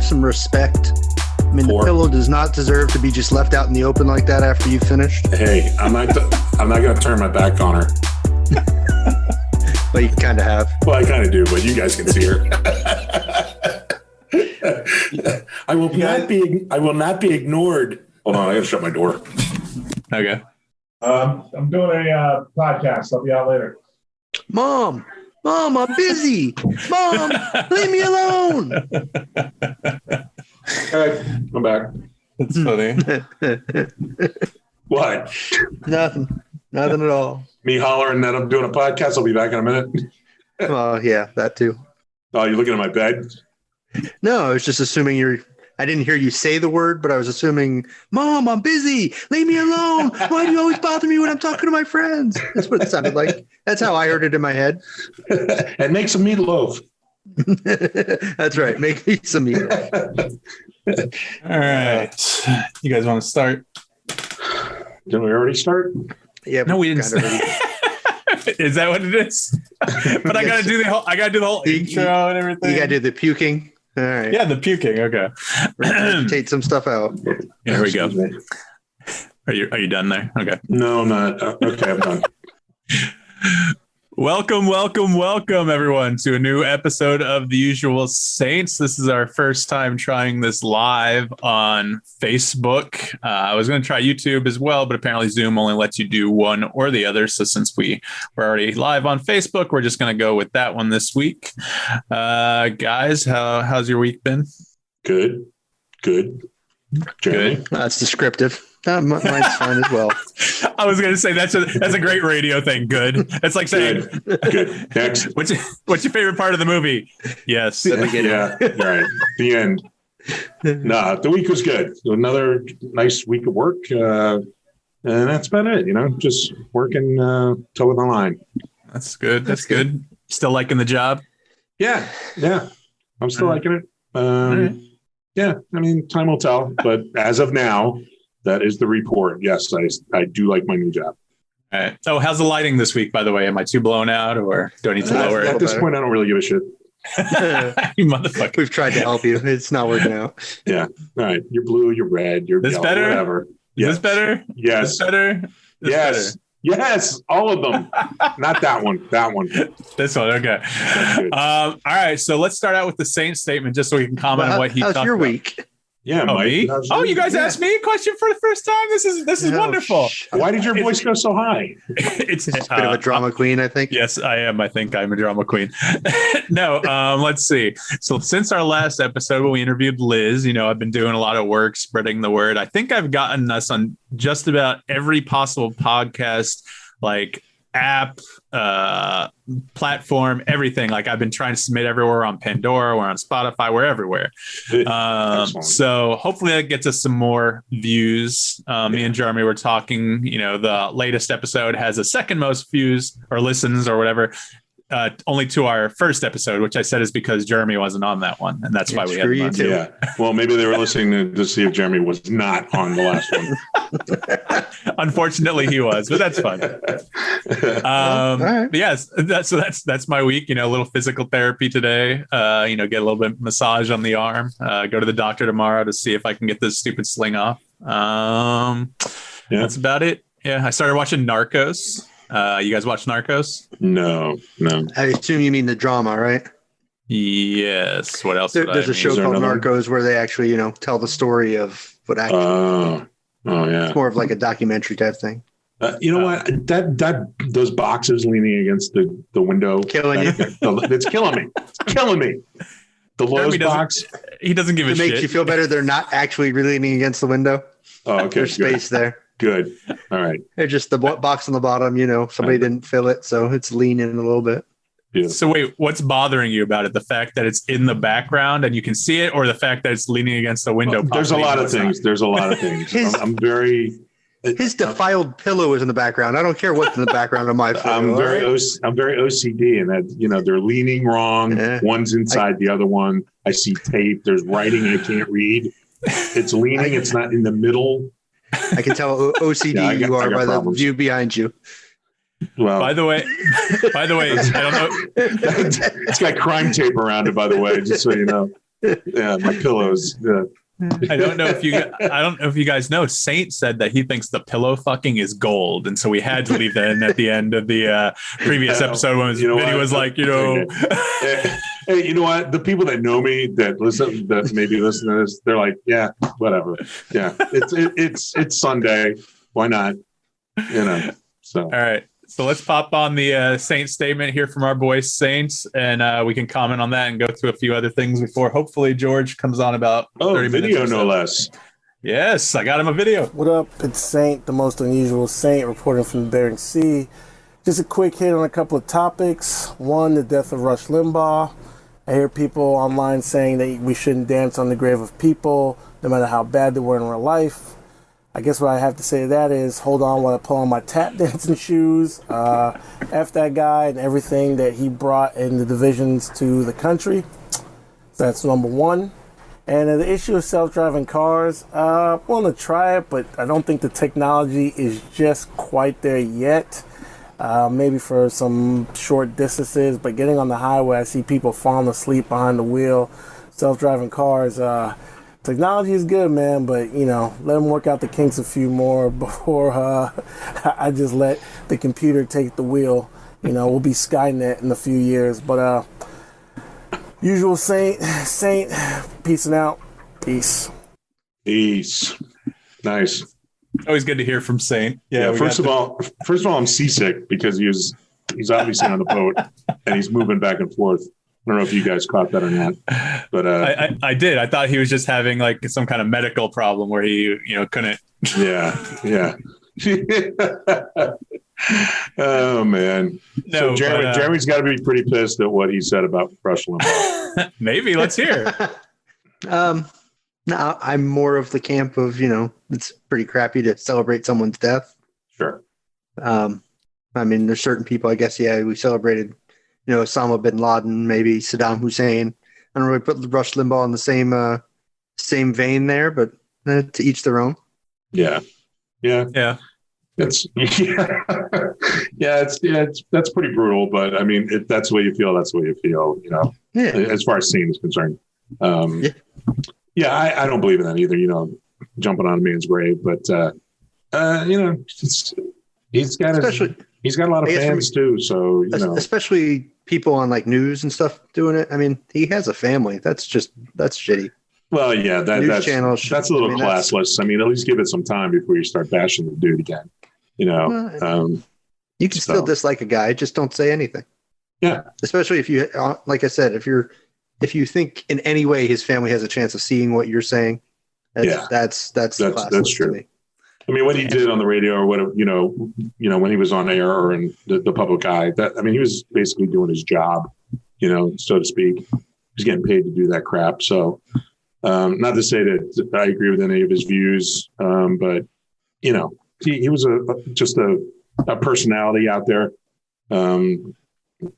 have some respect? I mean, Poor. the pillow does not deserve to be just left out in the open like that after you've finished. Hey, I'm not going to turn my back on her. But you kind of have. Well, I kind of do, but you guys can see her. I will not be ignored. Hold on, I gotta shut my door. Okay. I'm doing a podcast. I'll be out later. Mom, I'm busy. Mom, leave me alone. Okay, I'm back. That's funny. What? Nothing at all. Me hollering that I'm doing a podcast. I'll be back in a minute. Well, yeah, that too. Oh, you're looking at my bed? No, I was just assuming I didn't hear you say the word, but I was assuming, Mom, I'm busy. Leave me alone. Why do you always bother me when I'm talking to my friends? That's what it sounded like. That's how I heard it in my head. And make some meatloaf. That's right. Make me some meatloaf. All right. You guys want to start? Didn't we already start? Yeah, No, we didn't. Is that what it is? But I gotta do the whole intro and everything. You gotta do the puking. All right. Yeah, the puking. Okay. Take some stuff out. Yeah, here we go. Are you done there? Okay. No, I'm not. Okay, I'm done. Welcome, everyone, to a new episode of The Usual Saints. This is our first time trying this live on Facebook. I was going to try YouTube as well, but apparently Zoom only lets you do one or the other. So since we're already live on Facebook, we're just going to go with that one this week. Guys, how's your week been? Good. Jeremy? Good. That's descriptive. Mine's fine as well. I was going to say that's a great radio thing. Good. It's like saying, Good. Next. What's your favorite part of the movie? Yes. Yeah. Right. The end. No, the week was good. Another nice week of work. And that's about it. Just working toe in the line. That's good. That's good. Still liking the job? Yeah. I'm still liking it. Yeah. I mean, time will tell. But as of now, that is the report. Yes, I do like my new job. All right. Oh, how's the lighting this week, by the way? Am I too blown out or do I need to lower At it? this point, I don't really give a shit. You motherfucker. We've tried to help you. It's not working out. Yeah. All right. You're blue, you're red, you're This yellow, better? whatever. Is this better? Yes. This better? This Yes. better? Yes. All of them. Not that one. That one. This one. Okay. All right. So let's start out with the Saint statement just so we can comment on what he talked How's your about. week? Yeah, Oh, Mike. me? Oh, you guys Yeah. asked me a question for the first time. This is wonderful. Why did your voice go so high? It's It's a bit of a drama queen, I think. Yes, I am. I think I'm a drama queen. No, let's see. So since our last episode when we interviewed Liz, I've been doing a lot of work spreading the word. I think I've gotten us on just about every possible podcast, like app, platform, everything. Like I've been trying to submit everywhere on Pandora, we're on Spotify, we're everywhere. So hopefully that gets us some more views. Me and Jeremy were talking, the latest episode has a second most views or listens or whatever. Only to our first episode, which I said is because Jeremy wasn't on that one, and that's why we had him on. Yeah. Well, maybe they were listening to see if Jeremy was not on the last one. Unfortunately, he was, but that's fun. Right. But yes, that's my week. A little physical therapy today. Get a little bit of massage on the arm. Go to the doctor tomorrow to see if I can get this stupid sling off. That's about it. Yeah, I started watching Narcos. You guys watch Narcos? No. I assume you mean the drama, right? Yes. What else? There's a show called Narcos where they actually, tell the story of what actually. Oh yeah. It's more of like a documentary type thing. You know what? That those boxes leaning against the window, Killing you. It's killing me. It's killing me. The Lowe's box. He doesn't give a It shit. makes you feel better. They're not actually leaning against the window. Oh, okay. There's space there. Good. All right. They're just the box on the bottom, somebody didn't fill it, so it's leaning a little bit. Yeah. So wait, what's bothering you about it? The fact that it's in the background and you can see it, or the fact that it's leaning against the window? There's a lot of things. There's a lot of things. I'm very. His defiled pillow is in the background. I don't care what's in the background of my photo. I'm very OCD, and that they're leaning wrong. Yeah. One's inside the other one. I see tape. There's writing I can't read. It's leaning. It's not in the middle. I can tell OCD you are by problems. the view behind you. Well, By the way, I don't know. it's got crime tape around it. By the way, just so you know. Yeah, my pillows. Yeah. I don't know if you guys know. Saint said that he thinks the pillow fucking is gold, and so we had to leave that in at the end of the previous episode when Vinnie was like, Hey, you know what? The people that know me that maybe listen to this, they're like, yeah, whatever. Yeah, it's Sunday. Why not? So all right. So let's pop on the Saint statement here from our boy Saints, and we can comment on that and go through a few other things before hopefully George comes on about 30 minutes. Video, no less. Yes, I got him a video. What up? It's Saint, the most unusual Saint, reporting from the Bering Sea. Just a quick hit on a couple of topics. One, the death of Rush Limbaugh. I hear people online saying that we shouldn't dance on the grave of people, no matter how bad they were in real life. I guess what I have to say to that is, hold on while I pull on my tap dancing shoes. F that guy and everything that he brought in the divisions to the country. So that's number one. And the issue of self-driving cars, I'm willing to try it, but I don't think the technology is just quite there yet. Maybe for some short distances, but getting on the highway, I see people falling asleep behind the wheel. Self-driving cars, technology is good, man, but, let them work out the kinks a few more before I just let the computer take the wheel. We'll be Skynet in a few years. But usual Saint, peacing out. Peace. Nice. Always good to hear from Saint. Yeah. First of all, I'm seasick because he's obviously on the boat and he's moving back and forth. I don't know if you guys caught that or not, but I did. I thought he was just having like some kind of medical problem where he, couldn't. Yeah. Oh man. No, so Jeremy's got to be pretty pissed at what he said about Rush Limbaugh. Maybe. Let's hear. No, I'm more of the camp of, it's pretty crappy to celebrate someone's death. Sure. There's certain people, I guess, we celebrated, Osama bin Laden, maybe Saddam Hussein. I don't really put Rush Limbaugh in the same vein there, but to each their own. Yeah. That's that's pretty brutal, but if that's the way you feel, that's the way you feel, Yeah. As far as Saint is concerned. I don't believe in that either, jumping on a man's grave, but he's got a lot of fans too. So, especially people on like news and stuff doing it. He has a family. That's shitty. Well, yeah, that's a little classless. At least give it some time before you start bashing the dude again. You can still dislike a guy, just don't say anything. Yeah. Especially if you, like I said, if you think in any way his family has a chance of seeing what you're saying, that's true. To me. What he did on the radio or whatever, when he was on air or in the public eye, he was basically doing his job, so to speak. He's getting paid to do that crap. So, not to say that I agree with any of his views, but he was just a personality out there.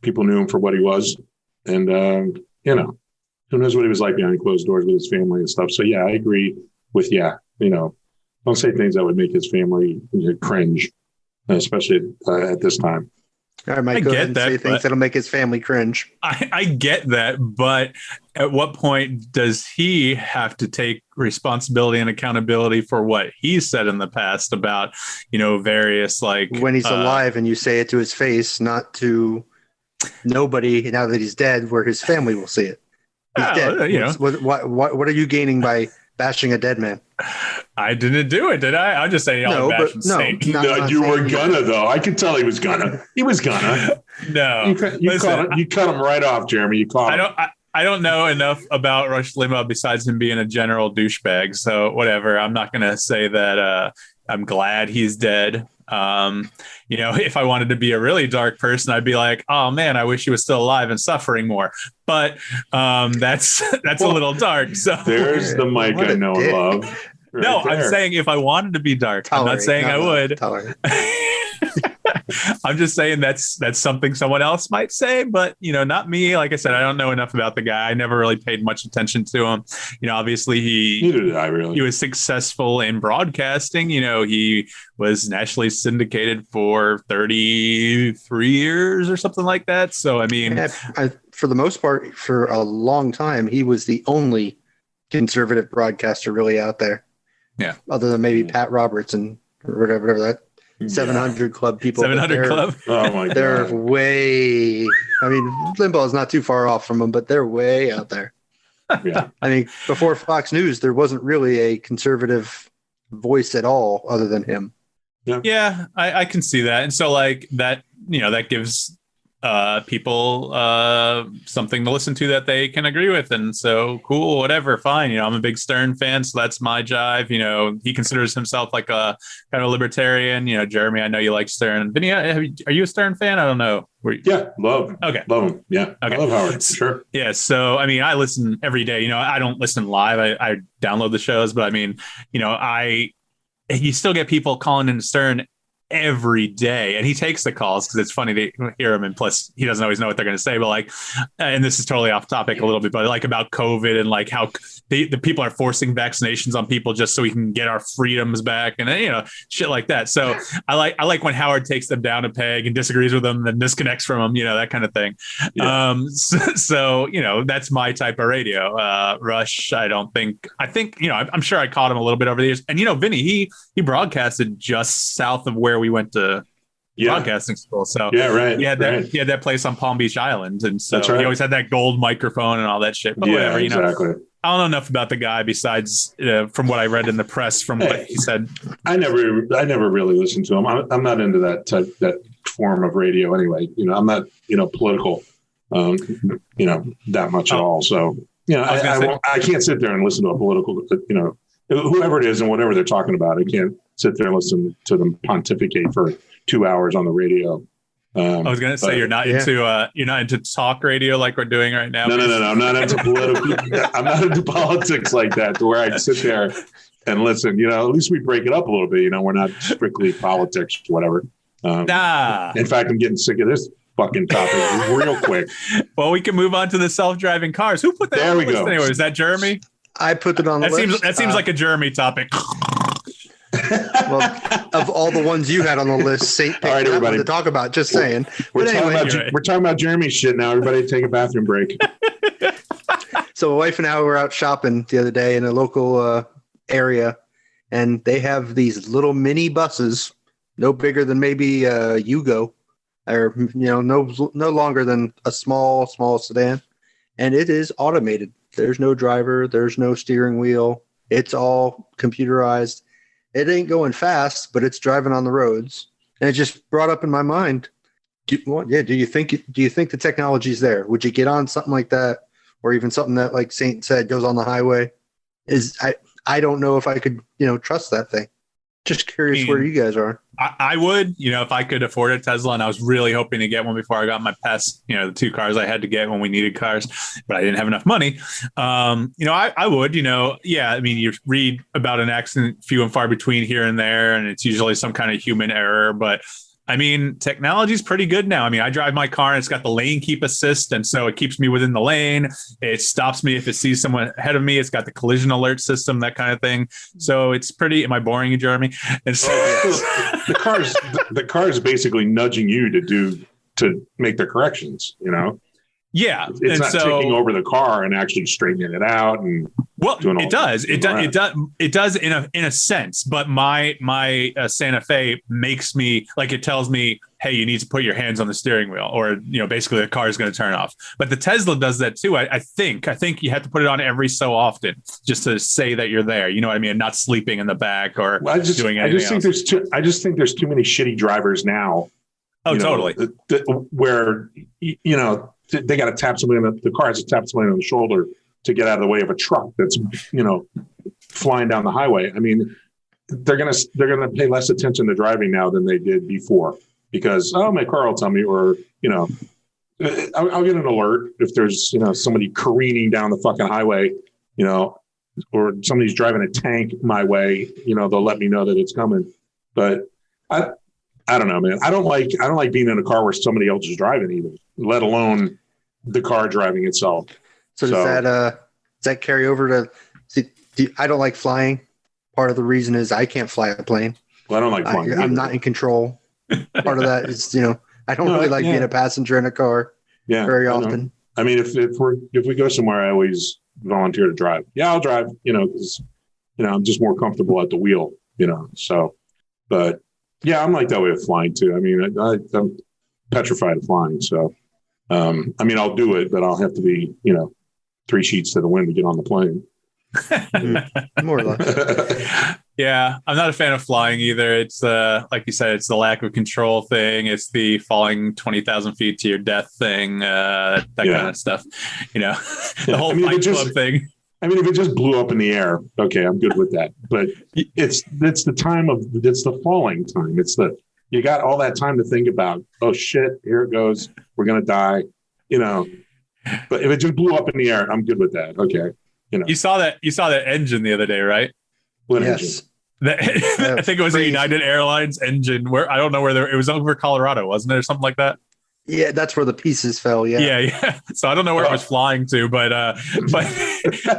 People knew him for what he was, and who knows what he was like behind closed doors with his family and stuff. So yeah, I agree with don't say things that would make his family cringe, especially at this time. All right, Mike, go ahead and say things that'll make his family cringe. I get that, but at what point does he have to take responsibility and accountability for what he said in the past about, various when he's alive and you say it to his face, not to nobody now that he's dead, where his family will see it. He's dead. What are you gaining by bashing a dead man? I didn't do it, did I? I'm just saying y'all bashing Saint. No, you were gonna though. I could tell he was gonna. He was gonna. No, you cut him right off, Jeremy. You caught him. I don't know enough about Rush Limbaugh besides him being a general douchebag. So whatever. I'm not gonna say that I'm glad he's dead. If I wanted to be a really dark person, I'd be like, oh man, I wish he was still alive and suffering more. But that's a little dark. So there's the Mike I know and love. I'm saying if I wanted to be dark, I'm not saying I would. I'm just saying that's something someone else might say, but not me. Like I said, I don't know enough about the guy. I never really paid much attention to him. Obviously Neither did I really. He was successful in broadcasting. He was nationally syndicated for 33 years or something like that. So I mean, for the most part, for a long time, he was the only conservative broadcaster really out there. Yeah, other than maybe Pat Roberts and whatever that 700 Club people. 700 Club. Oh my God. They're way. I mean, Limbaugh is not too far off from them, but they're way out there. Yeah. I mean, before Fox News, there wasn't really a conservative voice at all, other than him. Yeah, I can see that, and so like that, that gives people something to listen to that they can agree with, and so cool, whatever, fine. I'm a big Stern fan, so that's my jive. He considers himself like a kind of libertarian. Jeremy, I know you like Stern. Vinnie, are you a Stern fan? I don't know. Yeah, love him. Yeah, okay. I love Howard. Sure. Yeah, so I mean, I listen every day. I don't listen live. I download the shows, but I mean, you still get people calling in Stern every day, and he takes the calls because it's funny to hear him, and plus he doesn't always know what they're going to say, but like, and this is totally off topic a little bit, but like about COVID and like how the people are forcing vaccinations on people just so we can get our freedoms back, and shit like that. So I like when Howard takes them down a peg and disagrees with them and disconnects from them, that kind of thing. Yeah. So that's my type of radio. Rush, I think I'm sure I caught him a little bit over the years, and Vinny, he broadcasted just south of where we went to broadcasting school. So he had that place on Palm Beach Island, and so he always had that gold microphone and all that shit. But whatever, exactly. I don't know enough about the guy besides from what I read in the press from what he said. I never really listened to him. I'm not into that form of radio anyway. I'm not political that much at all. So I can't sit there and listen to a political whoever it is and whatever they're talking about. I can't sit there and listen to them pontificate for 2 hours on the radio. I was going to say you're not into talk radio like we're doing right now. No. I'm not into political. I'm not into politics like that, to where I sit there and listen. At least we break it up a little bit. We're not strictly politics, whatever. In fact, I'm getting sick of this fucking topic real quick. Well, we can move on to the self-driving cars. Who put that on the list anyway? Is that Jeremy? I put it on the list. That seems like a Jeremy topic. Well, of all the ones you had on the list, Saint picked that one to talk about. Just saying. We're talking about Jeremy's shit now. Everybody take a bathroom break. So my wife and I were out shopping the other day in a local area, and they have these little mini buses, no bigger than maybe a Yugo, or no longer than a small sedan, and it is automated. There's no driver. There's no steering wheel. It's all computerized. It ain't going fast, but it's driving on the roads. And it just brought up in my mind, do you think the technology's there? Would you get on something like that, or even something that, like Saint said, goes on the highway? I don't know if I could, trust that thing. Just curious where you guys are. I would, if I could afford a Tesla, and I was really hoping to get one before I got my past, the 2 cars I had to get when we needed cars, but I didn't have enough money. I would, I mean, you read about an accident few and far between here and there, and it's usually some kind of human error, but I mean, technology is pretty good now. I mean, I drive my car and it's got the lane keep assist. And so it keeps me within the lane. It stops me if it sees someone ahead of me. It's got the collision alert system, that kind of thing. So it's pretty, am I boring you, Jeremy? And so the car is basically nudging you to make the corrections, Yeah. It's not taking over the car and actually straightening it out. And it does. It does in a sense. But my Santa Fe makes me, like, it tells me, hey, you need to put your hands on the steering wheel, or basically the car is going to turn off. But the Tesla does that too. I think you have to put it on every so often just to say that you're there. You know what I mean? Not sleeping in the back or doing anything else. I just think there's too many shitty drivers now. Oh, totally. Where they got to tap somebody on the car has to tap somebody on the shoulder to get out of the way of a truck that's flying down the highway. I mean, they're gonna pay less attention to driving now than they did before, because my car will tell me, or I'll get an alert if there's somebody careening down the fucking highway, or somebody's driving a tank my way. They'll let me know that it's coming. But I don't know, man. I don't like being in a car where somebody else is driving either, let alone the car driving itself. So does that carry over to? I don't like flying. Part of the reason is I can't fly a plane. Well, I don't like flying. I'm not in control. Part of that is, I don't really like being a passenger in a car very often. I mean, if we go somewhere, I always volunteer to drive. Yeah, I'll drive, because, I'm just more comfortable at the wheel, so, but yeah, I'm like that way with flying too. I mean, I'm petrified of flying. So, I'll do it, but I'll have to be, 3 sheets to the wind to get on the plane. More or less. Yeah, I'm not a fan of flying either. It's like you said, it's the lack of control thing. It's the falling 20,000 feet to your death thing. That kind of stuff. The whole Fight Club thing. I mean, if it just blew up in the air, okay, I'm good with that. But it's the falling time. You got all that time to think about. Oh shit, here it goes. We're gonna die. But if it just blew up in the air, I'm good with that. Okay. You saw that engine the other day, right? What engine? I think it was a United Airlines engine. Where I don't know where it was over Colorado, wasn't it, or something like that? Yeah, that's where the pieces fell. Yeah. So I don't know where it was flying to, but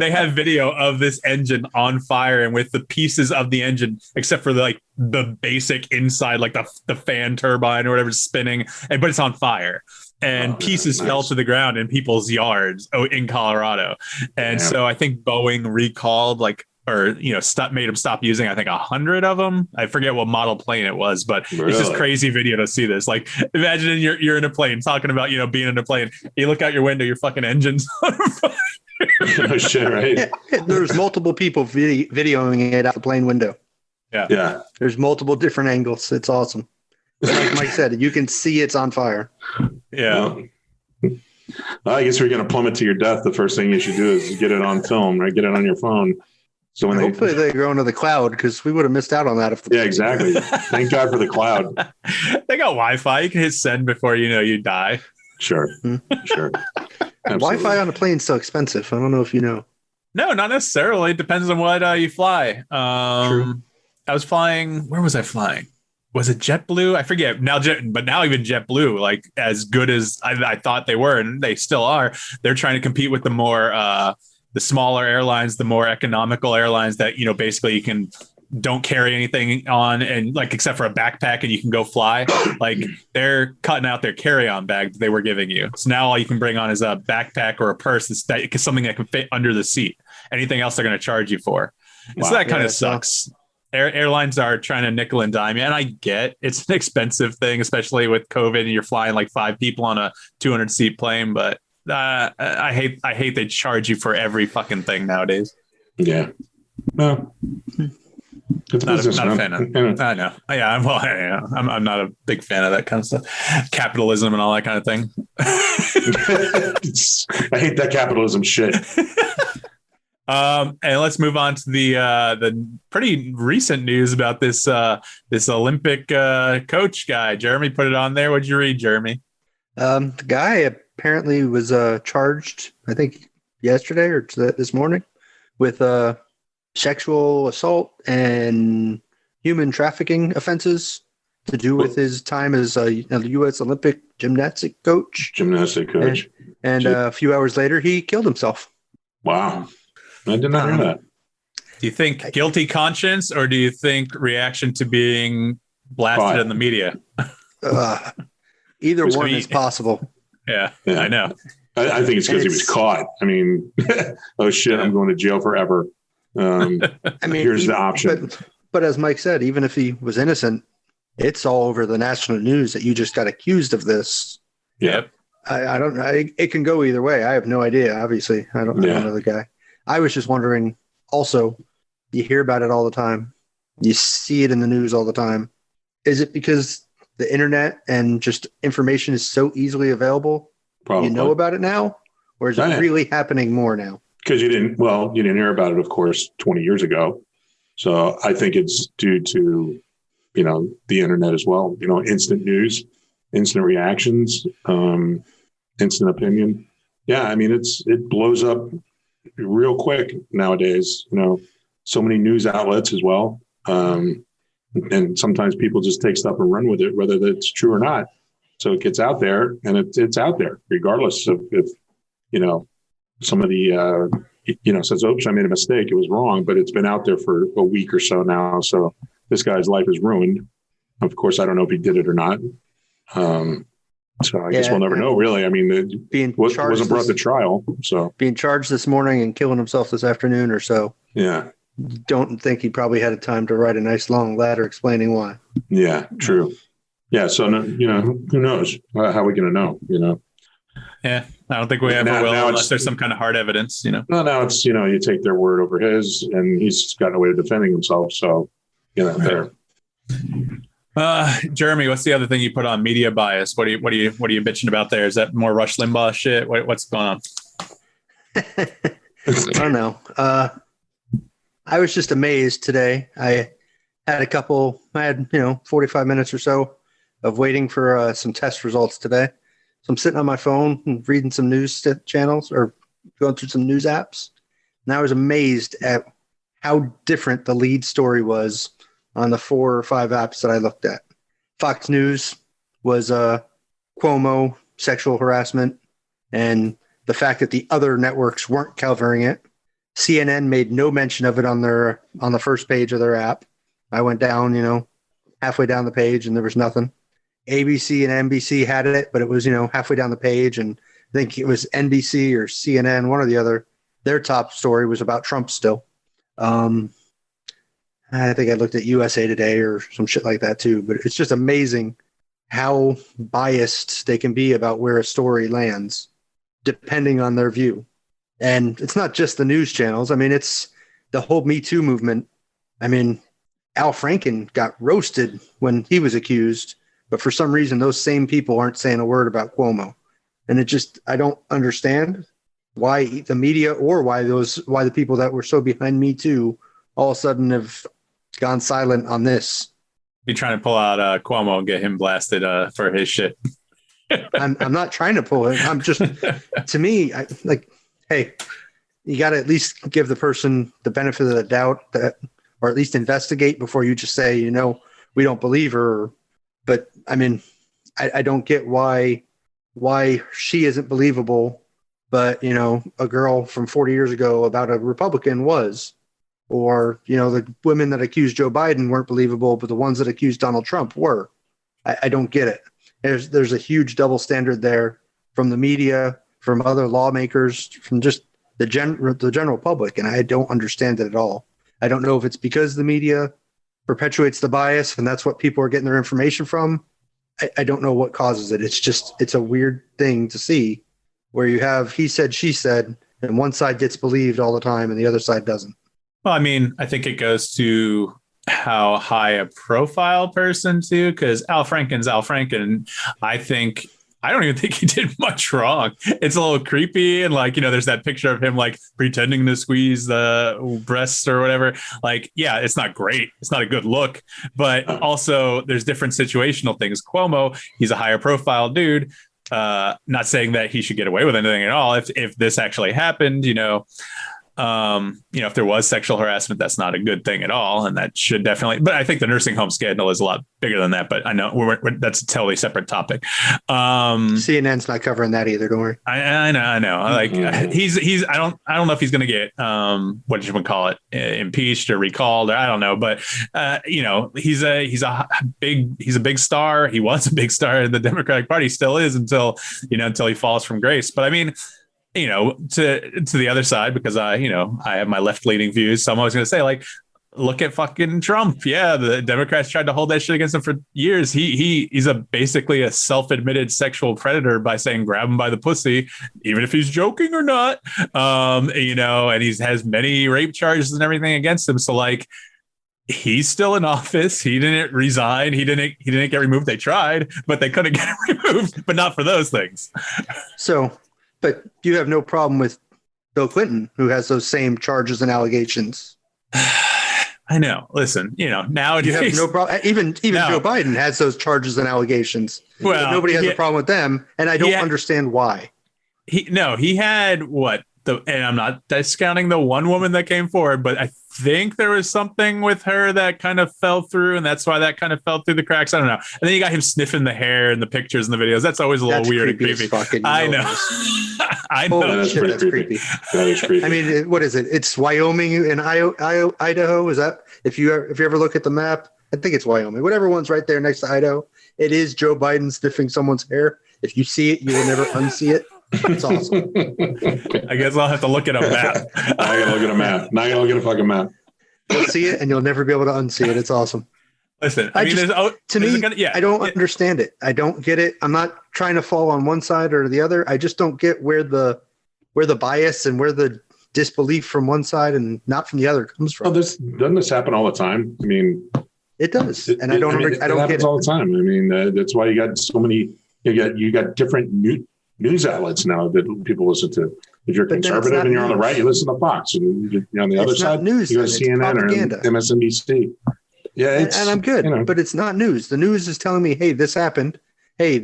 they have video of this engine on fire, and with the pieces of the engine, except for the basic inside, like the fan turbine or whatever, spinning, but it's on fire. And pieces fell to the ground in people's yards in Colorado. And so I think Boeing recalled made them stop using, I think 100 of them. I forget what model plane it was, but It's just crazy video to see this. Like, imagine you're in a plane talking about, being in a plane. You look out your window, your fucking engine's on fire. No shit, right? Yeah, there's multiple people videoing it out the plane window. Yeah. There's multiple different angles. It's awesome. Like Mike said, you can see it's on fire. Yeah. Well, I guess we're going to plummet to your death. The first thing you should do is get it on film, right? Get it on your phone. So hopefully they go into the cloud, because we would have missed out on that. Exactly. Thank God for the cloud. They got Wi-Fi. You can hit send before you die. Sure. Sure. Wi-Fi on a plane is so expensive. I don't know if you know. No, not necessarily. It depends on what you fly. True. I was flying. Where was I flying? Was it JetBlue? I forget now. But now even JetBlue, like as good as I thought they were, and they still are, they're trying to compete with the smaller airlines, the more economical airlines that basically you don't carry anything on, and except for a backpack, and you can go fly. Like, they're cutting out their carry-on bag that they were giving you. So now all you can bring on is a backpack or a purse. It's something that can fit under the seat. Anything else they're going to charge you for. Wow. So that kind of sucks. Airlines are trying to nickel and dime you, and I get it's an expensive thing, especially with COVID and you're flying like 5 people on a 200-seat plane. But I hate they charge you for every fucking thing nowadays. Yeah, no, it's not a fan of. I know. Yeah, I'm not a big fan of that kind of stuff. Capitalism and all that kind of thing. I hate that capitalism shit. And let's move on to the pretty recent news about this Olympic coach guy. Jeremy put it on there. What'd you read, Jeremy? The guy apparently was charged, I think yesterday or this morning, with sexual assault and human trafficking offenses to do with his time as a U.S. Olympic gymnastic coach. And a few hours later, he killed himself. Wow. I did not hear that. Do you think guilty conscience, or do you think reaction to being blasted in the media? Either one is possible. Yeah, I know. I think it's because he was caught. I mean, oh shit, I'm going to jail forever. Here's the option. But as Mike said, even if he was innocent, it's all over the national news that you just got accused of this. Yep. I don't know. It can go either way. I have no idea. Obviously, I don't know the guy. I was just wondering, also, you hear about it all the time. You see it in the news all the time. Is it because the internet and just information is so easily available? Probably. You know about it now? Or is it really happening more now? Because you didn't hear about it, of course, 20 years ago. So I think it's due to, the internet as well. Instant news, instant reactions, instant opinion. Yeah, I mean, it blows up real quick nowadays. So many news outlets as well. And sometimes people just take stuff and run with it, whether that's true or not. So it gets out there, and it's out there, regardless of if, somebody, says, oops, I made a mistake. It was wrong, but it's been out there for a week or so now. So this guy's life is ruined. Of course, I don't know if he did it or not. So I guess we'll never know, really. I mean, it wasn't brought to trial. So being charged this morning and killing himself this afternoon or so. Yeah. Don't think he probably had a time to write a nice long letter explaining why. Yeah, true. Yeah. So, who knows? How are we going to know, Yeah. I don't think we ever will unless there's some kind of hard evidence, No, now it's, you take their word over his, and he's gotten a way of defending himself. So, there. Jeremy, what's the other thing you put on? Media bias. What are you bitching about there? Is that more Rush Limbaugh shit? What's going on? I don't know. I was just amazed today. I had 45 minutes or so of waiting for some test results today. So I'm sitting on my phone and reading some news channels or going through some news apps. And I was amazed at how different the lead story was on the 4 or 5 apps that I looked at. Fox News was Cuomo sexual harassment and the fact that the other networks weren't covering it. CNN made no mention of it on the first page of their app. I went down, halfway down the page and there was nothing. ABC and NBC had it, but it was, halfway down the page. And I think it was NBC or CNN, one or the other. Their top story was about Trump still. I think I looked at USA Today or some shit like that too. But it's just amazing how biased they can be about where a story lands, depending on their view. And it's not just the news channels. I mean, it's the whole Me Too movement. I mean, Al Franken got roasted when he was accused, but for some reason, those same people aren't saying a word about Cuomo. And I don't understand why the media or why the people that were so behind Me Too all of a sudden have gone silent on this. Be trying to pull out Cuomo and get him blasted for his shit. I'm not trying to pull it. I'm just, to me, hey, you got to at least give the person the benefit of the doubt or at least investigate before you just say, we don't believe her. But I mean, I don't get why she isn't believable, but a girl from 40 years ago about a Republican was, or the women that accused Joe Biden weren't believable, but the ones that accused Donald Trump were. I don't get it. There's a huge double standard there from the media, from other lawmakers, from just the general public, and I don't understand it at all. I don't know if it's because the media perpetuates the bias and that's what people are getting their information from. I don't know what causes it. It's a weird thing to see where you have he said, she said, and one side gets believed all the time and the other side doesn't. Well, I mean, I think it goes to how high a profile person too, because Al Franken's Al Franken. I don't even think he did much wrong. It's a little creepy. And there's that picture of him pretending to squeeze the breasts or whatever. Yeah, it's not great. It's not a good look, but also there's different situational things. Cuomo, he's a higher profile dude. Not saying that he should get away with anything at all. If this actually happened, if there was sexual harassment, that's not a good thing at all. And that should definitely, but I think the nursing home scandal is a lot bigger than that, but I know that's a totally separate topic. CNN's not covering that either. Don't worry. I know. He's, I don't know if he's going to get, what did you call it? Impeached or recalled, or I don't know, but he's a big star. He was a big star in the Democratic Party, still is until he falls from grace. But I mean, to the other side, because I have my left leaning views. So I'm always going to say, look at fucking Trump. Yeah. The Democrats tried to hold that shit against him for years. He's basically a self-admitted sexual predator by saying, grab him by the pussy, even if he's joking or not. And he has many rape charges and everything against him. So he's still in office. He didn't resign. He didn't get removed. They tried, but they couldn't get him removed, but not for those things. But you have no problem with Bill Clinton, who has those same charges and allegations. I know. Listen, nowadays you have no problem. Even Joe Biden has those charges and allegations. Well, nobody has a problem with them, and I don't understand why. He had what and I'm not discounting the one woman that came forward, but I think there was something with her that kind of fell through, and that's why that kind of fell through the cracks. I don't know. And then you got him sniffing the hair in the pictures and the videos. That's always a little weird and creepy. I know. I know. That's Shit, creepy. That is creepy. I mean, what is it? It's Wyoming and Idaho. Is that if you ever look at the map? I think it's Wyoming. Whatever one's right there next to Idaho. It is Joe Biden sniffing someone's hair. If you see it, you will never unsee it. It's awesome. I guess I'll have to look at a map. Now I gotta look at a map. Now I gotta look at a fucking map. You'll see it, and you'll never be able to unsee it. It's awesome. Listen, I don't understand it. I don't get it. I'm not trying to fall on one side or the other. I just don't get where the bias and where the disbelief from one side and not from the other comes from. Oh, doesn't this happen all the time? I mean, it does, and I don't get it all the time. I mean, that's why you got so many. You got different news outlets now that people listen to. If you're conservative and you're on the right, you listen to Fox, and you're on the other side, news, you go to CNN or MSNBC. Yeah, and I'm good, but it's not news. The news is telling me, hey, this happened. Hey,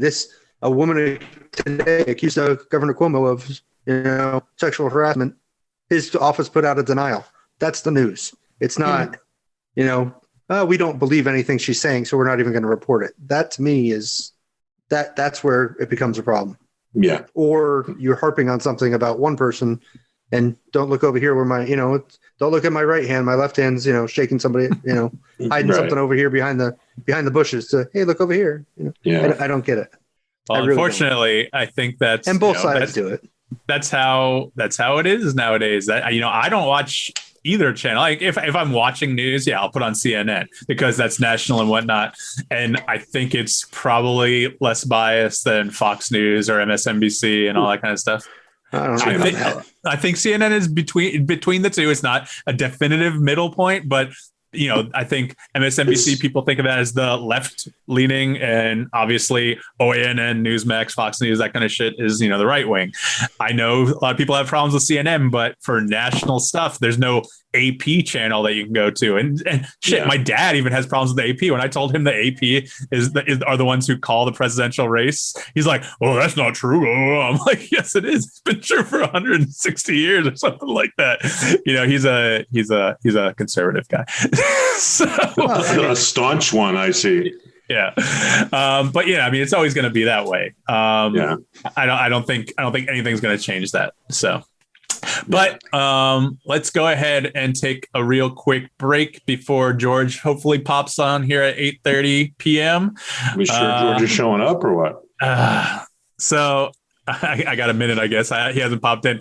a woman today accused of Governor Cuomo of sexual harassment. His office put out a denial. That's the news. It's not, we don't believe anything she's saying, so we're not even going to report it. That to me is that's where it becomes a problem. Yeah. Or you're harping on something about one person and don't look over here where don't look at my right hand. My left hand's, shaking somebody, hiding something over here behind the bushes hey, look over here. Yeah. I don't get it. Well, unfortunately, I think that's, and both sides do it. That's how it is nowadays. I don't watch either channel. Like if I'm watching news, I'll put on CNN because that's national and whatnot. And I think it's probably less biased than Fox News or MSNBC and all that kind of stuff. I think CNN is between the two. It's not a definitive middle point, but I think MSNBC people think of that as the left leaning, and obviously OANN, Newsmax, Fox News, that kind of shit is, the right wing. I know a lot of people have problems with CNN, but for national stuff, there's no AP channel that you can go to. And shit, my dad even has problems with the AP. When I told him the AP are the ones who call the presidential race, he's like, "Oh, that's not true." I'm like, "Yes, it is. It's been true for 160 years or something like that." He's a conservative guy. A staunch one, I see. Yeah. But it's always going to be that way. I don't think anything's going to change that. So, but let's go ahead and take a real quick break before George hopefully pops on here at 8:30 p.m. We sure George is showing up or what? So I got a minute, I guess. He hasn't popped in.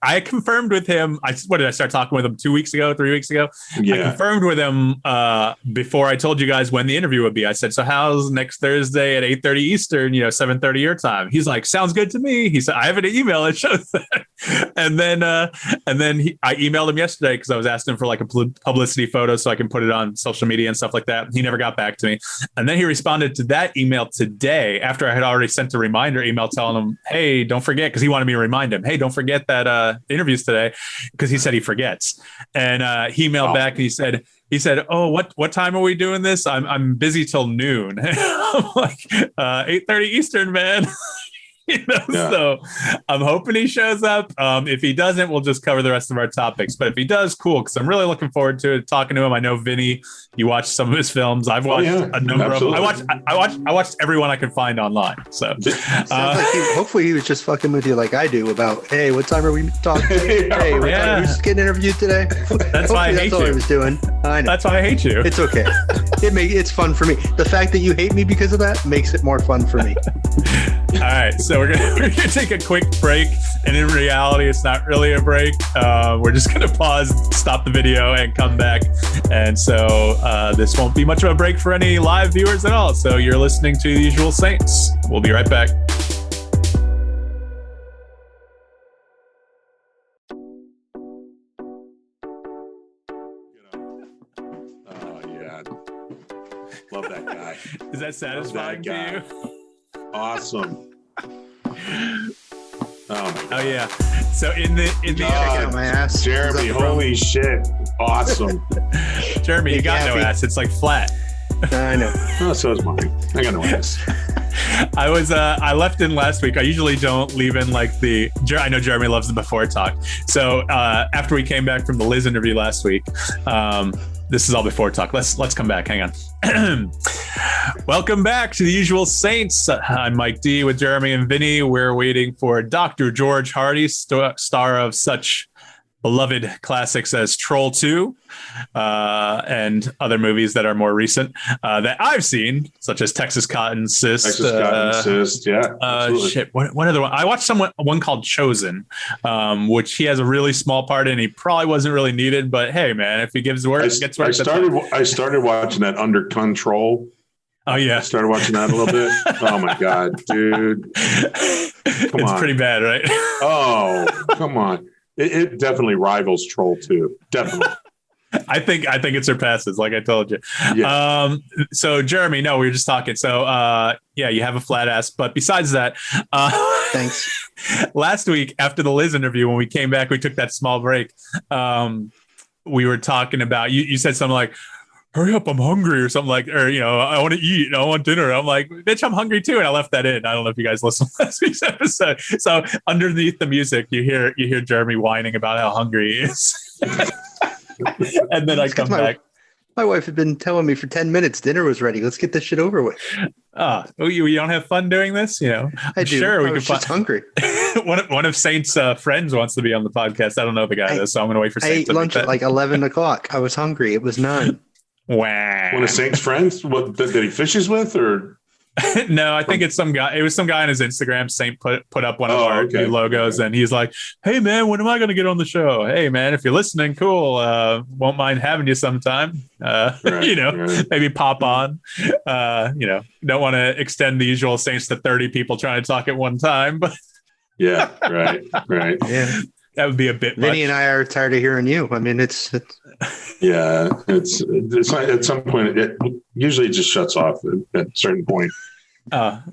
I confirmed with him. What did I start talking with him 3 weeks ago? Yeah. I confirmed with him before I told you guys when the interview would be. I said, "So how's next Thursday at 8:30 Eastern? 7:30 your time?" He's like, "Sounds good to me." He said, "I have an email that shows that." And then I emailed him yesterday because I was asking for like a publicity photo so I can put it on social media and stuff like that. He never got back to me. And then he responded to that email today after I had already sent a reminder email telling him, "Hey, don't forget," because he wanted me to remind him, "Hey, don't forget that interview's today," because he said he forgets. And he emailed back and he said, "Oh, what time are we doing this? I'm busy till noon." I'm like, 8:30 Eastern, man. So I'm hoping he shows up. If he doesn't, we'll just cover the rest of our topics. But if he does, cool, because I'm really looking forward to it, talking to him. I know Vinnie, you watched some of his films. I've watched a number of them. I watched everyone I could find online. So hopefully he was just fucking with you like I do about, hey, what time are we talking? Hey, what time are we just getting interviewed today? That's why I hate you. That's all he was doing. I know. That's why I hate you. It's okay. It's fun for me. The fact that you hate me because of that makes it more fun for me. All right, so we're gonna take a quick break, and in reality, it's not really a break. We're just gonna pause, stop the video, and come back. And so this won't be much of a break for any live viewers at all. So you're listening to The Usual Saints. We'll be right back. Love that guy. Is that satisfying to you? Awesome. Oh yeah. So in the my ass. Jeremy, holy shit. Awesome. Jeremy, you got no ass. It's like flat. I know. Oh, so is mine. I got no ass. I left in last week. I usually don't leave in like I know Jeremy loves the before talk. So after we came back from the Liz interview last week, this is all before talk. Let's come back. Hang on. Welcome back to the Usual Saints. I'm Mike D with Jeremy and Vinnie. We're waiting for Dr. George Hardy, star of such beloved classics as Troll 2 and other movies that are more recent that I've seen, such as Texas Cotton Cyst. Yeah. One other one. I watched one called Chosen, which he has a really small part in. He probably wasn't really needed, but hey, man, if he gives work, gets work. I started watching that Under Control. Oh yeah, I started watching that a little bit. Oh my god, dude! It's pretty bad, right? Oh, come on. It definitely rivals Troll 2. Definitely. I think it surpasses, like I told you. Yeah. So Jeremy, no, we were just talking. So yeah, you have a flat ass. But besides that, Thanks. Last week after the Liz interview, when we came back, we took that small break. We were talking about you said something like, hurry up, I'm hungry or something like, or, I want to eat, I want dinner. I'm like, bitch, I'm hungry too. And I left that in. I don't know if you guys listened to last week's episode. So underneath the music, you hear Jeremy whining about how hungry he is. And then I come back. My wife had been telling me for 10 minutes dinner was ready. Let's get this shit over with. You don't have fun doing this? I do. Sure, I was just hungry. One of Saint's friends wants to be on the podcast. I don't know the guy is, so I'm going to wait for Saint. I ate lunch at like 11 o'clock. I was hungry. It was 9. Wow. One of Saint's friends? What that he fishes with, or? No, I think it's some guy. It was some guy on his Instagram. Saint put up one of our new logos, and he's like, "Hey man, when am I going to get on the show? Hey man, if you're listening, cool. Won't mind having you sometime. Maybe pop on. Don't want to extend the Usual Saints to 30 people trying to talk at one time, but yeah, right. Yeah. That would be a bit much. Vinny and I are tired of hearing you. I mean, it's like at some point it usually just shuts off at a certain point.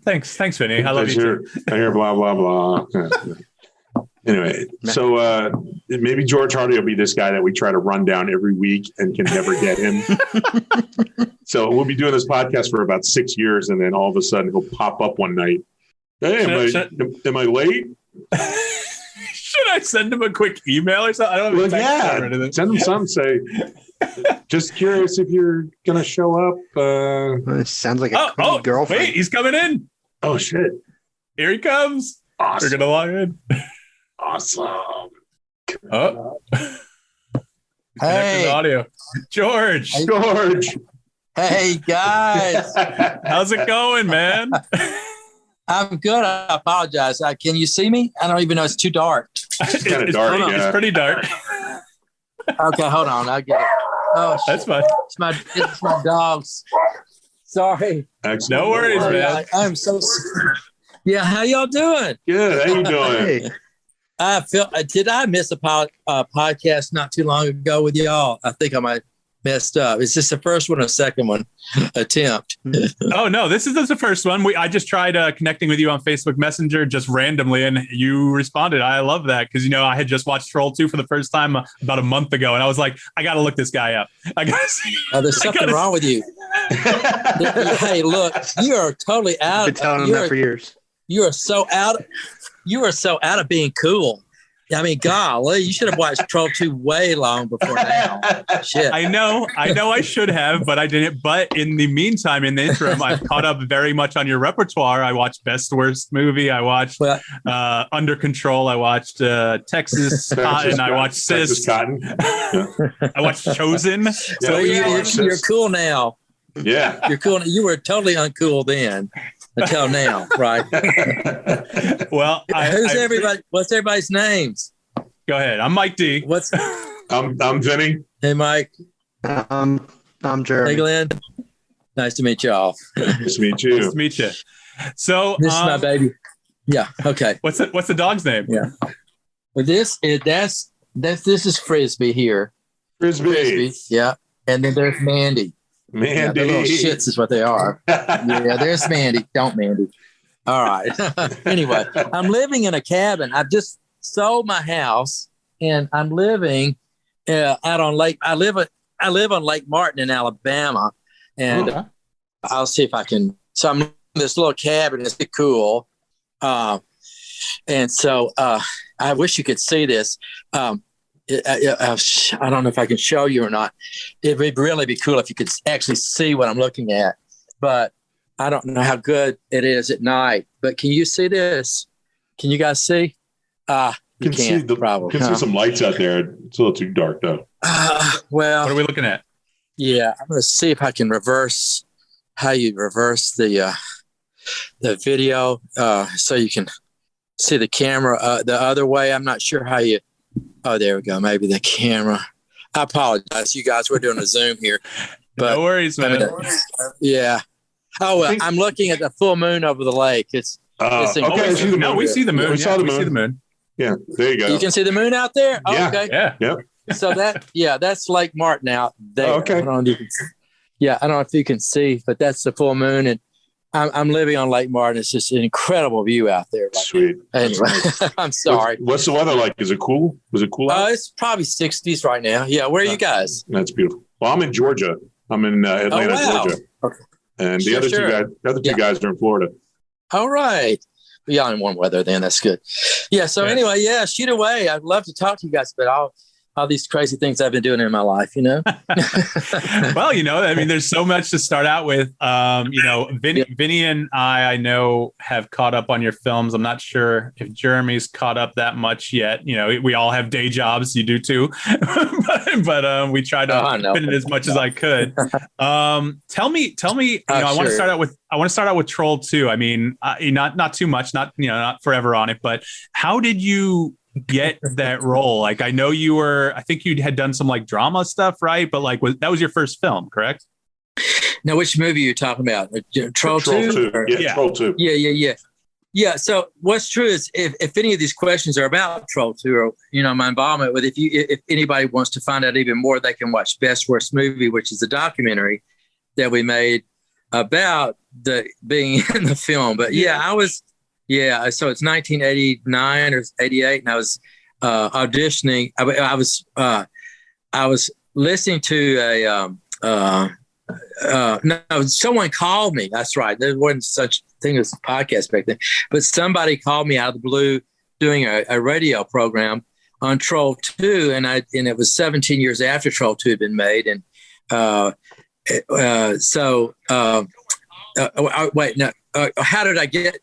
Thanks, Vinny. I love you too. I hear blah blah blah. Anyway, so maybe George Hardy will be this guy that we try to run down every week and can never get him. So we'll be doing this podcast for about 6 years, and then all of a sudden he'll pop up one night. Hey, am I late? Should I send him a quick email or something? I don't know. Send him some. Say, just curious if you're gonna show up. It sounds like a girlfriend. Wait, he's coming in. Oh shit! Here he comes. Awesome. We're gonna log in. Awesome. Oh. Hey, audio. George. Hey guys. How's it going, man? I'm good. I apologize. Can you see me? I don't even know. It's too dark. It's kind of dark. It's pretty dark. Okay, hold on. I'll get it. Oh, shit. That's fine. It's my dogs. Sorry. Excellent. No worries, man. I'm so. Yeah, how y'all doing? Good. How you doing? Hey. Did I miss a podcast not too long ago with y'all? I think I might messed up. Is this the first one or second one attempt? Oh no, this is the first one. I just tried connecting with you on Facebook Messenger just randomly, and you responded. I love that because I had just watched Troll 2 for the first time about a month ago, and I was like, I got to look this guy up. I got to see. There's something wrong with you. Hey, look, you are totally out. I've been telling him that for years. You are so out. You are so out of being cool. I mean, golly, you should have watched Troll 2 way long before now. Shit. I know I should have, but I didn't. But in the meantime, in the interim, I've caught up very much on your repertoire. I watched Best Worst Movie. I watched Under Control. I watched Texas Cotton. I watched Texas CYST. Cotton. Yeah. I watched Chosen. So you're cool now. Yeah. You're cool. You were totally uncool then. Until now, right? Well, everybody? What's everybody's names? Go ahead. I'm Mike D. I'm Vinnie. Hey, Mike. I'm Jeremy. Hey, Glenn. Nice to meet y'all. Nice to meet you. Nice to meet you. So this is my baby. Yeah. Okay. What's the dog's name? Yeah. Well, this is Frisbee here. Frisbee. Yeah. And then there's Mandy. Mandy. Yeah, they're little shits is what they are. Yeah, there's Mandy. Don't Mandy. All right. Anyway, I'm living in a cabin. I've just sold my house, and I'm living out on Lake. I live on Lake Martin in Alabama, and I'll see if I can. So I'm this little cabin. It's cool. And so I wish you could see this. I don't know if I can show you or not. It would really be cool if you could actually see what I'm looking at. But I don't know how good it is at night. But can you see this? Can you guys see? You can't, probably. Can see some lights out there. It's a little too dark, though. Well, what are we looking at? Yeah, I'm going to see if I can reverse how you reverse the video so you can see the camera the other way. I'm not sure how you. Oh, there we go. Maybe the camera. I apologize, you guys. We're doing a Zoom here. But, no worries, man. Yeah. Oh, well, I'm looking at the full moon over the lake. It's okay. No, we see the moon. We saw the moon. See the moon. Yeah, there you go. You can see the moon out there? Oh, yeah. Okay. Yeah. Yep. So that's Lake Martin out there. Okay. I don't know if you can see, but that's the full moon. And I'm living on Lake Martin. It's just an incredible view out there. Sweet. Anyway, I'm sorry. What's the weather like? Is it cool? Was it cool out? It's probably 60s right now. Yeah. Where are you guys? That's beautiful. Well, I'm in Georgia. I'm in Atlanta, Georgia. Okay. And the other two guys are in Florida. All right. Yeah, in warm weather then. That's good. Yeah. So anyway, shoot away. I'd love to talk to you guys, but all these crazy things I've been doing in my life, Well, I mean, there's so much to start out with. Vinnie and I know, have caught up on your films. I'm not sure if Jeremy's caught up that much yet. We all have day jobs. You do too, but we try to fit in as much as I could. Tell me. I want to start out with Troll 2. I mean, not too much, not forever on it, but how did you get that role? Like, I know I think you had done some like drama stuff, right? But like, that was your first film, correct? Now, which movie are you talking about? Troll 2? Yeah, Troll 2. Yeah. So what's true is if any of these questions are about Troll 2 or, my involvement with, if anybody wants to find out even more, they can watch Best Worst Movie, which is a documentary that we made about being in the film. But so it's 1989 or 88, and I was auditioning. I was listening to someone called me. That's right. There wasn't such thing as a podcast back then, but somebody called me out of the blue doing a radio program on Troll 2, and it was 17 years after Troll 2 had been made, and how did I get?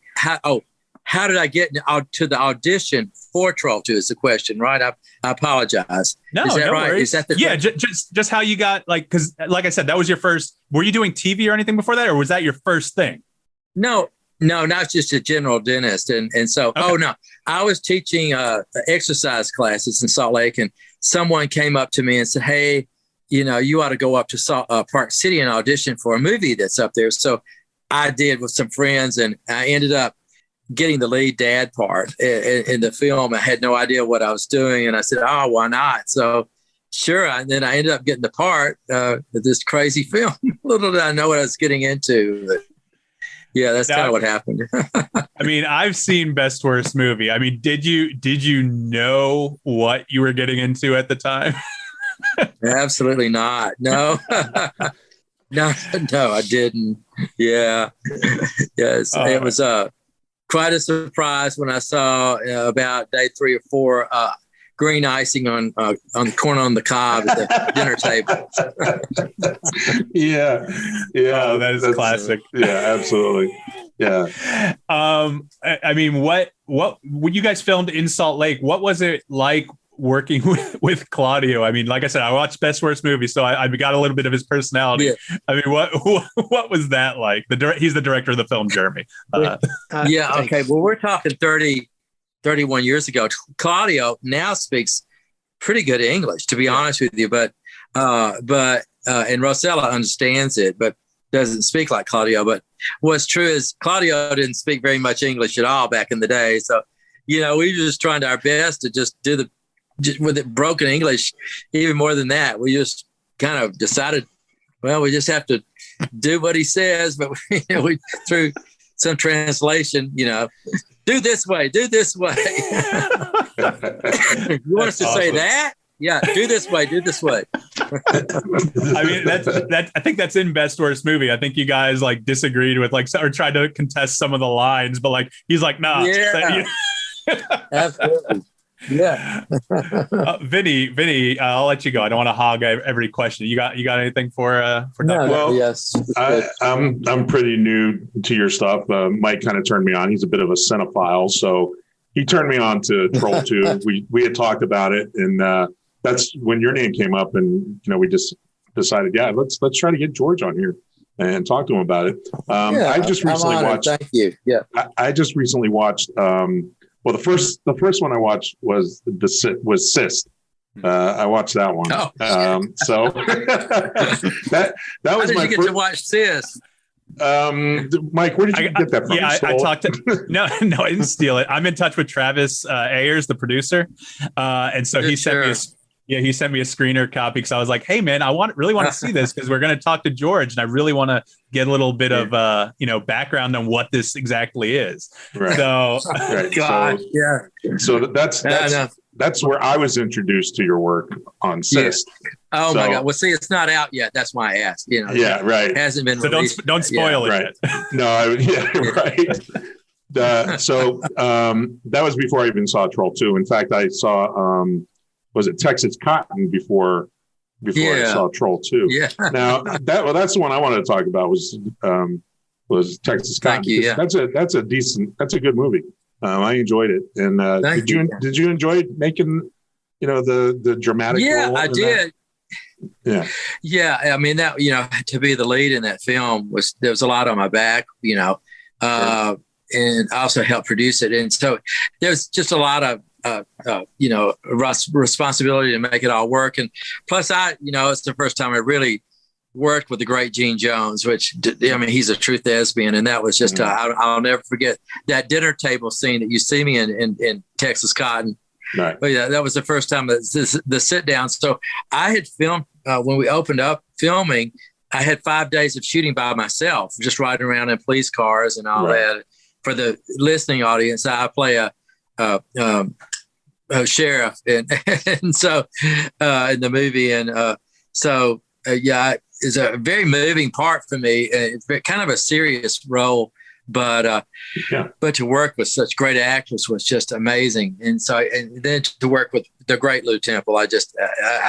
How did I get to the audition for Troll 2 is the question, right? I apologize. No, is that no right? worries. Is that the just how you got, like, because like I said, that was your first. Were you doing TV or anything before that, or was that your first thing? No, not just a general dentist. And so, okay. I was teaching exercise classes in Salt Lake, and someone came up to me and said, hey, you ought to go up to Park City and audition for a movie that's up there. So I did with some friends, and I ended up getting the lead dad part in the film. I had no idea what I was doing, and I said, "Oh, why not?" So, sure. And then I ended up getting the part of this crazy film. Little did I know what I was getting into. But yeah, that's kind of what happened. I mean, I've seen Best Worst Movie. I mean, did you know what you were getting into at the time? Absolutely not. No. No, I didn't. Yeah. Yes. It was quite a surprise when I saw about day 3 or 4 green icing on corn on the cob at the dinner table. Yeah. Oh, that is classic. Yeah, absolutely. Yeah. I mean, what when you guys filmed in Salt Lake, what was it like working with Claudio? I mean, like I said, I watched Best Worst Movie, so I got a little bit of his personality. Yeah. I mean, what was that like? He's the director of the film, Jeremy. Okay. Well, we're talking 31 years ago. Claudio now speaks pretty good English, to be honest with you, but and Rosella understands it, but doesn't speak like Claudio. But what's true is Claudio didn't speak very much English at all back in the day. So, we were just trying our best to just do with it broken English. Even more than that, we just kind of decided, well, we just have to do what he says, but we through some translation, do this way. You want us to say that? Yeah. Do this way. Do this way. I mean, that. I think that's in Best Worst Movie. I think you guys like disagreed with like or tried to contest some of the lines, but like he's like, nah. Yeah. Absolutely. Yeah. Vinny, I'll let you go. I don't want to hog every question. You got anything for No, Well, yes. I'm pretty new to your stuff. Mike kind of turned me on. He's a bit of a cinephile, so he turned me on to Troll 2. We had talked about it, and that's when your name came up, and we just decided, let's try to get George on here and talk to him about it. I just recently watched. Thank you. Yeah. I just recently watched. Well, the first one I watched was CYST. I watched that one. Oh, so that was my. How did you get to watch CYST? Mike, where did you get that from? Yeah, I talked to. No, I didn't steal it. I'm in touch with Travis Ayers, the producer, and so he sent me he sent me a screener copy because I was like, hey man, I really want to see this because we're going to talk to George and I really want to get a little bit of background on what this exactly is. Right. So, God, So that's where I was introduced to your work on CYST. Yeah. Oh my God! Well, see, it's not out yet. That's why I asked. Yeah, right. It hasn't been. So released don't spoil it. Right. Yet. No, right. So that was before I even saw Troll 2. In fact, I saw was it Texas Cotton before I saw Troll 2. Yeah. Now that's the one I wanted to talk about was Texas Cotton. Thank you. Yeah. That's a good movie. I enjoyed it. And did you enjoy making the dramatic role? I did. Yeah. Yeah. I mean, that, to be the lead in that film there was a lot on my back, and I also helped produce it. And so there's just a lot of, responsibility to make it all work. And plus it's the first time I really worked with the great Gene Jones, which, he's a true thespian. And that was just, I'll never forget that dinner table scene that you see me in Texas Cotton. Right. But yeah, that was the first time the sit down. So I had filmed, when we opened up filming, I had 5 days of shooting by myself, just riding around in police cars and all that. For the listening audience, I play a sheriff and so in the movie. And it's a very moving part for me. It's kind of a serious role, but to work with such great actors was just amazing. And then to work with the great Lou Temple, I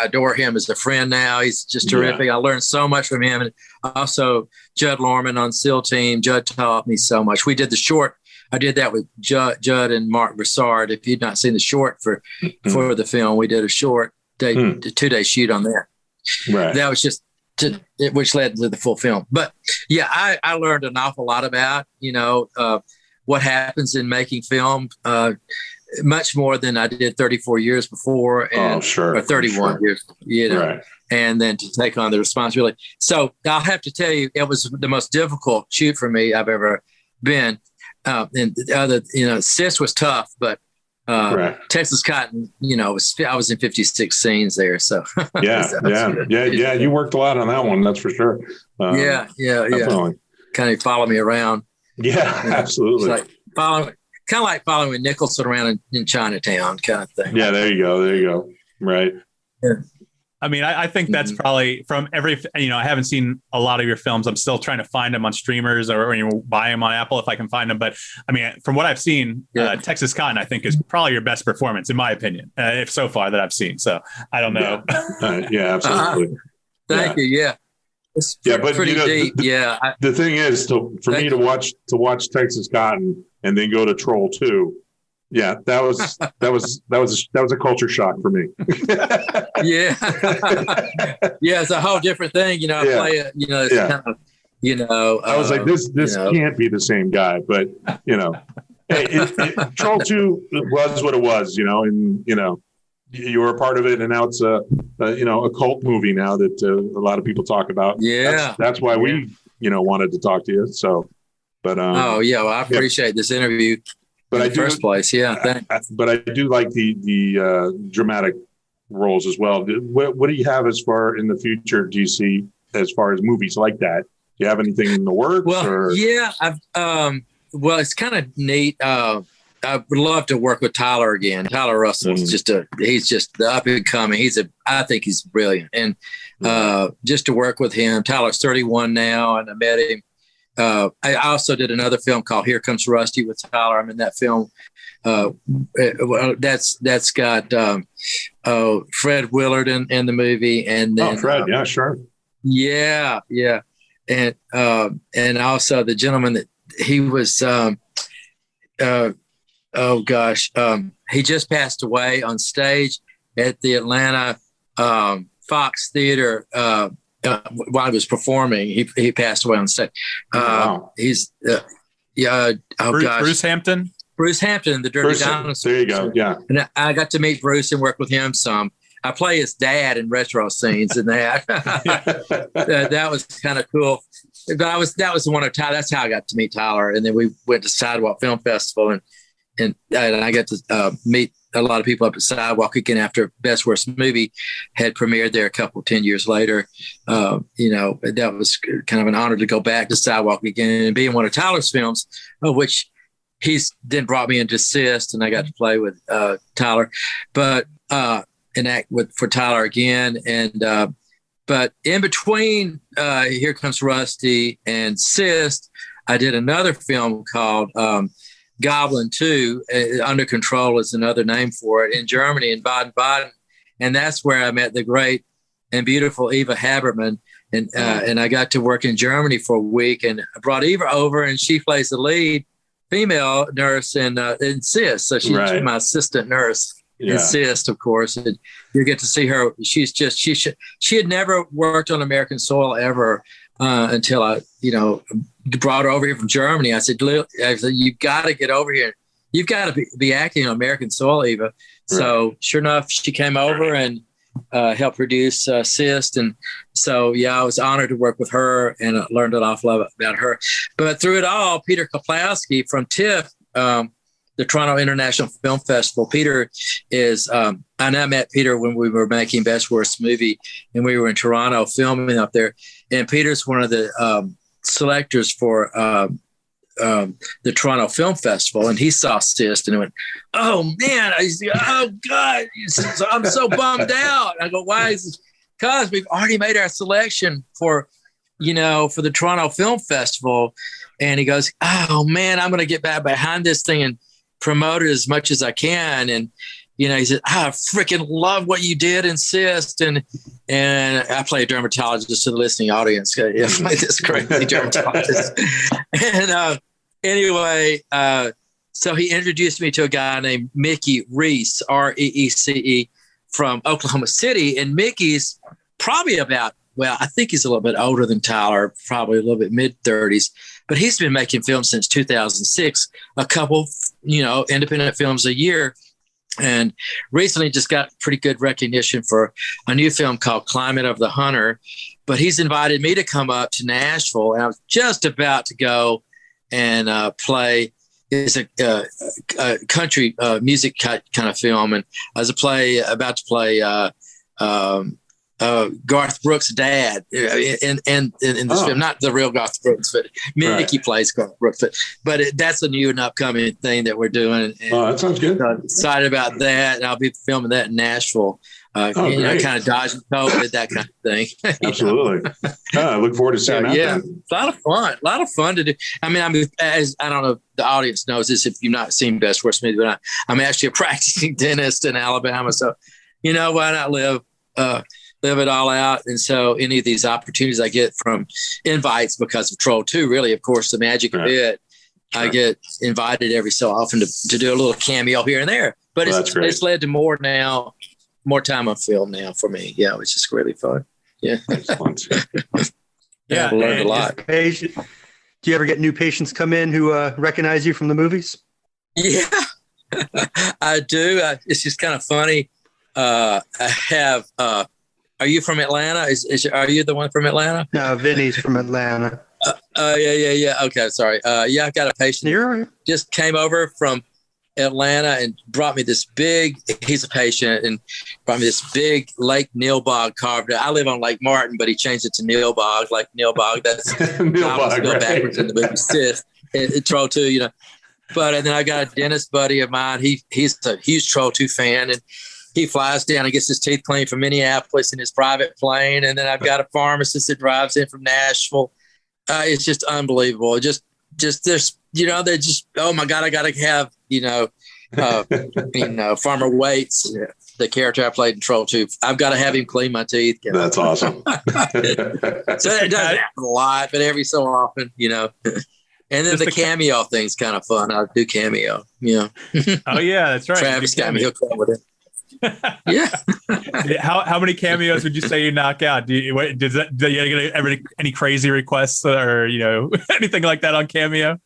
adore him as a friend now. He's just terrific. I learned so much from him. And also Judd Lorman on SEAL Team. Judd taught me so much. We did the short. I did that with Judd and Mark Broussard. If you'd not seen the short for the film, we did a short 2-day shoot on that. Right. That was just which led to the full film. But yeah, I learned an awful lot about, what happens in making film, much more than I did 34 years before. Or 31 years, Right. And then to take on the responsibility. So I'll have to tell you, it was the most difficult shoot for me I've ever been. And the other, CYST was tough, but Texas Cotton, I was in 56 scenes there. So yeah. You worked a lot on that one. That's for sure. Definitely. Kind of follow me around. Yeah, absolutely. It's like following Nicholson around in Chinatown kind of thing. Yeah. There you go. Right. Yeah. I mean, I think that's probably from every, I haven't seen a lot of your films. I'm still trying to find them on streamers or buy them on Apple if I can find them. But I mean, from what I've seen, Texas Cotton, I think is probably your best performance in my opinion, if so far that I've seen. So I don't know. Yeah, absolutely. Thank you. Yeah. It's but pretty deep. The thing is for me to watch Texas Cotton and then go to Troll 2. Yeah, that was a culture shock for me. Yeah, it's a whole different thing. I play it. It's kind of, I was like, this can't be the same guy, but Troll 2 was what it was, and you were a part of it, and now it's a cult movie now that a lot of people talk about. Yeah, that's why we wanted to talk to you. So, but I appreciate this interview. But in the first place, but I do like the dramatic roles as well. What do you have as far in the future? Do you see as far as movies like that? Do you have anything in the works? Well, I've it's kind of neat. I would love to work with Tyler again. Tyler Russell is he's just the up and coming. I think he's brilliant. And just to work with him, Tyler's 31 now, and I met him. I also did another film called Here Comes Rusty with Tyler. I'm in that film. That's got Fred Willard in the movie, and then Fred, yeah, sure, yeah, and also the gentleman that he was. He just passed away on stage at the Atlanta Fox Theater while he was performing. He passed away on stage. Wow. He's Bruce Hampton. Bruce Hampton, the Dirty Dinosaur. There you go. Yeah. And I got to meet Bruce and work with him some. I play his dad in retro scenes and that. That was kind of cool. But that was the one of Tyler. That's how I got to meet Tyler. And then we went to Sidewalk Film Festival and I got to meet a lot of people up at Sidewalk again after Best Worst Movie had premiered there 10 years later. That was kind of an honor to go back to Sidewalk again and be in one of Tyler's films, of which he's then brought me into CYST, and I got to play with Tyler, and act for Tyler again. And but in between Here Comes Rusty and CYST, I did another film called Goblin 2. Under Control is another name for it, in Germany, in Baden-Baden. And that's where I met the great and beautiful Eva Haberman. And I got to work in Germany for a week, and I brought Eva over, and she plays the lead female nurse in CYST. So she's my assistant nurse in CYST, of course. And you get to see her. She had never worked on American soil ever until I, brought her over here from Germany. I said, you've got to get over here. You've got to be acting on American soil, Eva. Right. So sure enough, she came over and helped produce CYST. And so, I was honored to work with her, and I learned an awful lot about her. But through it all, Peter Kaplowski from TIFF, the Toronto International Film Festival. Peter is, and I met Peter when we were making Best Worst Movie, and we were in Toronto filming up there. And Peter's one of the selectors for the Toronto Film Festival, and he saw CYST and he went, "Oh man, oh God, I'm so bummed out." I go, "Why is this?" Because we've already made our selection for the Toronto Film Festival. And he goes, "Oh man, I'm going to get back behind this thing and promote it as much as I can." And he said, "I freaking love what you did in CYST." And I play a dermatologist to the listening audience. I play this crazy dermatologist. And anyway, so he introduced me to a guy named Mickey Reese, Reece, from Oklahoma City. And Mickey's probably I think he's a little bit older than Tyler, probably a little bit mid-30s. But he's been making films since 2006, a couple, independent films a year. And recently just got pretty good recognition for a new film called Climate of the Hunter. But he's invited me to come up to Nashville, and I was just about to go and play. It's a country music kind of film, and I was about to play Garth Brooks' dad in this film, not the real Garth Brooks, but Mickey plays Garth Brooks. But that's a new and upcoming thing that we're doing. And that sounds good. I'm excited about that. And I'll be filming that in Nashville. Kind of dodging COVID, that kind of thing. Absolutely. I look forward to seeing that. Yeah, a lot of fun to do. I mean, as I don't know if the audience knows this if you've not seen Best Worst Movie, but I'm actually a practicing dentist in Alabama. So, why not live it all out? And so any of these opportunities I get from invites because of Troll 2, really, of course, the magic of it, I get invited every so often to do a little cameo here and there. But it's led to more time on film now for me. Yeah, which is really fun. Yeah. Excellent. I've learned a lot. Do you ever get new patients come in who recognize you from the movies? Yeah, I do. It's just kind of funny. I have, are you from Atlanta? Are you the one from Atlanta? No, Vinnie's from Atlanta. Yeah. Okay, sorry. I've got a patient. You're right. Just came over from Atlanta and brought me this he's a patient, and brought me this big Lake Nilbog carved. I live on Lake Martin, but he changed it to Nilbog, like Nilbog. That's Nilbog, go backwards in the movie CYST. Troll 2, But and then I got a dentist buddy of mine. He's a huge Troll 2 fan, and he flies down and gets his teeth cleaned from Minneapolis in his private plane. And then I've got a pharmacist that drives in from Nashville. It's just unbelievable. Just there's, they're just, oh my God, I got to have, Farmer Waits, the character I played in Troll 2. I've got to have him clean my teeth. That's awesome. So it doesn't happen a lot, but every so often, And then the cameo thing's kind of fun. I'll do cameo. Oh yeah, that's right. Travis got me hooked up with it. Yeah. How many cameos would you say you knock out? Do you get any crazy requests or anything like that on Cameo?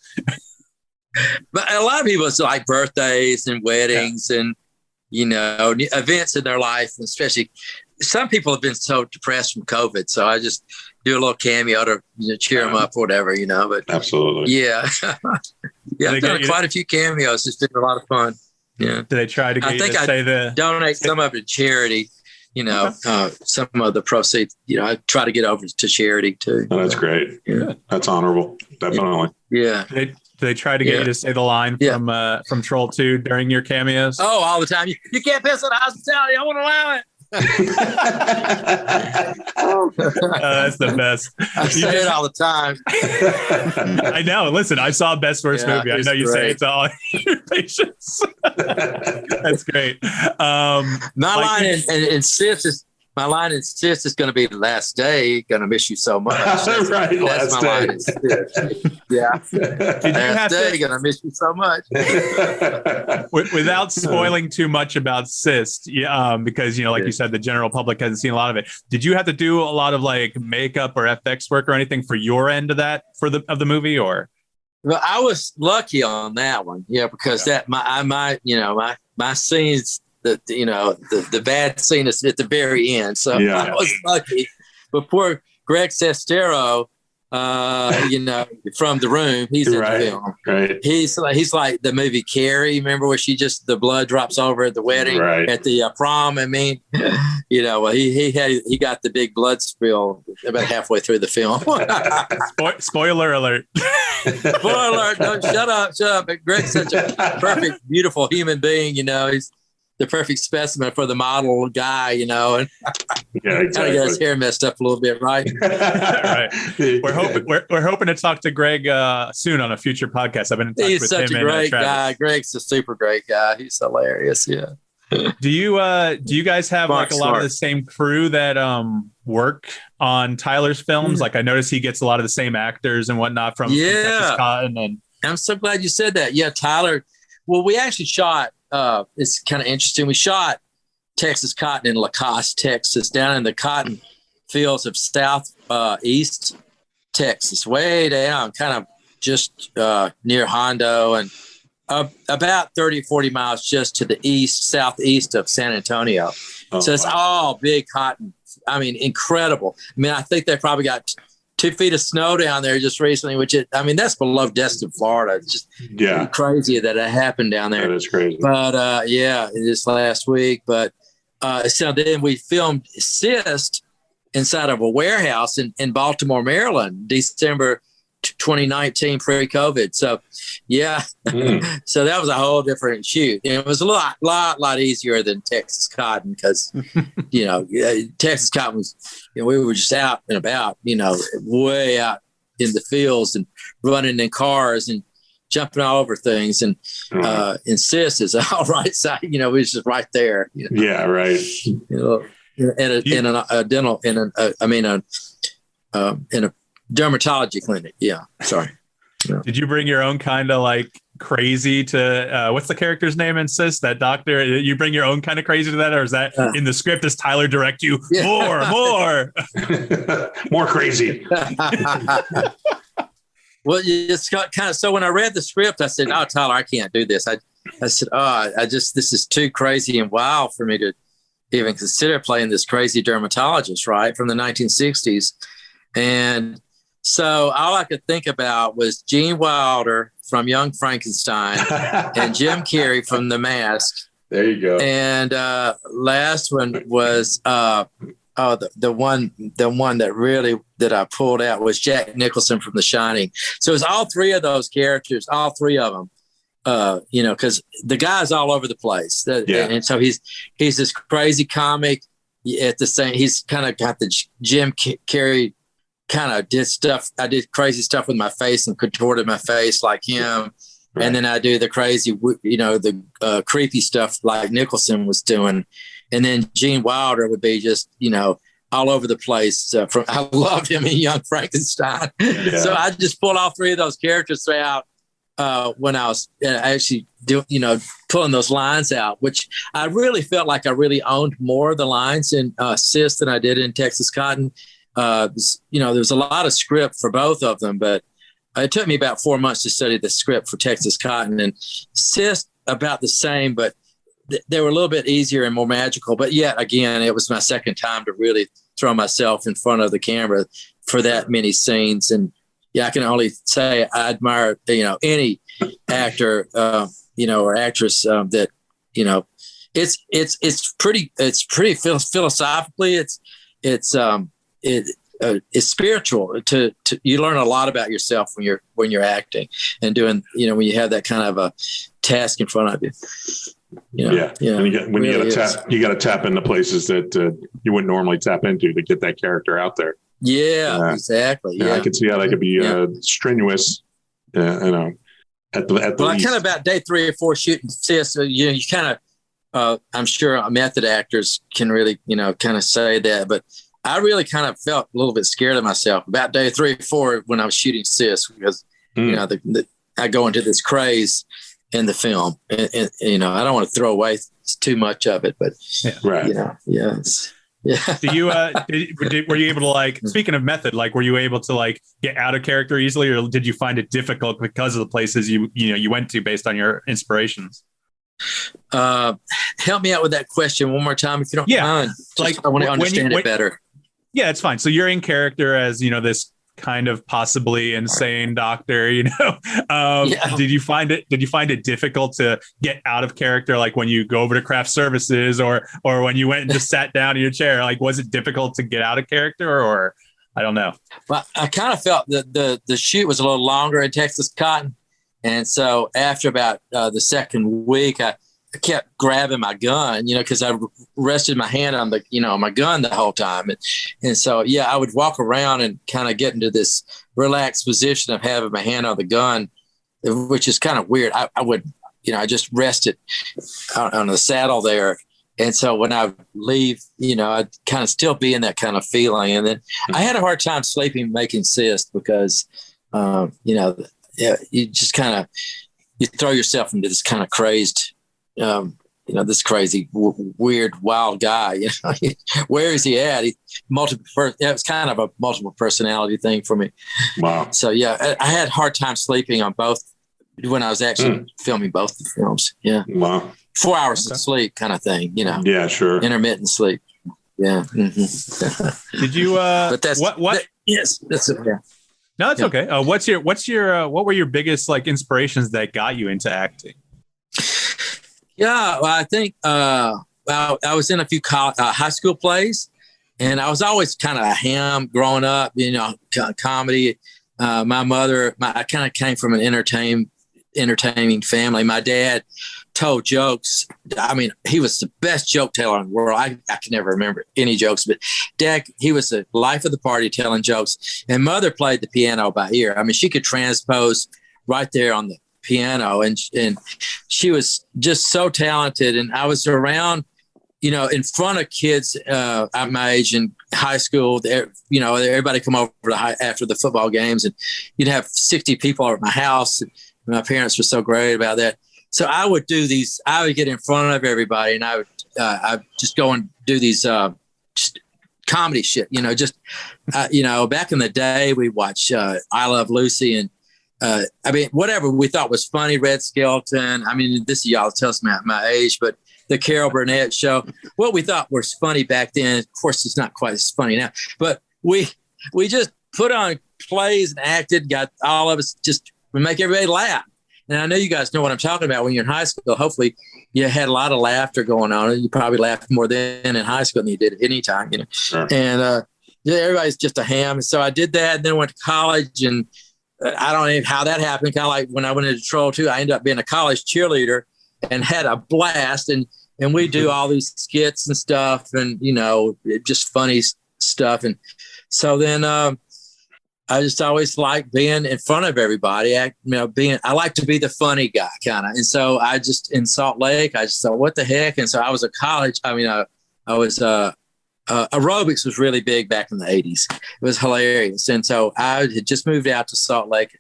But a lot of people, it's like birthdays and weddings and events in their life, and especially some people have been so depressed from COVID. So I just do a little cameo to cheer them up or whatever, But absolutely, yeah, yeah. I've done quite a few cameos. It's been a lot of fun. Yeah. Do they try to get you to say donate some of it to charity? Some of the proceeds. I try to get over to charity too. Oh, that's great. Yeah, that's honorable. Definitely. Yeah. Do they try to get you to say the line from Troll 2 during your cameos? Oh, all the time. You can't piss on the hospitality. I won't allow it. That's the best. I say it all the time. I know. Listen, I saw Best Worst Movie. I know you say it to all your patients. That's great. My line in CYST is going to be the last day. Going to miss you so much. Right, that's my line in CYST. Yeah. Last day, going to miss you so much. Without spoiling too much about CYST, because like you said, the general public hasn't seen a lot of it. Did you have to do a lot of like makeup or FX work or anything for your end of that of the movie, or? Well, I was lucky on that one, because my scenes. The bad scene is at the very end. So I was lucky. But poor Greg Sestero, from The Room, he's in the film. Right. He's like the movie Carrie. Remember where the blood drops over at the wedding, at the prom? I mean, he got the big blood spill about halfway through the film. Spoiler alert. Spoiler alert. No, shut up. But Greg's such a perfect, beautiful human being. He's the perfect specimen for the model guy, and kind of got his hair messed up a little bit, right? Right. We're hoping to talk to Greg soon on a future podcast. I've been in touch with him. He's such a great guy. Greg's a super great guy. He's hilarious. Yeah. Do you guys have a lot of the same crew that work on Tyler's films? Like I noticed he gets a lot of the same actors and whatnot from Texas Cotton. And I'm so glad you said that. Yeah, Tyler. Well, we actually shot. It's kind of interesting. We shot Texas Cotton in Lacoste, Texas, down in the cotton fields of southeast Texas, way down, kind of just near Hondo, and about 30, 40 miles just to the southeast of San Antonio. So it's all big cotton. I mean, incredible. I mean, I think they probably got 2 feet of snow down there just recently, that's below Destin, Florida. It's just crazy that it happened down there. That is crazy. But this last week. But so then we filmed CYST inside of a warehouse in Baltimore, Maryland, December 2019, pre-COVID. So so that was a whole different shoot. And it was a lot easier than Texas Cotton because Texas Cotton was we were just out and about, way out in the fields and running in cars and jumping all over things. And CYST is all right side, we was just right there. Yeah, right. In a dermatology clinic. Yeah. Sorry. Yeah. Did you bring your own kind of like crazy to what's the character's name in CYST? That doctor? You bring your own kind of crazy to that, or is that in the script? Does Tyler direct you more more crazy? Well, it's got kind of. So when I read the script, I said, "Oh, Tyler, I can't do this." I said, this is too crazy and wild for me to even consider playing this crazy dermatologist, right, from the 1960s, and. So all I could think about was Gene Wilder from Young Frankenstein and Jim Carrey from The Mask. There you go. And last one was the one that I pulled out was Jack Nicholson from The Shining. So it was all three of those characters, all three of them. because the guy's all over the place. And so he's this crazy comic. At the same, he's kind of got the Jim Carrey kind of did stuff. I did crazy stuff with my face and contorted my face like him. Right. And then I do the crazy, the creepy stuff like Nicholson was doing. And then Gene Wilder would be just, all over the place. I loved him in Young Frankenstein. Yeah. So I just pulled all three of those characters throughout when I was actually pulling those lines out, which I really felt like I really owned more of the lines in CYST than I did in Texas Cotton. There was a lot of script for both of them, but it took me about 4 months to study the script for Texas Cotton, and CYST about the same, but they were a little bit easier and more magical. But yet again, it was my second time to really throw myself in front of the camera for that many scenes. And I can only say I admire, any actor, or actress that, it's pretty philosophically, it's spiritual. To you learn a lot about yourself when you're acting and doing, when you have that kind of a task in front of you. And you got to tap into places that you wouldn't normally tap into to get that character out there. Yeah, exactly. Yeah, I can see how that could be strenuous. At the least. I kind of about day 3 or 4 shooting CYST. You kind of, I'm sure method actors can really, kind of say that, but I really kind of felt a little bit scared of myself about day 3 or 4 when I was shooting CYST because I go into this craze in the film, and I don't want to throw away too much of it, but Do you were you able to speaking of method, were you able to get out of character easily, or did you find it difficult because of the places you went to based on your inspirations? Help me out with that question one more time if you don't mind. I want to understand it better. Yeah, it's fine. So you're in character as this kind of possibly insane doctor, Did you find it difficult to get out of character, when you go over to craft services or when you went and just sat down in your chair? Was it difficult to get out of character, or I don't know? Well, I kind of felt that the shoot was a little longer in Texas Cotton, and so after about the second week I kept grabbing my gun, because I rested my hand on the, my gun the whole time. And so, I would walk around and kind of get into this relaxed position of having my hand on the gun, which is kind of weird. I would, I just rested on the saddle there. And so when I leave, I'd kind of still be in that kind of feeling. And then I had a hard time sleeping making CYST because, you just kind of, you throw yourself into this kind of crazed, this crazy, weird, wild guy. Where is he at? It's kind of a multiple personality thing for me. Wow. So I had a hard time sleeping on both when I was actually filming both the films. Yeah. Wow. 4 hours of sleep, kind of thing. Yeah, sure. Intermittent sleep. Yeah. Mm-hmm. Did you? But that's what? Yes, that's it. Yeah. No, it's okay. What were your biggest inspirations that got you into acting? Yeah, well, I think I was in a few high school plays, and I was always kind of a ham growing up, comedy. My mother, I kind of came from an entertaining family. My dad told jokes. I mean, he was the best joke teller in the world. I can never remember any jokes, but Dad, he was the life of the party telling jokes. And Mother played the piano by ear. I mean, she could transpose right there on the piano, and she was just so talented. And I was around, in front of kids at my age in high school. Everybody come over after the football games, and you'd have 60 people at my house. My parents were so great about that. So I would do these. I would get in front of everybody, and I would just go and do these just comedy shit. Back in the day, we watched I Love Lucy and. Whatever we thought was funny, Red Skelton. I mean, this y'all tells me my age, but the Carol Burnett show, what we thought was funny back then, of course, it's not quite as funny now, but we just put on plays and acted, got all of us we make everybody laugh. And I know you guys know what I'm talking about when you're in high school. Hopefully you had a lot of laughter going on. You probably laughed more then in high school than you did at any time, Sure. And everybody's just a ham. So I did that, and then went to college, and I don't know how that happened. Kind of like when I went into Troll 2, I ended up being a college cheerleader and had a blast. And we do all these skits and stuff and, just funny stuff. And so then I just always like being in front of everybody. I like to be the funny guy kind of. And so I just, in Salt Lake, I just thought, what the heck? And so I was aerobics was really big back in the 80s. It was hilarious. And so I had just moved out to Salt Lake,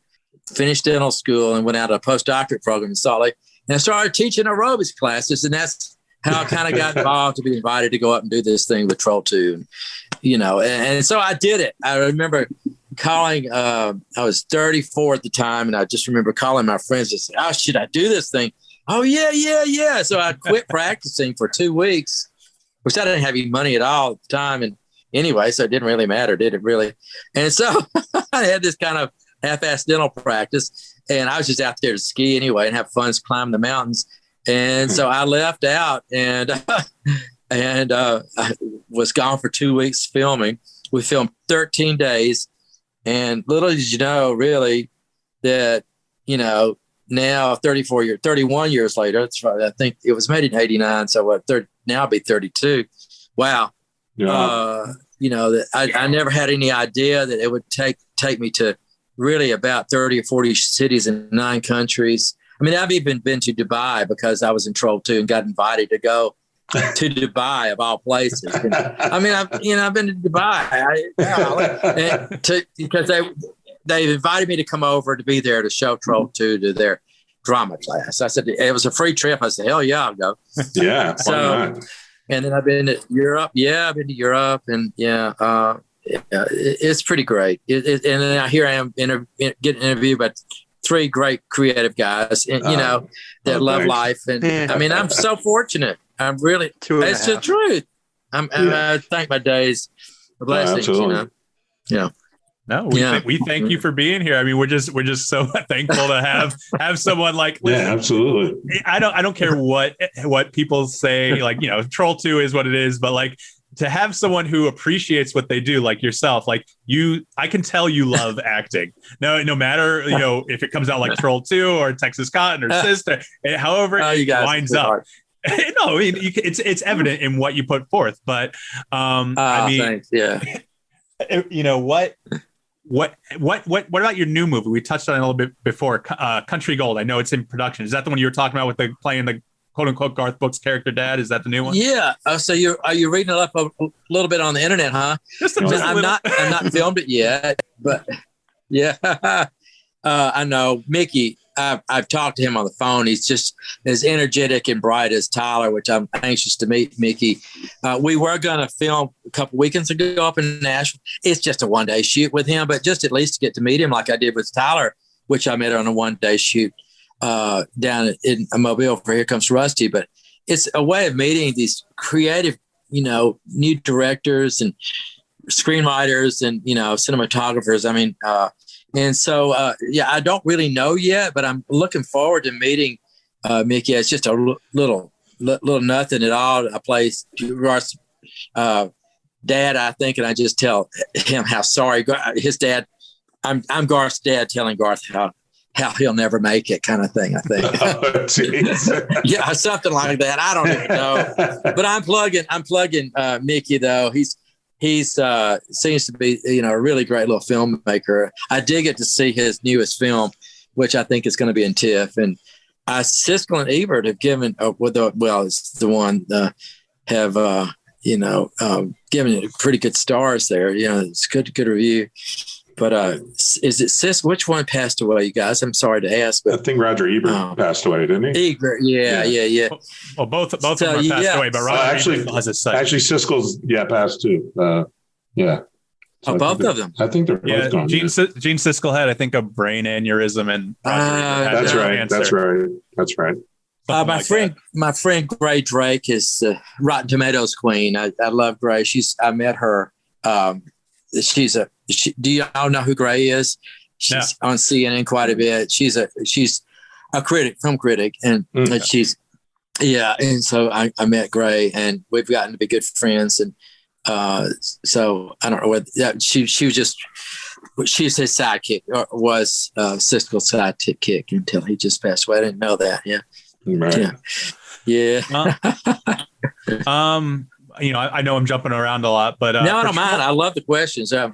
finished dental school, and went out to a postdoctorate program in Salt Lake. And I started teaching aerobics classes. And that's how I kind of got involved to be invited to go up and do this thing with Troll 2. And so I did it. I remember calling, I was 34 at the time. And I just remember calling my friends and saying, oh, should I do this thing? Oh, yeah. So I quit practicing for 2 weeks, which I didn't have any money at all at the time. And anyway, so it didn't really matter, did it really? And so I had this kind of half-assed dental practice, and I was just out there to ski anyway and have fun climbing the mountains. And so I left out and I was gone for 2 weeks filming. We filmed 13 days. And little did you know, really, that, now 31 years later, that's right, I think it was made in 89. So now I'll be 32. Wow. Yeah. That I never had any idea that it would take me to really about 30 or 40 cities in 9 countries. I mean, I've even been to Dubai because I was in Troll 2 and got invited to go to Dubai of all places. And, I've been to Dubai because they invited me to come over to be there to show Troll 2 to their drama class. I said, it was a free trip. I said, hell yeah, I'll go. Yeah. So, and then I've been to Europe. Yeah, I've been to Europe, and it's pretty great. And then here I am getting interviewed by 3 great creative guys, and that love life. And I mean, I'm so fortunate. I'm really. It's the truth. I thank my days for blessings. No, we thank you for being here. I mean, we're just so thankful to have someone like. Listen, yeah, absolutely. I don't care what people say. Like, Troll 2 is what it is, but like, to have someone who appreciates what they do, like yourself, like I can tell you love acting. No matter if it comes out like Troll 2 or Texas Cotton or Sister, however it winds up. No, I mean, it's evident in what you put forth. But I mean, thanks. Yeah. What about your new movie? We touched on it a little bit before. Country Gold. I know it's in production. Is that the one you were talking about with playing the quote unquote Garth Brooks character dad? Is that the new one? Yeah. So are you reading it up a little bit on the internet, huh? I'm not filmed it yet, but yeah. I know Mickey. I've talked to him on the phone. He's just as energetic and bright as Tyler, which I'm anxious to meet Mickey. We were going to film a couple weekends ago up in Nashville. It's just a one-day shoot with him, but just at least to get to meet him like I did with Tyler, which I met on a one-day shoot down in Mobile for Here Comes Rusty. But it's a way of meeting these creative, new directors and screenwriters and, cinematographers. I mean, and so, I don't really know yet, but I'm looking forward to meeting Mickey. It's just a little nothing at all. I play Garth's dad, I think, and I just tell him how sorry his dad. I'm Garth's dad telling Garth how he'll never make it, kind of thing. I think. Oh, yeah, something like that. I don't even know, but I'm plugging Mickey though. He seems to be, a really great little filmmaker. I did get to see his newest film, which I think is going to be in TIFF. And Siskel and Ebert have given, it's the one have given it pretty good stars there. It's good review. But is it Sis? Which one passed away, you guys? I'm sorry to ask, but I think Roger Ebert passed away, didn't he? Ebert, yeah. Well, both of them passed away, but Roger actually has his son. Actually, Siskel's passed too. So both of them. I think they're both gone. Gene Siskel had, I think, a brain aneurysm, and that's right. My friend Gray Drake is Rotten Tomatoes queen. I love Gray. I met her. Do y'all know who Gray is? She's on CNN quite a bit. She's a film critic, and she's and so I met Gray, and we've gotten to be good friends, and so I don't know what she was just She's his sidekick, or was Siskel's sidekick until he just passed away. I didn't know that. Yeah. Right. Yeah. I know I'm jumping around a lot, but no, I don't mind. I love the questions. I'm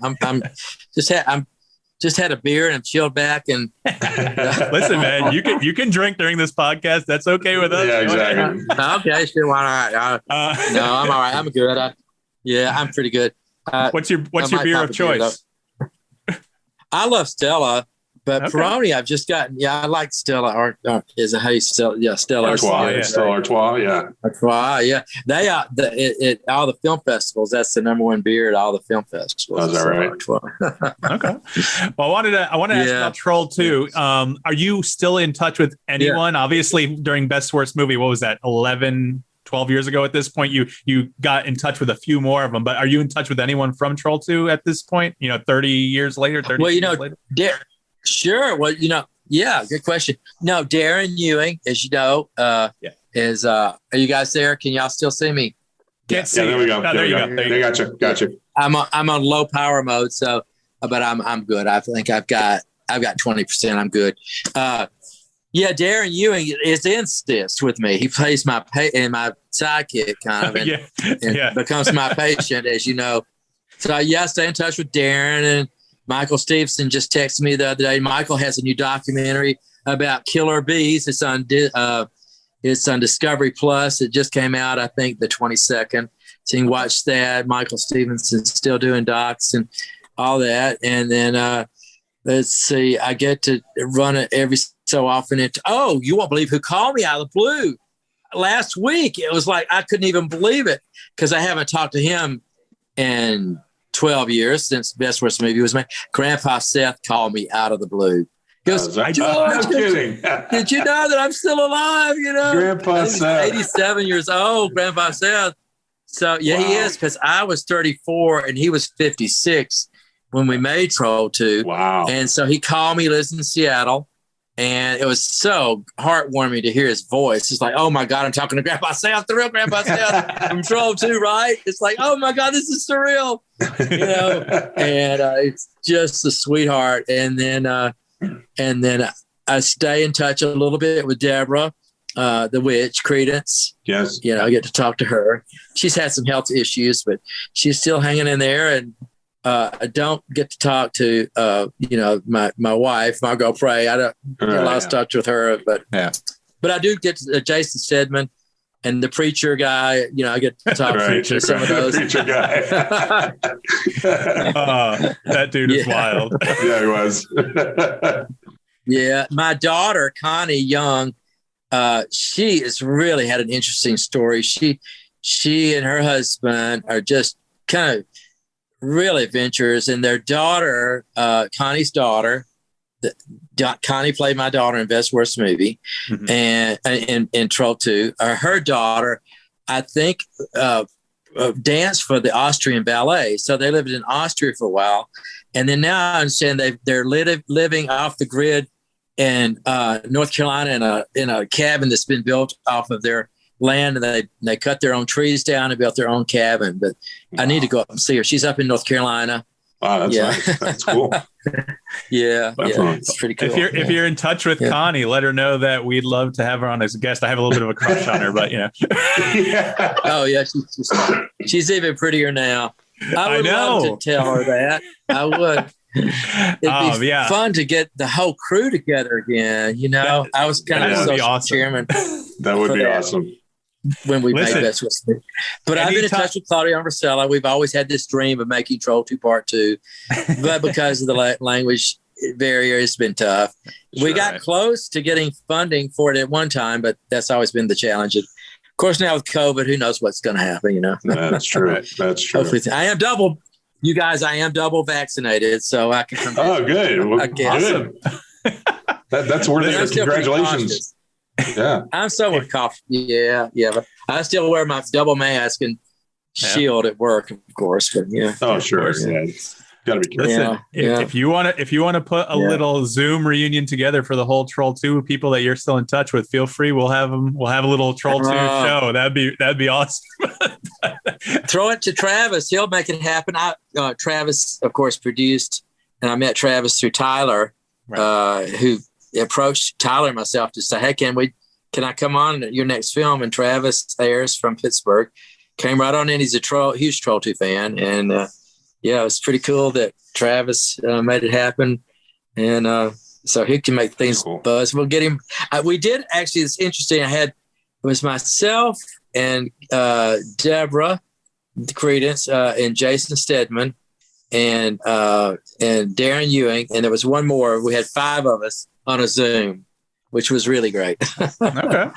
just had a beer and I'm chilled back. And listen, man, you can drink during this podcast. That's okay with us. Yeah, exactly. Okay, sure. Why not? No, I'm all right. I'm good. I'm pretty good. What's your beer of choice? I love Stella, but Okay. Peroni I've just gotten. Yeah, I like Stella. Or is it how you Stella? Yeah, Stella Artois, Stella Artois, yeah. Artois, yeah. They at all the film festivals. That's the number one beer at all the film festivals. Oh, is that right? Okay. Well, I wanted to ask about Troll 2. Are you still in touch with anyone? Yeah. Obviously, during Best Worst Movie, what was that? 12 years ago at this point, you got in touch with a few more of them, but are you in touch with anyone from Troll 2 at this point? 30 years later, 30 years later? Sure. Well, yeah, good question. No, Darren Ewing, as you know, is, are you guys there? Can y'all still see me? Can't see. Yeah, there we go. Oh, there you go. They got you. I'm on low power mode. So, but I'm good. I think I've got 20%. I'm good. Yeah, Darren Ewing is in CYST with me. He plays my sidekick kind of, and becomes my patient, as you know. So I stay in touch with Darren, and Michael Stevenson just texted me the other day. Michael has a new documentary about killer bees. It's on Discovery Plus. It just came out, I think, the 22nd. So you can watch that. Michael Stevenson's still doing docs and all that. And then let's see, I get to run it every so often. You won't believe who called me out of the blue last week. It was like I couldn't even believe it because I haven't talked to him in 12 years since Best Worst Movie was made. Grandpa Seth called me out of the blue. He goes, no kidding. Did you know that I'm still alive? Grandpa Seth, 87 years old. Grandpa Seth. So yeah, wow. He is, because I was 34 and he was 56 when we made Troll 2. Wow. And so he called me, lives in Seattle. And it was so heartwarming to hear his voice. It's like, oh my God, I'm talking to Grandpa Seth, the real Grandpa Seth from Troll 2, right? It's like, oh my God, this is surreal, And it's just a sweetheart. And then I stay in touch a little bit with Deborah, the witch, Credence. Yes. I get to talk to her. She's had some health issues, but she's still hanging in there. And I don't get to talk to, my wife, Margot Prey. I don't get lost touch with her, but I do get to Jason Stedman and the preacher guy. I get to talk to some of those. Preacher guy. That dude is wild. Yeah, he was. Yeah, my daughter Connie Young, she has really had an interesting story. She and her husband are just kind of real adventures, and their daughter, Connie's daughter, Connie played my daughter in Best Worst Movie, and in Troll 2. Her daughter, I think, danced for the Austrian ballet. So they lived in Austria for a while, and then now I understand they're living off the grid in North Carolina in a cabin that's been built off of their land, and they cut their own trees down and built their own cabin. But I need to go up and see her. She's up in North Carolina. Wow, that's nice. That's cool. Yeah, it's pretty cool. If you're in touch with Connie, let her know that we'd love to have her on as a guest. I have a little bit of a crush on her, but Oh yeah, she's even prettier now. I would love to tell her that. I would. It'd be fun to get the whole crew together again. I was kind of social chairman. That would be awesome. When we made Best Worst Movie. But I've been in touch with Claudia Marcella. We've always had this dream of making Troll 2 Part 2, but because of the language barrier, it's been tough. We got close to getting funding for it at one time, but that's always been the challenge. And of course, now with COVID, who knows what's going to happen? That's true. That's true. Hopefully, I am double vaccinated, so I can come back. Oh, good. Well, awesome. That's worthy of congratulations. Yeah, I'm somewhat cautious. Yeah, but I still wear my double mask and shield at work, of course. But oh sure, gotta be careful. Listen, if you want to put a little Zoom reunion together for the whole Troll 2 people that you're still in touch with, feel free. We'll have them. We'll have a little Troll 2 show. That'd be awesome. Throw it to Travis. He'll make it happen. Travis, of course, produced and I met Travis through Tyler, who approached Tyler and myself to say, hey, can I come on your next film? And Travis Ayers from Pittsburgh came right on in. He's a huge Troll 2 fan. And it was pretty cool that Travis made it happen. And so he can make things buzz. We'll get him. We did actually, it's interesting. It was myself and Deborah Credence and Jason Stedman and Darren Ewing. And there was one more. We had 5 of us on a Zoom, which was really great. Okay.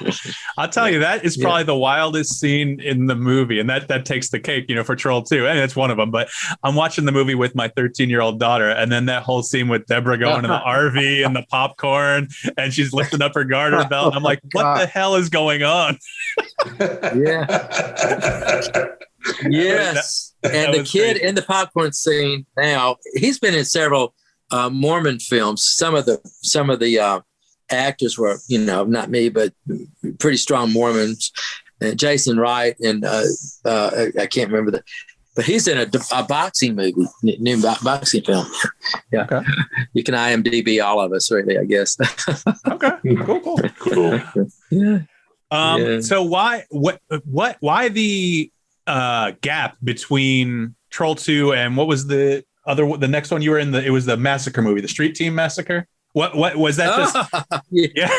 I'll tell you, that is probably the wildest scene in the movie. And that takes the cake, for Troll 2. And it's one of them. But I'm watching the movie with my 13-year-old daughter. And then that whole scene with Deborah going to the RV and the popcorn, and she's lifting up her garter belt. And I'm like, what the hell is going on? Yes. And the kid in the popcorn scene now, he's been in several Mormon films. Some of the actors were, not me, but pretty strong Mormons. Jason Wright and I can't remember but he's in a boxing movie, new boxing film. Yeah, okay. You can IMDb all of us, really, I guess. Okay, cool. Yeah. So why the gap between Troll 2 and what was the next one you were in? It was the massacre movie, the Street Team Massacre. What was that? Just yeah.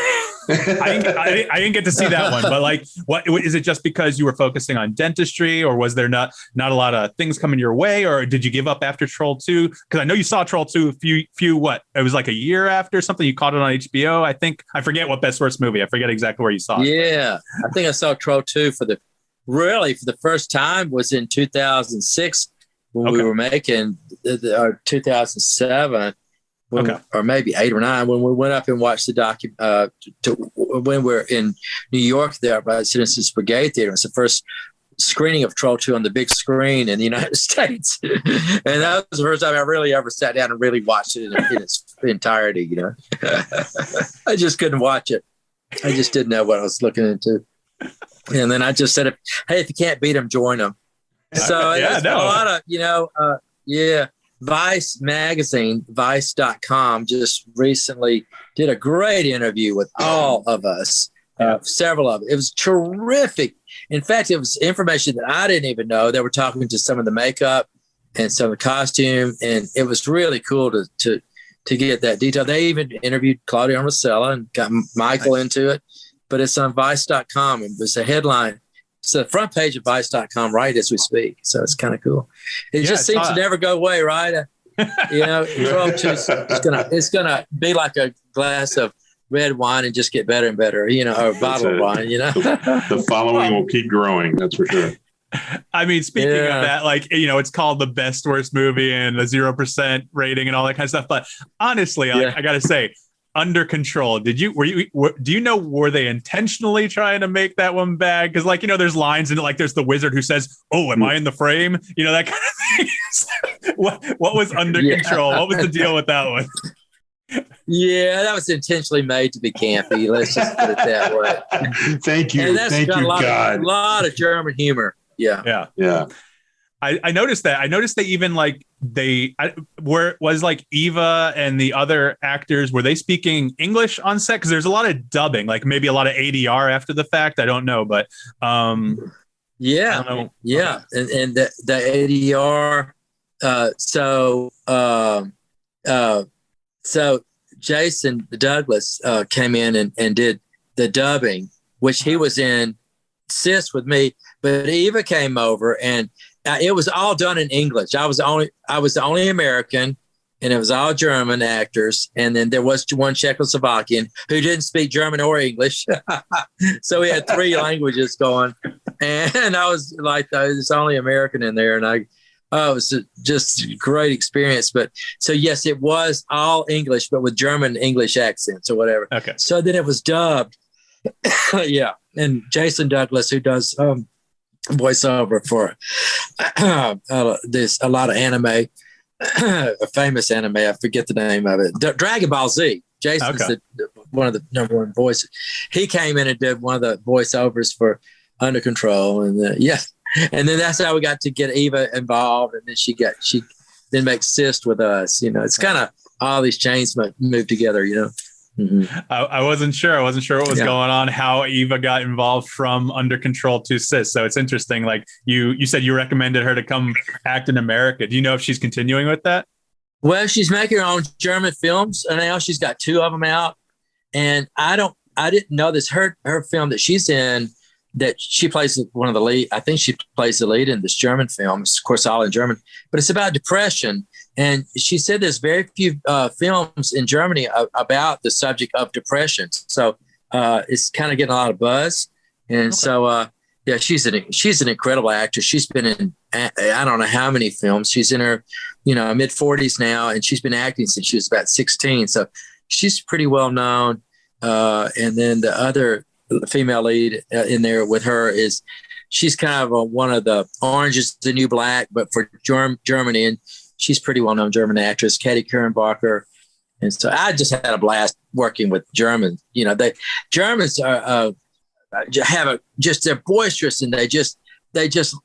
I didn't get to see that one, but what is it? Just because you were focusing on dentistry, or was there not a lot of things coming your way, or did you give up after Troll 2? Because I know you saw Troll 2 it was like a year after something. You caught it on HBO, I think. I forget what best worst movie. I forget exactly where you saw it. Yeah, I think I saw Troll 2 for the first time was in 2006 when we were making our 2007. Or maybe 8 or 9 when we went up and watched the when we're in New York there by Citizens Brigade Theater. It was the first screening of Troll 2 on the big screen in the United States. And that was the first time I really ever sat down and really watched it in its entirety, I just couldn't watch it. I just didn't know what I was looking into. And then I just said, hey, if you can't beat them, join them. So a lot of, Vice magazine, vice.com, just recently did a great interview with all of us, several of it. It was terrific. In fact, it was information that I didn't even know. They were talking to some of the makeup and some of the costume, and it was really cool to get that detail. They even interviewed Claudia Marcella and got Michael into it, but it's on vice.com, and it's a headline. It's the front page of vice.com right as we speak. So it's kind of cool. It just seems to never go away, right? It's gonna be like a glass of red wine and just get better and better, or a bottle of wine, The following will keep growing, that's for sure. I mean, speaking of that, it's called the best worst movie and a 0% rating and all that kind of stuff. But honestly, I got to say, Under Control. Do you know, were they intentionally trying to make that one bad? Because there's lines in it, there's the wizard who says, "Oh, am I in the frame?" That kind of thing. What was Under Control? What was the deal with that one? Yeah, that was intentionally made to be campy. Let's just put it that way. Thank you. And that's Thank got you, a lot of German humor. Yeah. I noticed that. I noticed that even was Eva and the other actors, were they speaking English on set? Because there's a lot of dubbing, maybe a lot of ADR after the fact. I don't know, but And the ADR. So Jason Douglas came in and did the dubbing, which he was in CYST with me, but Eva came over and it was all done in English. I was the only American, and it was all German actors. And then there was one Czechoslovakian who didn't speak German or English. So we had 3 languages going. And I was this only American in there. And it was just a great experience. But so, yes, it was all English, but with German English accents or whatever. Okay. So then it was dubbed. Yeah. And Jason Douglas, who does voiceover for there's a lot of anime, a famous anime. I forget the name of it. Dragon Ball Z. Jason's one of the number one voices. He came in and did one of the voiceovers for Under Control, and and then that's how we got to get Eva involved, and then she then make CYST with us. It's kind of all these chains move together. Mm-hmm. I wasn't sure. I wasn't sure what was going on, how Eva got involved from Under Control to CYST. So it's interesting. Like you said, you recommended her to come act in America. Do you know if she's continuing with that? Well, she's making her own German films, and now she's got 2 of them out. And I didn't know this. Her film that she's in, that she plays one of the lead. I think she plays the lead in this German film. It's, of course, all in German, but it's about depression. And she said there's very few films in Germany about the subject of depression. So it's kind of getting a lot of buzz. And so, she's an incredible actress. She's been in, I don't know how many films. She's in her, mid 40s now, and she's been acting since she was about 16. So she's pretty well known. And then the other female lead in there with her is, she's kind of one of the Orange is the New Black, but for Germany. And she's pretty well-known German actress, Katie Kernbacher. And so I just had a blast working with Germans. Germans are, they're boisterous, and they just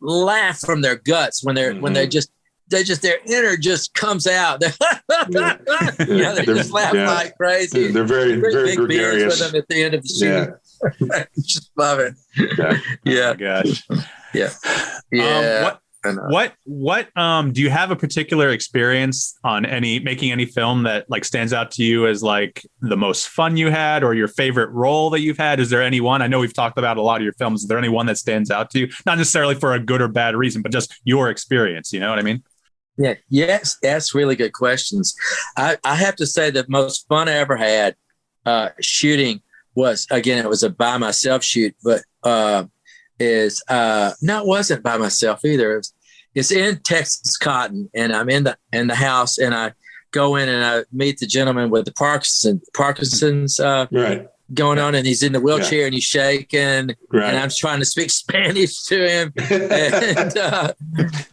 laugh from their guts when they just their inner just comes out. They just laugh like crazy. They're very big gregarious with them at the end of the shoot. Just love it. Oh my gosh. What do you have a particular experience on making any film that like stands out to you as like the most fun you had, or your favorite role that you've had? Is there any one? I know we've talked about a lot of your films. Is there any one that stands out to you? Not necessarily for a good or bad reason, but just your experience. You know what I mean? Yeah. Yes. That's really good questions. I have to say the most fun I ever had shooting was, again, it was a by myself shoot, but it wasn't by myself either. It's in Texas Cotton, and I'm in the house, and I go in and I meet the gentleman with the Parkinson's going on, and he's in the wheelchair and he's shaking, and I'm trying to speak Spanish to him,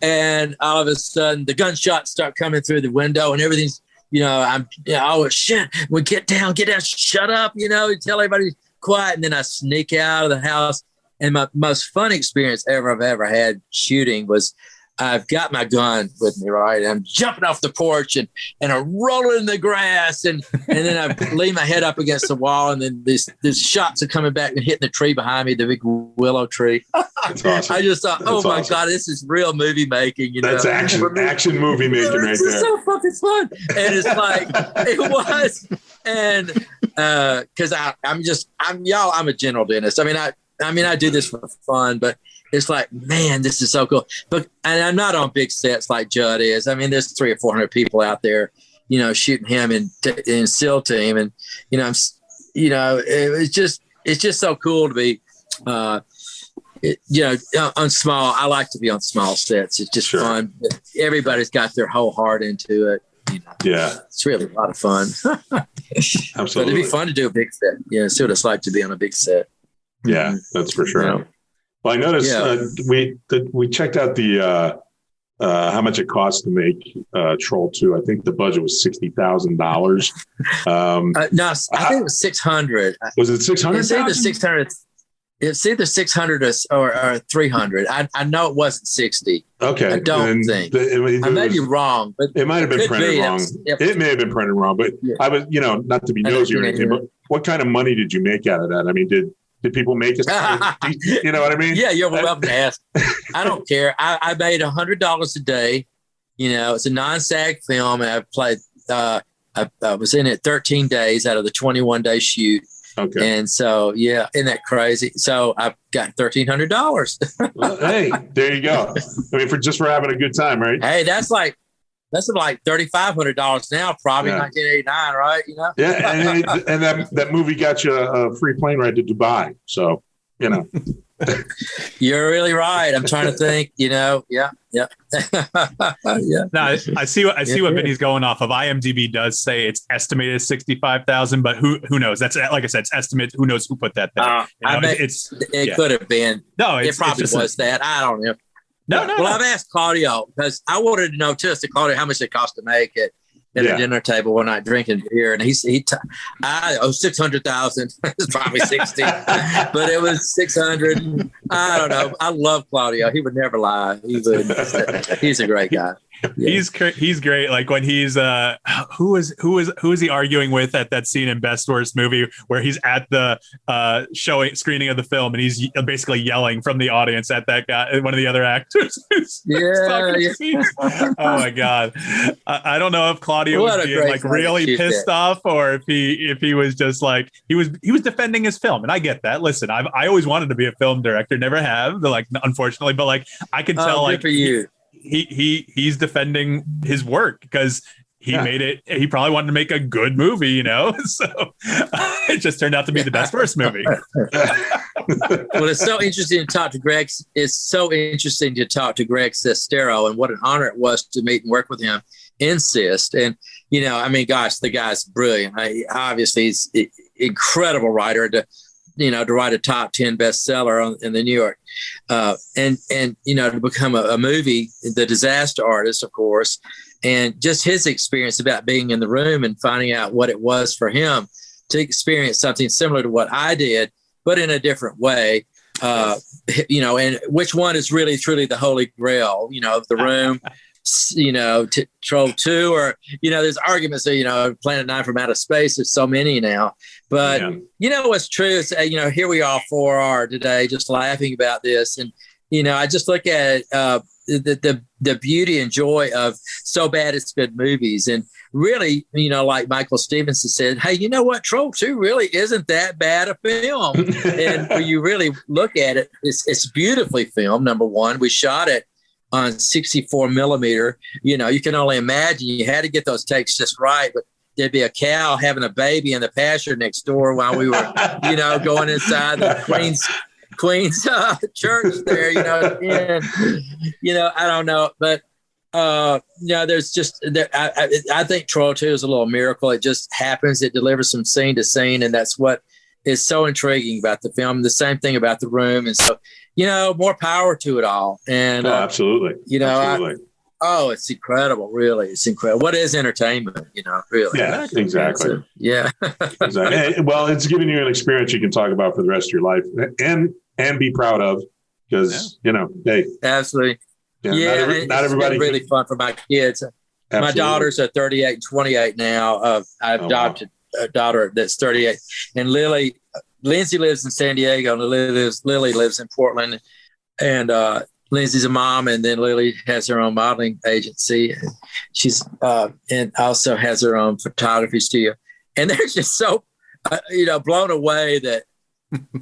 and all of a sudden the gunshots start coming through the window, and everything's, oh shit, we get down, shut up, tell everybody quiet, and then I sneak out of the house. And my most fun experience I've ever had shooting was, I've got my gun with me, right? And I'm jumping off the porch and I'm rolling in the grass, and then I lay my head up against the wall, and then these shots are coming back and hitting the tree behind me, the big willow tree. That's awesome. I just thought, my God, this is real movie making. That's action movie making right there. This is so fucking fun. And it's like, it was. And because I'm a general dentist. I mean, I do this for fun, but it's like, man, this is so cool. But and I'm not on big sets like Judd is. I mean, there's 300 or 400 people out there, shooting him in SEAL Team, and it's just so cool to be, on small. I like to be on small sets. It's just fun. Everybody's got their whole heart into it. Yeah, it's really a lot of fun. Absolutely, but it'd be fun to do a big set. See what it's like to be on a big set. Yeah, that's for sure. Well, I noticed we checked out the how much it costs to make Troll 2. I think the budget was $60,000. No, I think it was 600. Was it 600? It's either 600. It's either 600 or 300. I know it wasn't 60. Okay, I don't think. I may be wrong, but it might have been printed wrong. It may have been printed wrong, but I was, not to be nosy or anything, but what kind of money did you make out of that? I mean, did people make it? You know what I mean? Yeah, you're welcome to ask. I don't care. I made $100 a day. It's a non-SAG film, and I played. I was in it 13 days out of the 21-day shoot. Okay. And so, isn't that crazy? So I got $1,300. Well, hey, there you go. I mean, for having a good time, right? Hey, that's like $3,500 now, probably 1989, right? Yeah, and that movie got you a free plane ride to Dubai. So, You're really right. I'm trying to think. Yeah. No, I see what Vinny's going off of. IMDb does say it's estimated 65,000, but who knows? That's, like I said, it's estimate. Who knows who put that there? It could have been. No, it probably was that. I don't know. No. Well, I've asked Claudio, because I wanted to know too. I said, Claudio, how much it cost to make it at a dinner table one night drinking beer, and I owe 600,000. It's probably 60, but it was 600. I don't know. I love Claudio. He would never lie. He's a great guy. He's great. Like when he's who is he arguing with at that scene in Best Worst Movie where he's at the screening of the film and he's basically yelling from the audience at that guy, one of the other actors. Oh my God. I don't know if Claudio was being like really pissed off or if he was just like he was defending his film, and I get that. Listen, I always wanted to be a film director, never have, like unfortunately, but like I can tell like for you. He's defending his work because he made it. He probably wanted to make a good movie, you know. So it just turned out to be the Best Worst Movie. Well, it's so interesting to talk to Greg. It's so interesting to talk to Greg Sestero, and what an honor it was to meet and work with him in CYST. And you know, I mean, gosh, the guy's brilliant. Obviously, he's an incredible writer. To write a top 10 bestseller in the New York, and you know, to become a movie, The Disaster Artist, of course, and just his experience about being in the room and finding out what it was for him to experience something similar to what I did, but in a different way. You know, and which one is really truly the holy grail? You know, of the room. You know, Troll 2, or, you know, there's arguments that, you know, Planet 9 from outer space. There's so many now. But, you know, what's true is, you know, here we all four are today just laughing about this. And, you know, I just look at the beauty and joy of so bad it's good movies. And really, you know, like Michael Stevenson said, hey, you know what? Troll 2 really isn't that bad a film. And when you really look at it, it's beautifully filmed, number one. We shot it on 64 millimeter. You know, you can only imagine you had to get those takes just right, but there'd be a cow having a baby in the pasture next door while we were, you know, going inside the Queen's church there, you know, and, you know, I don't know, but, you know, there's just, I think Troll 2 is a little miracle. It just happens. It delivers from scene to scene. And that's what is so intriguing about the film. The same thing about The Room. And so, you know, more power to it all. And absolutely. You know, it's incredible. Really. It's incredible. What is entertainment, you know, really? Yeah, exactly. Exactly. Well, it's giving you an experience you can talk about for the rest of your life and be proud of, because, you know, hey. Absolutely. Yeah. Not everybody. It's really fun for my kids. Absolutely. My daughters are 38 and 28 now. I've adopted a daughter that's 38. And Lindsay lives in San Diego, and Lily lives in Portland. And Lindsay's a mom, and then Lily has her own modeling agency. She's and also has her own photography studio. And they're just so, you know, blown away that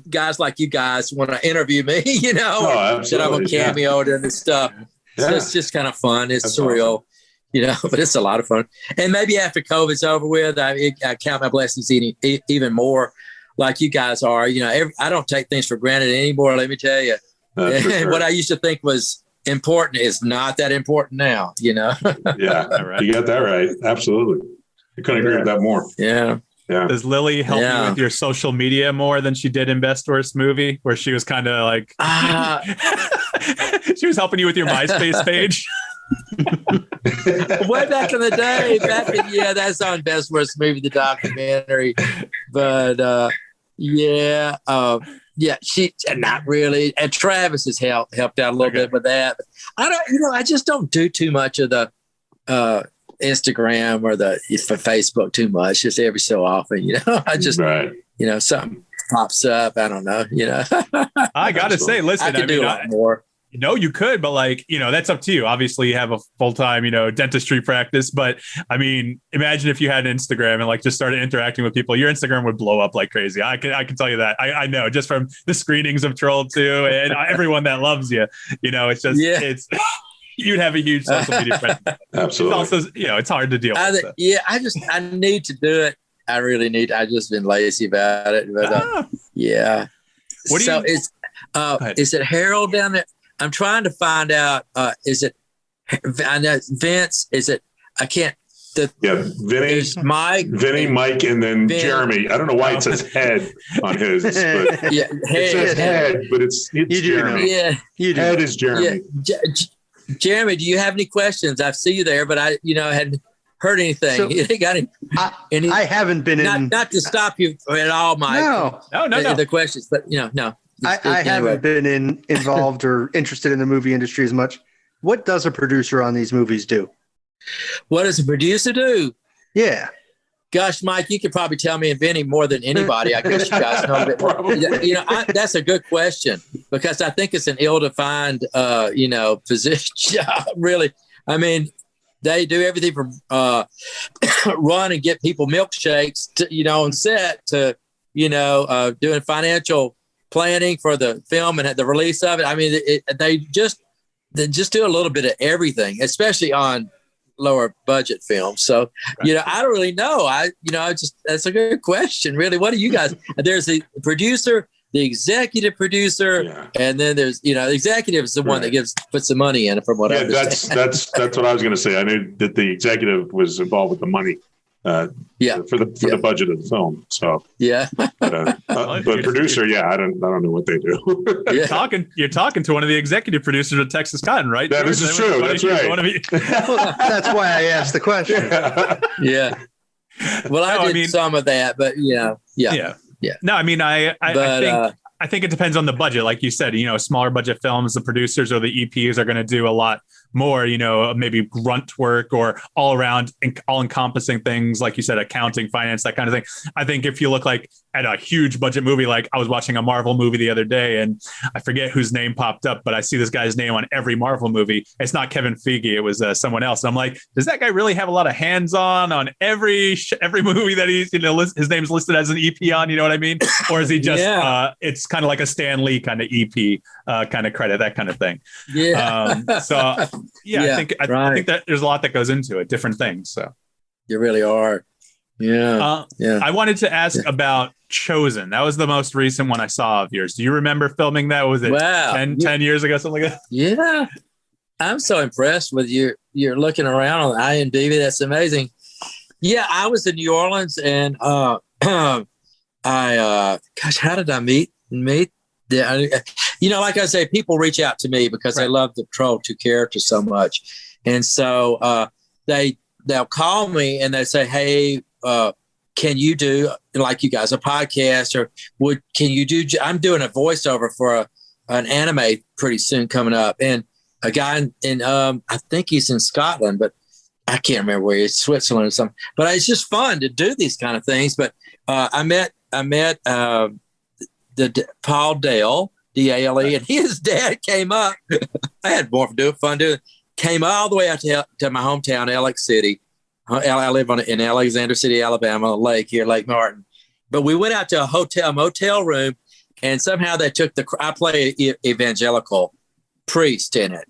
guys like you guys want to interview me, you know, that I'm a cameo and this stuff. So it's just kind of fun. It's surreal. Awesome. You know, but it's a lot of fun. And maybe after COVID's over with, I count my blessings even more, like you guys are. You know, I don't take things for granted anymore, let me tell you. Sure. What I used to think was important is not that important now, you know? Yeah, right. You got that right. Absolutely. I couldn't agree with that more. Yeah. Yeah. Does Lily help you with your social media more than she did in Best Worst Movie, where she was kind of like, she was helping you with your MySpace page? Way back in the day, that's on Best Worst Movie, the documentary. But she not really. And Travis has helped out a little bit with that. But I just don't do too much of the Instagram or the Facebook too much. Just every so often, you know. I just you know, something pops up. I don't know, you know. I gotta say, listen, I could do a lot more. No, you could, but like, you know, that's up to you. Obviously, you have a full-time, you know, dentistry practice. But I mean, imagine if you had Instagram and like just started interacting with people, your Instagram would blow up like crazy. I can tell you that. I know just from the screenings of Troll 2 and everyone that loves you. You know, it's just it's you'd have a huge social media presence. Absolutely. It's also, you know, it's hard to deal with. So. Yeah, I need to do it. I really need. I've just been lazy about it. But yeah. Is it Harold down there? I'm trying to find out. Is it? I know Vince. Is it? I can't. Vinnie, Mike, Vinnie, Mike, and then Jeremy. I don't know why it says head on his, but it says head, but it's Jeremy. Yeah, head is Jeremy. Yeah. Jeremy, do you have any questions? I see you there, but I, hadn't heard anything. So, you got any? I haven't been not to stop you at all, Mike. No. The questions, but no. I haven't been involved or interested in the movie industry as much. What does a producer on these movies do? What does a producer do? Yeah. Gosh, Mike, you could probably tell me and Vinnie more than anybody. I guess you guys know a bit more. That's a good question because I think it's an ill-defined, position job, really. I mean, they do everything from run and get people milkshakes, to, on set to, doing financial planning for the film and the release of it. I mean, they just do a little bit of everything, especially on lower budget films. So, I don't really know. That's a good question, really. What do you guys? There's the producer, the executive producer, and then there's, the executive is the one that puts the money in it, from what I understand. That's what I was going to say. I knew that the executive was involved with the money. For the budget of the film. So but producer, I don't know what they do. You're talking to one of the executive producers of Texas Cotton, right? That is true. That's right. Well, that's why I asked the question. Yeah. Well, I did some of that, but yeah. No, I mean, I think it depends on the budget. Like you said, smaller budget films, the producers or the EPs are going to do a lot more, maybe grunt work or all around, all encompassing things. Like you said, accounting, finance, that kind of thing. I think if you look like at a huge budget movie, like I was watching a Marvel movie the other day and I forget whose name popped up, but I see this guy's name on every Marvel movie. It's not Kevin Feige. It was someone else. And I'm like, does that guy really have a lot of hands on every movie that he's, his name's listed as an EP on, you know what I mean? Or is he just, it's kind of like a Stan Lee kind of EP kind of credit, that kind of thing. Yeah. I think that there's a lot that goes into it, different things. So you really are. Yeah. I wanted to ask about Chosen. That was the most recent one I saw of yours. Do you remember filming that? Was it 10 years ago, something like that? Yeah. I'm so impressed with you. You're looking around on IMDb. That's amazing. Yeah. I was in New Orleans and how did I meet? Yeah, like I say, people reach out to me because they love the Troll 2 character so much. And so they'll call me and they say, hey, can you do, like you guys, a podcast, or can you do, I'm doing a voiceover for an anime pretty soon coming up. And a guy in I think he's in Scotland, but I can't remember where he is, Switzerland or something. But it's just fun to do these kind of things. But I met the Paul Dale, D-A-L-E, and his dad came up. I had more fun doing it. Came all the way out to my hometown, Alex City. I live in Alexander City, Alabama, lake here, Lake Martin. But we went out to a motel room, and somehow they took I play an evangelical priest in it,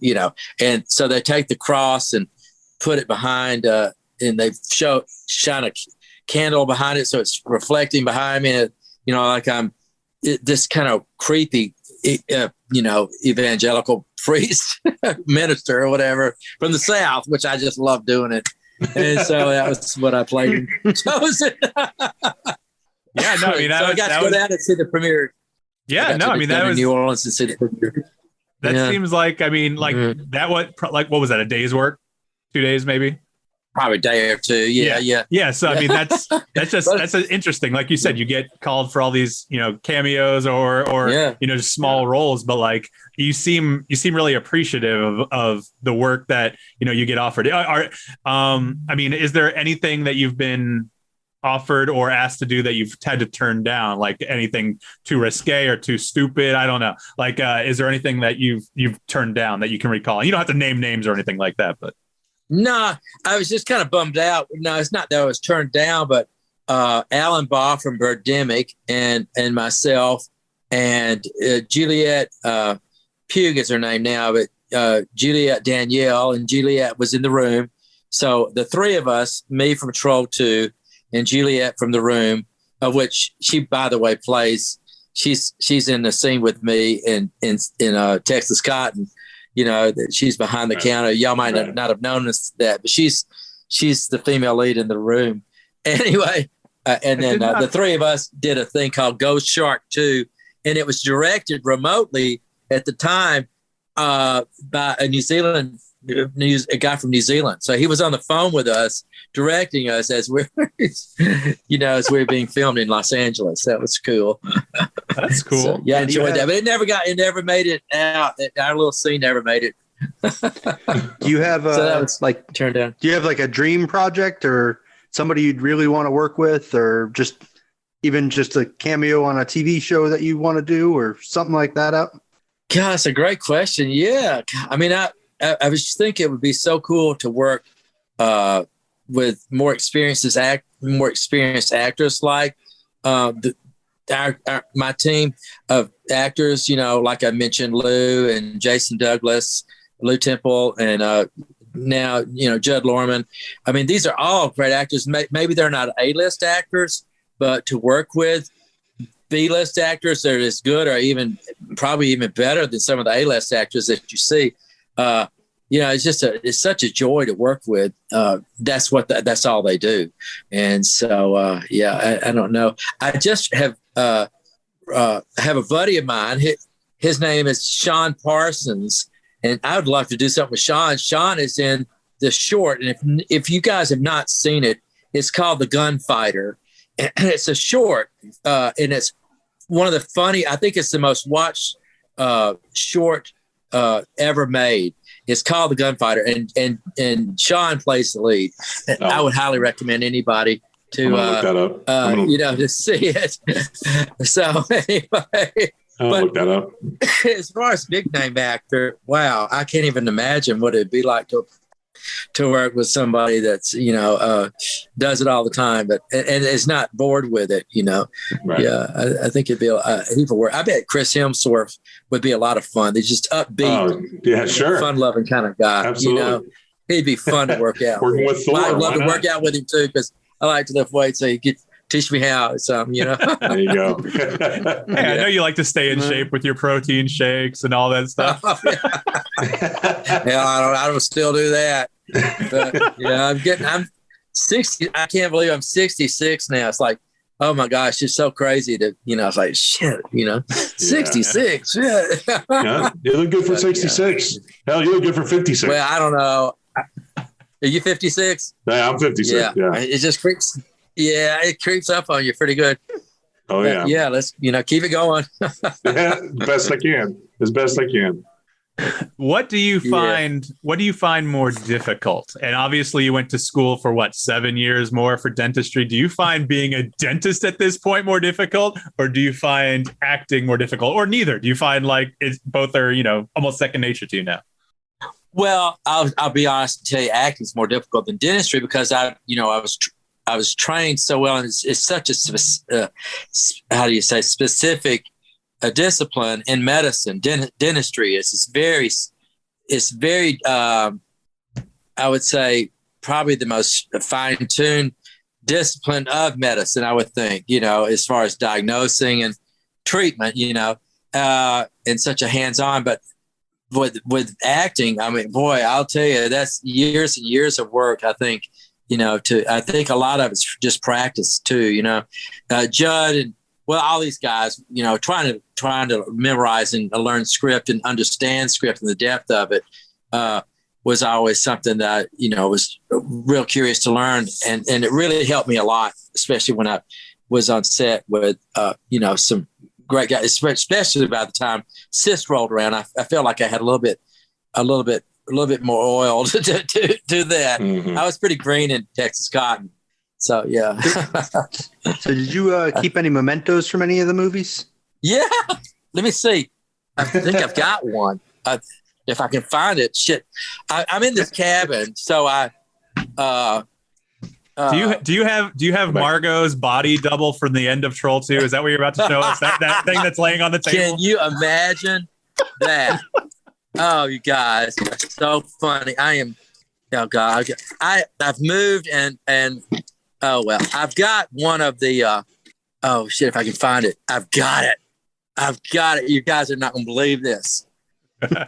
and so they take the cross and put it behind, and they shine a candle behind it, so it's reflecting behind me, like I'm this kind of creepy, evangelical priest, minister or whatever from the South, which I just love doing it. And so that was what I played in Chosen. Yeah, no, I mean, I got to go down and see the premiere. Yeah, no, I mean, that was New Orleans and see the premiere. That seems like, I mean, like that, what was that? A day's work? 2 days, maybe? Probably a day or two. Yeah. So I mean, that's interesting. Like you said, you get called for all these, cameos or just small roles, but like you seem really appreciative of the work that you get offered. I mean, is there anything that you've been offered or asked to do that you've had to turn down, like anything too risque or too stupid? I don't know. Like, is there anything that you've turned down that you can recall? You don't have to name names or anything like that, but. No, I was just kind of bummed out. No, it's not that I was turned down, but Alan Baugh from Birdemic and myself and Juliet Pugh is her name now, but Juliet Danielle and Juliet was in the room. So the three of us, me from Troll 2 and Juliet from The Room, of which she, by the way, plays. She's in the scene with me in Texas Cotton. That she's behind the counter. Y'all might not have noticed that, but she's the female lead in The Room. Anyway, and then the three of us did a thing called Ghost Shark 2, and it was directed remotely at the time by a guy from New Zealand. So he was on the phone with us, directing us as we're, as we're being filmed in Los Angeles. That was cool. That's cool. So, I enjoyed that, but it never made it out. Our little scene never made it. Do you have So that was like turned down. do you have like a dream project or somebody you'd really want to work with, or just even just a cameo on a TV show that you want to do, or something like that? Out. God, that's a great question. Yeah, I mean, I was just thinking it would be so cool to work with more experienced actors like my team of actors. You know, like I mentioned, Lou and Jason Douglas, Lou Temple, and now Judd Lorman. I mean, these are all great actors. Maybe they're not A-list actors, but to work with B-list actors that are as good or even probably even better than some of the A-list actors that you see. It's such a joy to work with. That's all they do. And so, I don't know. I just have a buddy of mine. His name is Sean Parsons, and I would love to do something with Sean. Sean is in the short, and if you guys have not seen it, it's called The Gunfighter. And it's a short, and it's one of the funny. I think it's the most watched short ever made. It's called The Gunfighter, and Sean plays the lead. Oh. I would highly recommend anybody to look that up. To see it. So anyway, look that up. As far as big name actor, wow, I can't even imagine what it'd be like to work with somebody that's does it all the time, but and is not bored with it. Right. Yeah, I think it'd be a heap of work. I bet Chris Hemsworth would be a lot lot of fun. They're just upbeat, sure, fun-loving kind of guy. Absolutely, he'd be fun to work out. Working with Thor, I'd love to work out with him too because I like to lift weights. So you could teach me how. There you go. Hey, I know you like to stay in shape with your protein shakes and all that stuff. I don't still do that. But, I'm 60. I can't believe I'm 66 now. It's like, oh my gosh, it's so crazy to, it's like, shit, 66. Yeah. You look good for 66. Hell, you look good for 56. Well, I don't know. Are you 56? Yeah, I'm 56. Yeah. It just creeps. Yeah, it creeps up on you pretty good. Oh, but, yeah. Let's, keep it going. Best I can. As best I can. What do you find? Yeah. What do you find more difficult? And obviously, you went to school for 7 years more for dentistry. Do you find being a dentist at this point more difficult, or do you find acting more difficult, or neither? Do you find both are almost second nature to you now? Well, I'll be honest and tell you, acting is more difficult than dentistry because I was trained so well, and it's such a specific a discipline in medicine. Dentistry is very I would say probably the most fine-tuned discipline of medicine, I would think, as far as diagnosing and treatment, and such a hands-on. But with acting, I mean, boy, I'll tell you, that's years and years of work. I think, I think a lot of it's just practice too, Judd and, well, all these guys, trying to memorize and learn script and understand script and the depth of it was always something that, was real curious to learn. And it really helped me a lot, especially when I was on set with, some great guys, especially by the time CYST rolled around. I felt like I had a little bit more oil to that. Mm-hmm. I was pretty green in Texas Cotton. So, yeah. So did you keep any mementos from any of the movies? Yeah. Let me see. I think I've got one. If I can find it. Shit. I'm in this cabin. So do you have Margot's body double from the end of Troll 2? Is that what you're about to show us? That thing that's laying on the table? Can you imagine that? Oh, you guys are so funny. Oh God, I've moved and oh, well, I've got one of the, oh shit, if I can find it. I've got it. You guys are not going to believe this.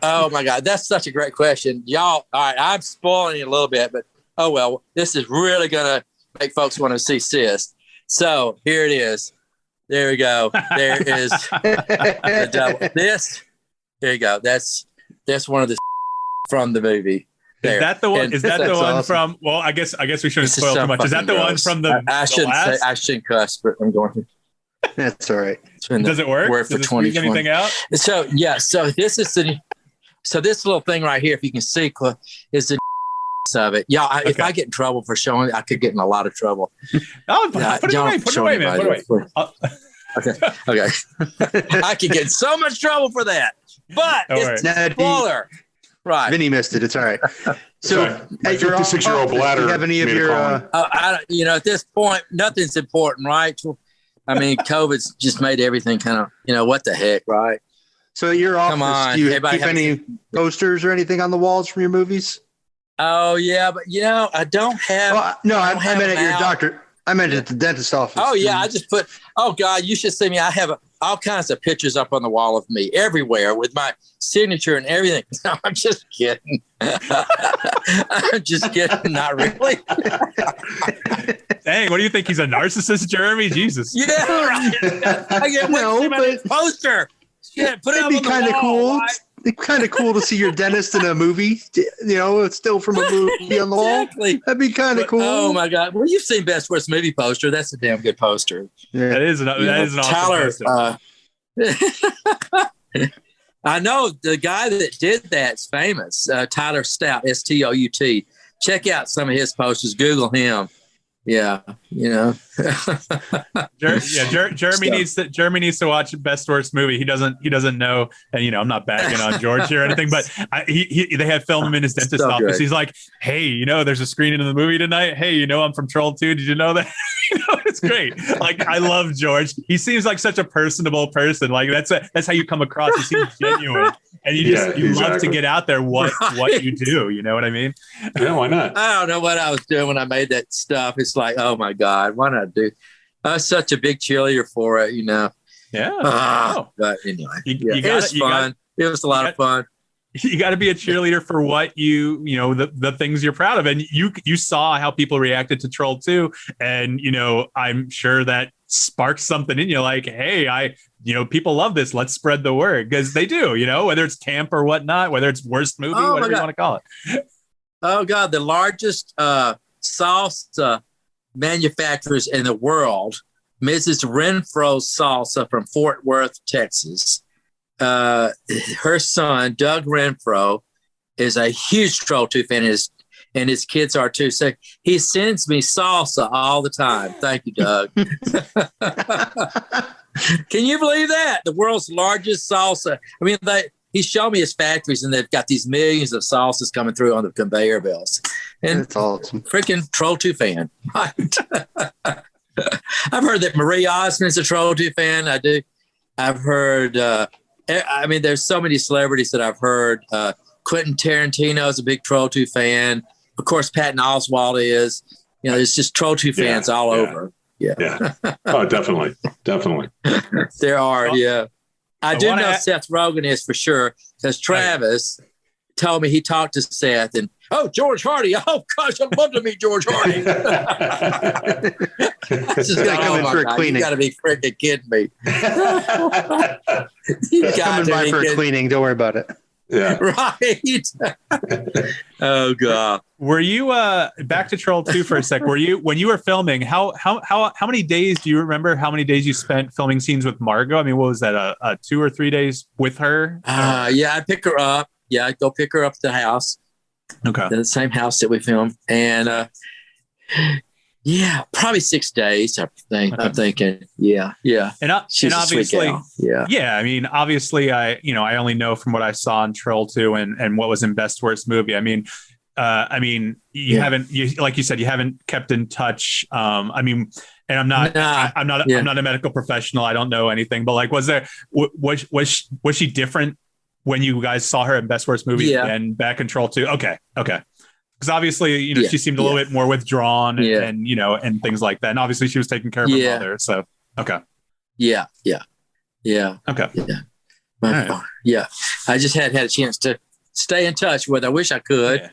Oh my God. That's such a great question. Y'all, all right, I'm spoiling it a little bit, but oh well, this is really going to make folks want to see CYST. So here it is. There we go. There is the double. There you go. That's one of the from the movie. There. Is that the one? Is that the one awesome. From? Well, I guess we shouldn't spoil too much. Is that the one from the? I shouldn't cuss, but I'm going to. That's all right. Does it work? Does it squeeze anything out? So yeah. So this is the. So this little thing right here, if you can see, is the of it. Yeah, if I get in trouble for showing, I could get in a lot of trouble. Oh, put it away, man. Put it away. Okay. I could get in so much trouble for that. But it's a spoiler. Right. Vinny missed it. It's all right. So, my 56-year-old bladder. Do you have any of your? At this point, nothing's important, right? I mean, COVID's just made everything kind of, what the heck, right? So, at your office, do you keep any posters or anything on the walls from your movies? Oh yeah, but I don't have. I meant at your doctor. I meant at the dentist office. Oh yeah, I just put. Oh God, you should see me. I have all kinds of pictures up on the wall of me everywhere with my signature and everything. No, I'm just kidding. I'm just kidding. Not really. Dang, what do you think? He's a narcissist, Jeremy? Jesus. Yeah, right. I get but poster. Shit, put it up on the wall. It'd be kind of cool. Right? It's kind of cool to see your dentist in a movie. It's still from a movie on the wall. That'd be kind of cool. Oh my God! Well, you've seen Best Worst Movie poster. That's a damn good poster. Yeah. That is an awesome poster. I know the guy that did that's famous. Tyler Stout, Stout. Check out some of his posters. Google him. Yeah, Jeremy needs to watch Best Worst Movie. He doesn't know, and I'm not bagging on George or anything, but they had filmed him in his dentist office. Great. He's like, hey, there's a screening of the movie tonight. Hey, I'm from Troll 2. Did you know that? It's great. Like, I love George. He seems like such a personable person. Like that's how you come across. He seems genuine, and you love to get out there what you do. You know what I mean? Yeah, why not? I don't know what I was doing when I made that stuff. It's like, oh my God, why not do? I was such a big cheerleader for it, Yeah. But anyway, it was fun. It was a lot of fun. You got to be a cheerleader for what the things you're proud of. And you saw how people reacted to Troll 2. And, I'm sure that sparks something in you like, hey, people love this. Let's spread the word, because they do, whether it's camp or whatnot, whether it's worst movie, whatever you want to call it. Oh God, the largest salsa manufacturers in the world, Mrs. Renfro's Salsa from Fort Worth, Texas. Her son, Doug Renfro, is a huge Troll 2 fan, and his kids are too. So he sends me salsa all the time. Thank you, Doug. Can you believe that? The world's largest salsa. I mean, he showed me his factories, and they've got these millions of salsas coming through on the conveyor belts. And that's awesome. Freaking Troll 2 fan. I've heard that Marie Osmond's a Troll 2 fan. I do. I've heard, there's so many celebrities that I've heard. Quentin Tarantino is a big Troll 2 fan. Of course, Patton Oswalt is. There's just Troll 2 fans all over. Yeah. Oh, definitely. There are, yeah. I do know Seth Rogen is for sure, because Travis told me he talked to Seth and, George Hardy. Oh, gosh, I'd love to meet George Hardy. You got to be freaking kidding me. Coming by for a cleaning. Don't worry about it. Yeah. Right. Oh God. Were you back to Troll 2 for a sec? Were you, when you were filming, how many days do you remember how many days you spent filming scenes with Margot? I mean, what was that, a 2 or 3 days with her? Yeah, I'd pick her up. Yeah, I'd go pick her up at the house. Okay. The same house that we filmed. And probably 6 days, I'm thinking. Yeah. And obviously, I mean, obviously, I only know from what I saw in Troll 2 and what was in Best Worst Movie. I mean, you haven't, like you said, you haven't kept in touch. And I'm not a medical professional. I don't know anything, but like, was she different when you guys saw her in Best Worst Movie and back in Troll 2? Okay. Because obviously, she seemed a little bit more withdrawn and and things like that. And obviously she was taking care of her mother. So, okay. Yeah. Okay. Yeah. Right. Yeah. I just hadn't had a chance to stay in touch with her. I wish I could.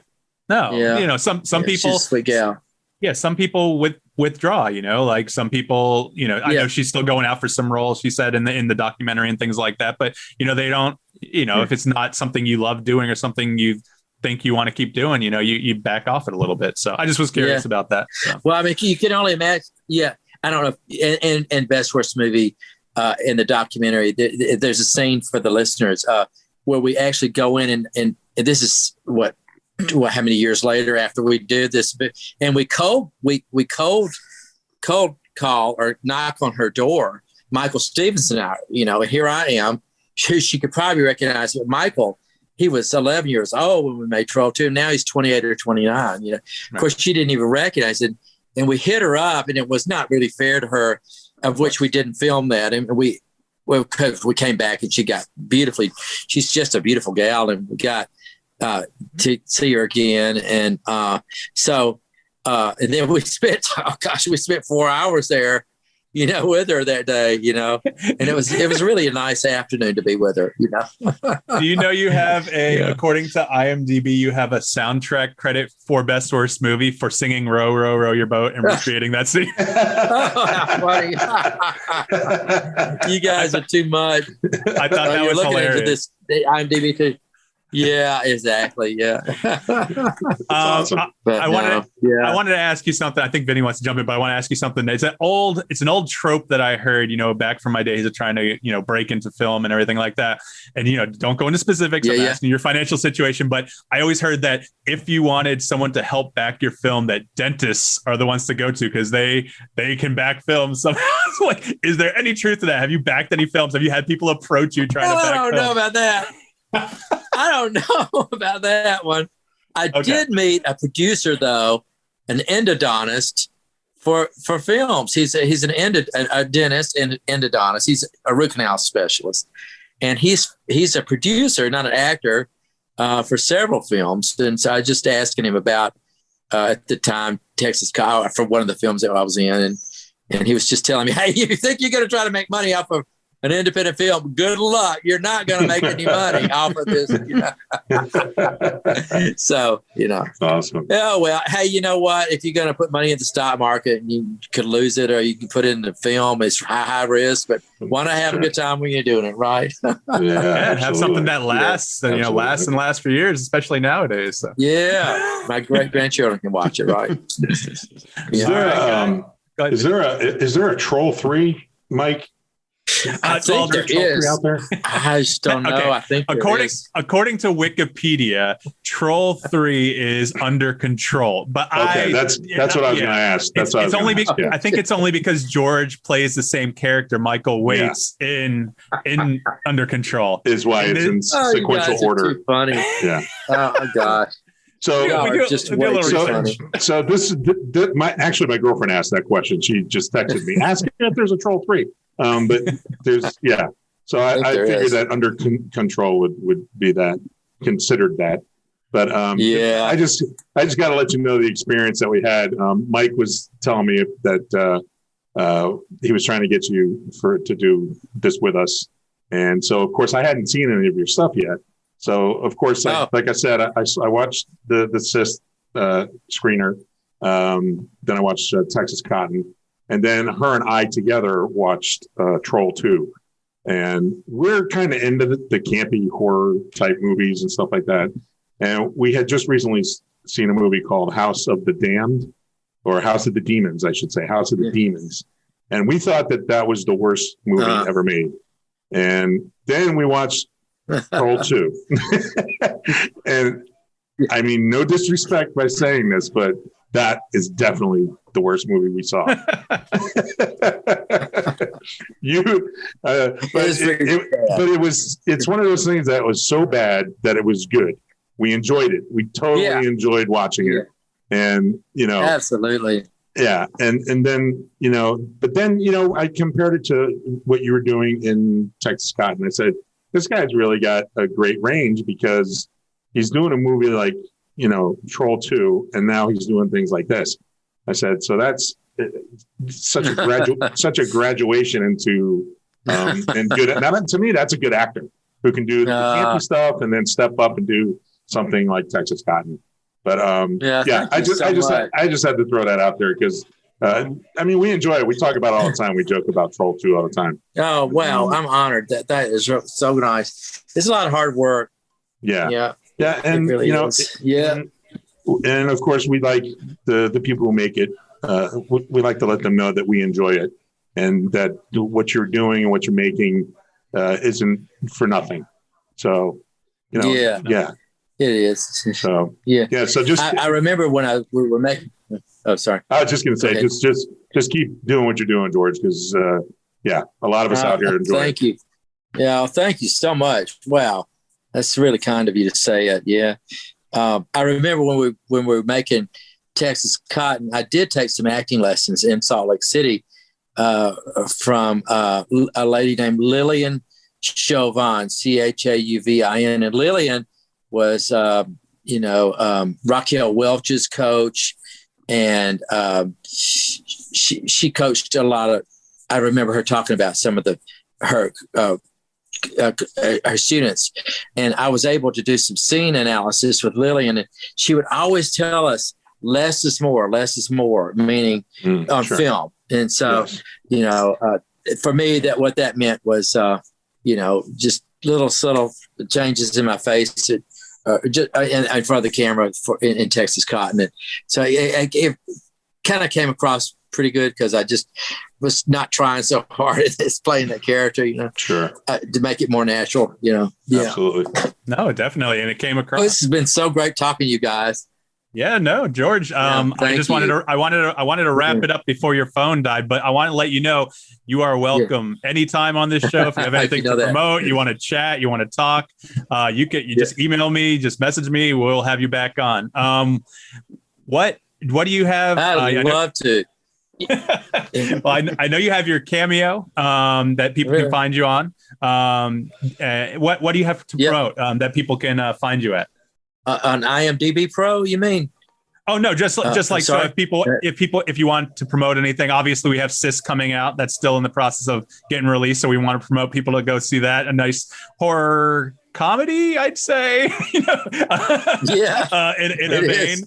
Yeah. No, some people, she's a sweet gal. Yeah. Some people withdraw, like some people, I know she's still going out for some roles, she said in the documentary and things like that, but they don't, if it's not something you love doing or something you think you want to keep doing, you back off it a little bit. So I just was curious about that. So. Well, I mean, you can only imagine. Yeah. I don't know if in Best Worst Movie, in the documentary, there's a scene for the listeners. where we actually go in and this is what how many years later after we did this, and we cold call or knock on her door. Michael Stevenson, and here I am. She could probably recognize it. Michael, he was 11 years old when we made Troll 2. Now he's 28 or 29. Of course, she didn't even recognize it. And we hit her up, and it was not really fair to her, of which we didn't film that. And we came back, and she got beautifully. She's just a beautiful gal, and we got to see her again. And and then we spent 4 hours there, with her that day, and it was really a nice afternoon to be with her, Do you have according to IMDb, you have a soundtrack credit for Best Worst Movie for singing Row, Row, Row Your Boat and recreating that scene? Funny. You guys are too much. I thought that was hilarious. The IMDb too. Yeah, exactly. Yeah. Awesome. I wanted to ask you something. I think Vinnie wants to jump in, but I want to ask you something. It's an old trope that I heard, back from my days of trying to, break into film and everything like that. And, don't go into specifics. I'm asking your financial situation, but I always heard that if you wanted someone to help back your film, that dentists are the ones to go to because they can back films somehow. Is there any truth to that? Have you backed any films? Have you had people approach you trying to back films? I don't know about that. I don't know about that one. I did meet a producer, though, an endodontist for films. He's a dentist and endodontist. He's a root canal specialist, and he's a producer, not an actor, for several films. And so I just asking him about at the time Texas for one of the films that I was in, and he was just telling me, "Hey, you think you're going to try to make money off of an independent film? Good luck. You're not going to make any money off of this." So, awesome. Oh, well, hey, you know what? If you're going to put money in the stock market and you could lose it, or you can put it in the film, it's high risk, but why not have a good time when you're doing it, right? Yeah, have something that lasts and, lasts for years, especially nowadays. So. Yeah. My great grandchildren can watch it, right? Is there a Troll 3, Mike? I think there is. Out there? I just don't know. Okay. I think according to Wikipedia, Troll 3 is under control. But that's what I was going to ask. That's what I think it's only because George plays the same character, Michael Waits, in Under Control. Is why it's in sequential order. Too funny. Yeah. Oh my gosh. So, funny. So this my girlfriend asked that question. She just texted me asking if there's a Troll 3. But there's So I figured that Under Control would be that considered that. But I just got to let you know the experience that we had. Mike was telling me that he was trying to get you to do this with us, and so of course I hadn't seen any of your stuff yet. So of course, like I said, I watched the CYST screener. Then I watched Texas Cotton. And then her and I together watched Troll 2. And we're kind of into the campy horror type movies and stuff like that. And we had just recently seen a movie called House of the Damned, or House of the Demons, I should say, House of the Demons. And we thought that was the worst movie ever made. And then we watched Troll 2. And I mean, no disrespect by saying this, but that is definitely the worst movie we saw. It's one of those things that was so bad that it was good. We enjoyed it. We totally enjoyed watching it. And, absolutely. Yeah. And then, but then, I compared it to what you were doing in Texas Cotton. I said, this guy's really got a great range because he's doing a movie like, Troll 2, and now he's doing things like this. I said, so that's such a graduation into and good. Now, to me, that's a good actor who can do the campy stuff and then step up and do something like Texas Cotton. But I just had to throw that out there because we enjoy it. We talk about it all the time. We joke about Troll 2 all the time. Oh wow, I'm honored. That is so nice. It's a lot of hard work. Yeah, and it really is. And of course, we like the people who make it. We like to let them know that we enjoy it and that what you're doing and what you're making isn't for nothing. So Yeah. It is. So yeah. So just I remember when we were making. Oh, sorry. I was just going to say, just keep doing what you're doing, George, because a lot of us out here enjoy. Thank you. Yeah, thank you so much. Wow, that's really kind of you to say it. Yeah, I remember when we were making Texas Cotton, I did take some acting lessons in Salt Lake City from a lady named Lillian Chauvin, Chauvin, and Lillian was Raquel Welch's coach, and she coached a lot of. I remember her talking about some of her students, and I was able to do some scene analysis with Lillian, and she would always tell us less is more, meaning on film. And so, for me, what that meant was, just little subtle changes in my face just in front of the camera in Texas Cotton. And so it kind of came across pretty good because I just was not trying so hard at this playing that character, Sure. To make it more natural, Yeah. Absolutely. No, definitely. And it came across. This has been so great talking to you guys. Yeah, no, George. I wanted to wrap it up before your phone died, but I want to let you know you are welcome anytime on this show. If you have anything to promote, you want to chat, you want to talk, just email me, just message me. We'll have you back on. What do you have? I'd love to. Well, I know you have your Cameo that people can find you on. What do you have to promote that people can find you at? On IMDb Pro, you mean? Oh no, just like so. If you want to promote anything, obviously we have CYST coming out. That's still in the process of getting released, so we want to promote people to go see that. A nice horror comedy, I'd say. In a vein.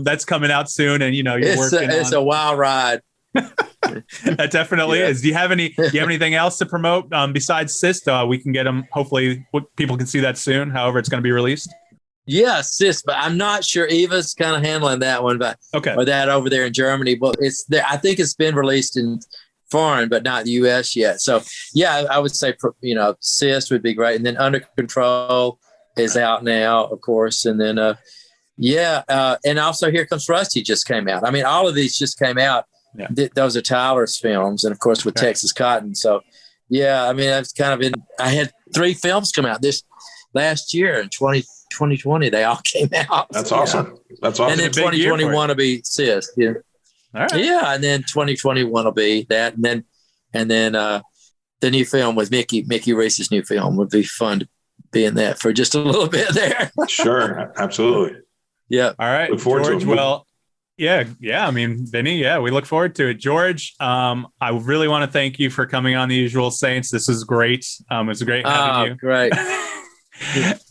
That's coming out soon, and you're working. It's a wild ride. That definitely is. Do you have anything else to promote besides CYST? We can get them. Hopefully, people can see that soon. However, it's going to be released. Yeah, CYST, but I'm not sure Eva's kind of handling that one, but or that over there in Germany. But it's there. I think it's been released in foreign, but not the U.S. yet. So yeah, I would say CYST would be great, and then Under Control is out now, of course, and then and also Here Comes Rusty just came out. I mean, all of these just came out. Yeah. Those are Tyler's films, and of course with Texas Cotton. So yeah, I mean, that's kind of been. I had 3 films come out this last year in 2020, they all came out. That's awesome. That's awesome. And then 2021 will be CYST. Yeah. All right. Yeah, and then 2021 will be that, and then the new film with Mickey Reese's new film would be fun to be in that for just a little bit there. Sure, absolutely. Yeah. All right, George. Well, yeah. I mean, Vinny, we look forward to it. George, I really want to thank you for coming on The Usual Saints. This is great. It's great having you. Great.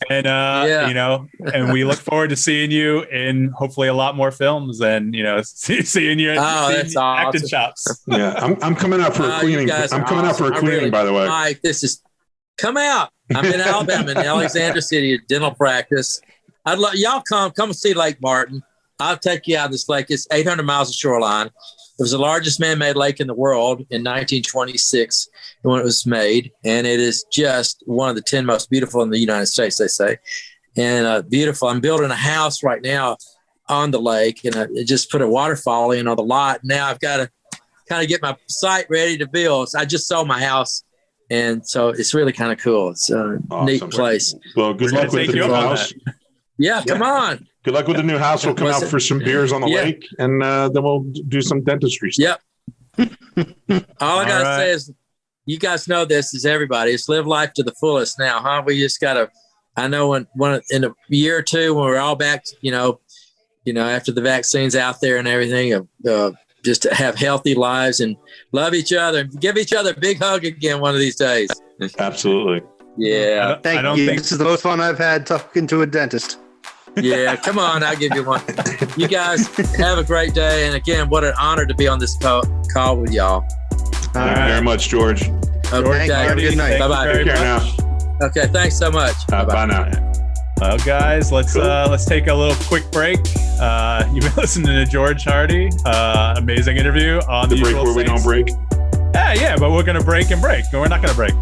And and we look forward to seeing you in hopefully a lot more films, and seeing you that's awesome. Acting chops. Yeah, I'm coming out for a cleaning. I'm coming out for a cleaning, by the way. Mike, this is come out. I'm in Alabama, in Alexander City, dental practice. I'd love y'all come see Lake Martin. I'll take you out of this lake. It's 800 miles of shoreline. It was the largest man-made lake in the world in 1926 when it was made, and it is just one of the 10 most beautiful in the United States, they say. And beautiful. I'm building a house right now on the lake, and I just put a waterfall in on the lot. Now I've got to kind of get my site ready to build. So I just sold my house, and so it's really kind of cool. It's a neat place. Well, good luck with the new house. Yeah, come on. Good luck with the new house. We'll come out for some beers on the lake, and then we'll do some dentistry stuff. Yep. All I got to say is, you guys know this is everybody. It's live life to the fullest now, huh? We just got to, I know in a year or two when we're all back, after the vaccine's out there and everything, just to have healthy lives and love each other and give each other a big hug again one of these days. Absolutely. Yeah. Thank you. This is the most fun I've had talking to a dentist. Yeah, come on. I'll give you one. You guys have a great day. And again, what an honor to be on this call with y'all. Thank you very much, George. Okay. Have a good night. Bye-bye. Take care now. Okay, thanks so much. Bye now. Well, guys, let's take a little quick break. You've been listening to George Hardy. Amazing interview on the break Usual where Saints. We don't break. Yeah, Yeah, but we're going to break and break. No, we're not going to break.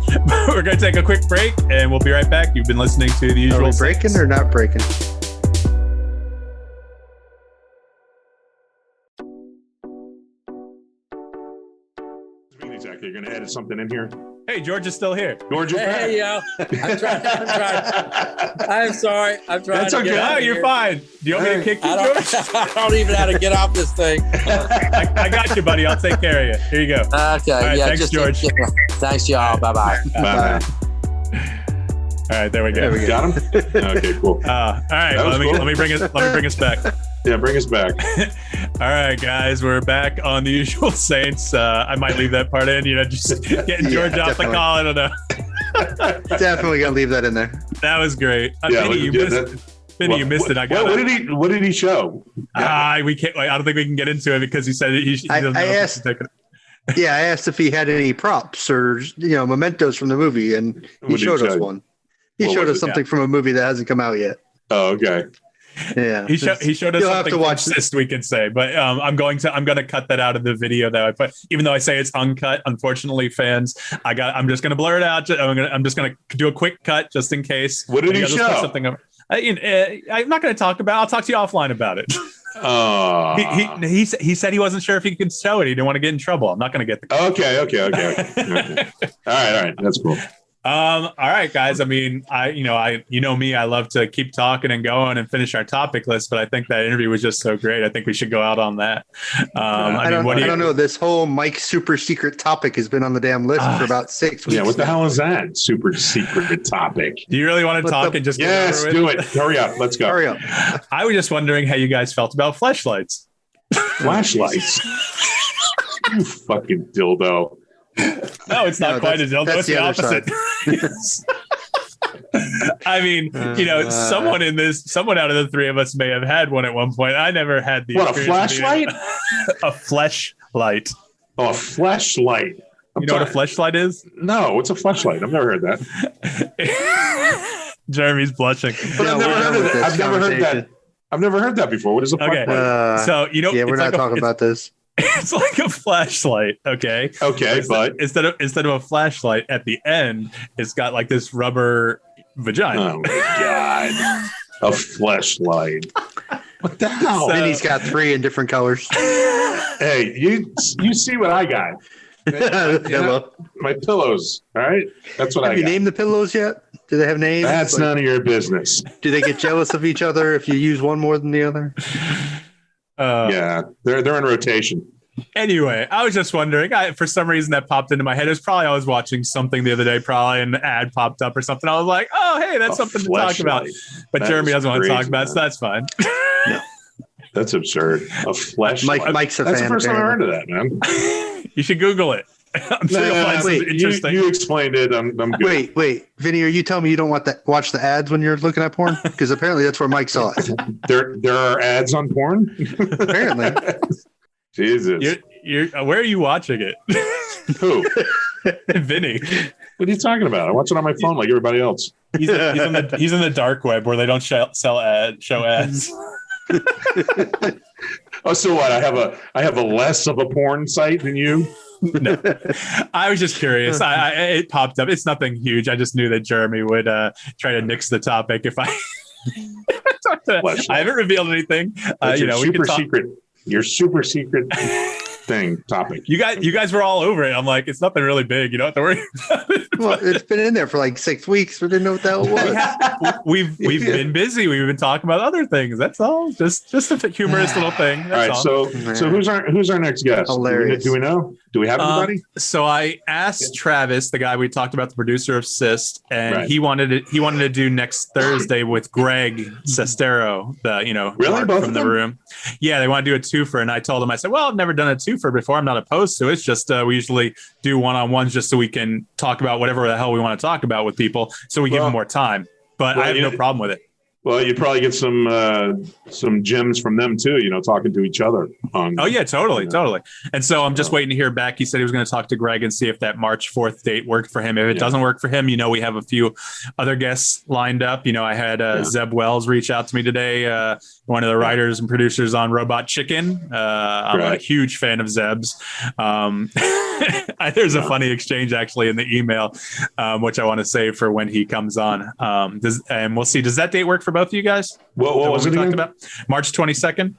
We're going to take a quick break, and we'll be right back. You've been listening to The Usual Are we breaking or not breaking? Exactly. You're going to edit something in here. Hey, George is still here. George is back. Hey, yo. I'm trying. I'm sorry. I'm trying That's to okay. get out Oh, of you're here. fine. Do you want me to kick you, George? I don't even know how to get off this thing. I got you, buddy. I'll take care of you. Here you go. Okay. All right, Yeah. thanks, George. Thanks, y'all. Bye-bye. Bye. All right, there we go. Got him? Okay, cool. All right, That was cool. let me bring us back. Yeah, bring us back. All right, guys, we're back on The Usual Saints. I might leave that part in, just getting George off the definitely. call. I don't know. Definitely gotta leave that in there. That was great. Yeah, Vinnie, you missed it. I got it. What did he show? We can't. I don't think we can get into it because he said he doesn't know I if asked- he's taking it. Yeah, I asked if he had any props or mementos from the movie, and he What did he showed us show you? one. He What showed was us it? something from a movie that hasn't come out yet. Oh, okay. Yeah, He showed us You'll have something to watch from CYST, we can say, but I'm going to cut that out of the video that I put. Even though I say it's uncut, unfortunately, fans, I'm just going to blur it out. I'm just going to do a quick cut just in case. What did he Maybe I'll just put show? Something I'm not going to talk about. I'll talk to you offline about it. Oh. He said he wasn't sure if he could show it. He didn't want to get in trouble. I'm not going to get the. Okay. All right. That's cool. All right, guys. I mean, you know me, I love to keep talking and going and finish our topic list, but I think that interview was just so great. I think we should go out on that. I don't know. This whole Mike super secret topic has been on the damn list for about 6 weeks. Yeah, what the now. hell is that? Super secret topic. Do you really want to talk and just get Yes, over do with? it. Hurry up. Let's go. Hurry up. I was just wondering how you guys felt about fleshlights. Flashlights. You fucking dildo. No, it's not No, quite a that's- dildo. that's It's the the other opposite. I mean, someone out of the three of us may have had one at one point. I never had the. What, a flashlight? A fleshlight. Oh, a flashlight. You know what a fleshlight is? No, what's a flashlight? I've never heard that. Jeremy's blushing. But No, I've never we're heard done of with that. this I've never heard that. conversation. I've never heard that before. What is a Okay. flashlight? So yeah, we're it's not like talking about this. It's like a flashlight, okay? Okay, but instead of a flashlight at the end, it's got like this rubber vagina. oh my god, a flashlight. What the hell? So- Vinny's got 3 in different colors. Hey, you see what I got? Yeah, well, My pillows. All right, that's what have I you got. named the pillows yet? Do they have names? That's Like, none of your business. Do they get jealous of each other if you use one more than the other? Yeah, they're in rotation. Anyway, I was just wondering. For some reason, that popped into my head. It was probably I was watching something the other day, probably an ad popped up or something. I was like, "Oh, hey, that's A something to talk about." fleshlight. But That Jeremy is doesn't want to talk crazy, about it, so man. that's fine. That's absurd. A flashlight. Mike's a That's fan, the first time I've heard apparently. of that, man. You should Google it. I'm sure you'll find wait, something interesting. You explained it. I'm good. Wait, Vinny, are you telling me you don't want to watch the ads when you're looking at porn? Because apparently that's where Mike saw it. There are ads on porn. Apparently. Jesus. You're where are you watching it? Who? Vinny. What are you talking about? I watch it on my phone like everybody else. He's in the dark web where they don't show ads. Oh, so what? I have a less of a porn site than you. No, I was just curious. It popped up. It's nothing huge. I just knew that Jeremy would try to nix the topic if I talked to. I haven't revealed anything. That's your we super can talk. secret. Your super secret topic. You guys were all over it. I'm like, it's nothing really big. You don't have to worry about it. Well, it's been in there for like 6 weeks. We didn't know what the hell it was. We've been busy. We've been talking about other things. That's all. Just a humorous little thing. All That's right. all. So who's our next guest? Hilarious. Do we know? Do we have anybody? So I asked Travis, the guy we talked about, the producer of CYST, and Right. he wanted to do next Thursday with Greg Sestero, Really? Mark Both from of the them? room. Yeah, they want to do a twofer, and I told him, I said, well, I've never done a twofer before. I'm not opposed to it. It's just we usually do one-on-ones just so we can talk about whatever the hell we want to talk about with people, so we give them more time. But I have no problem with it. Well, you'd probably get some gems from them too, talking to each other. Oh yeah, totally. And so I'm just waiting to hear back. He said he was going to talk to Greg and see if that March 4th date worked for him. If it doesn't work for him, we have a few other guests lined up. I had Zeb Wells reach out to me today, one of the writers and producers on Robot Chicken. I'm a huge fan of Zeb's. There's a funny exchange actually in the email, which I want to save for when he comes on. And we'll see. Does that date work for both of you guys? What was it again? About? March 22nd.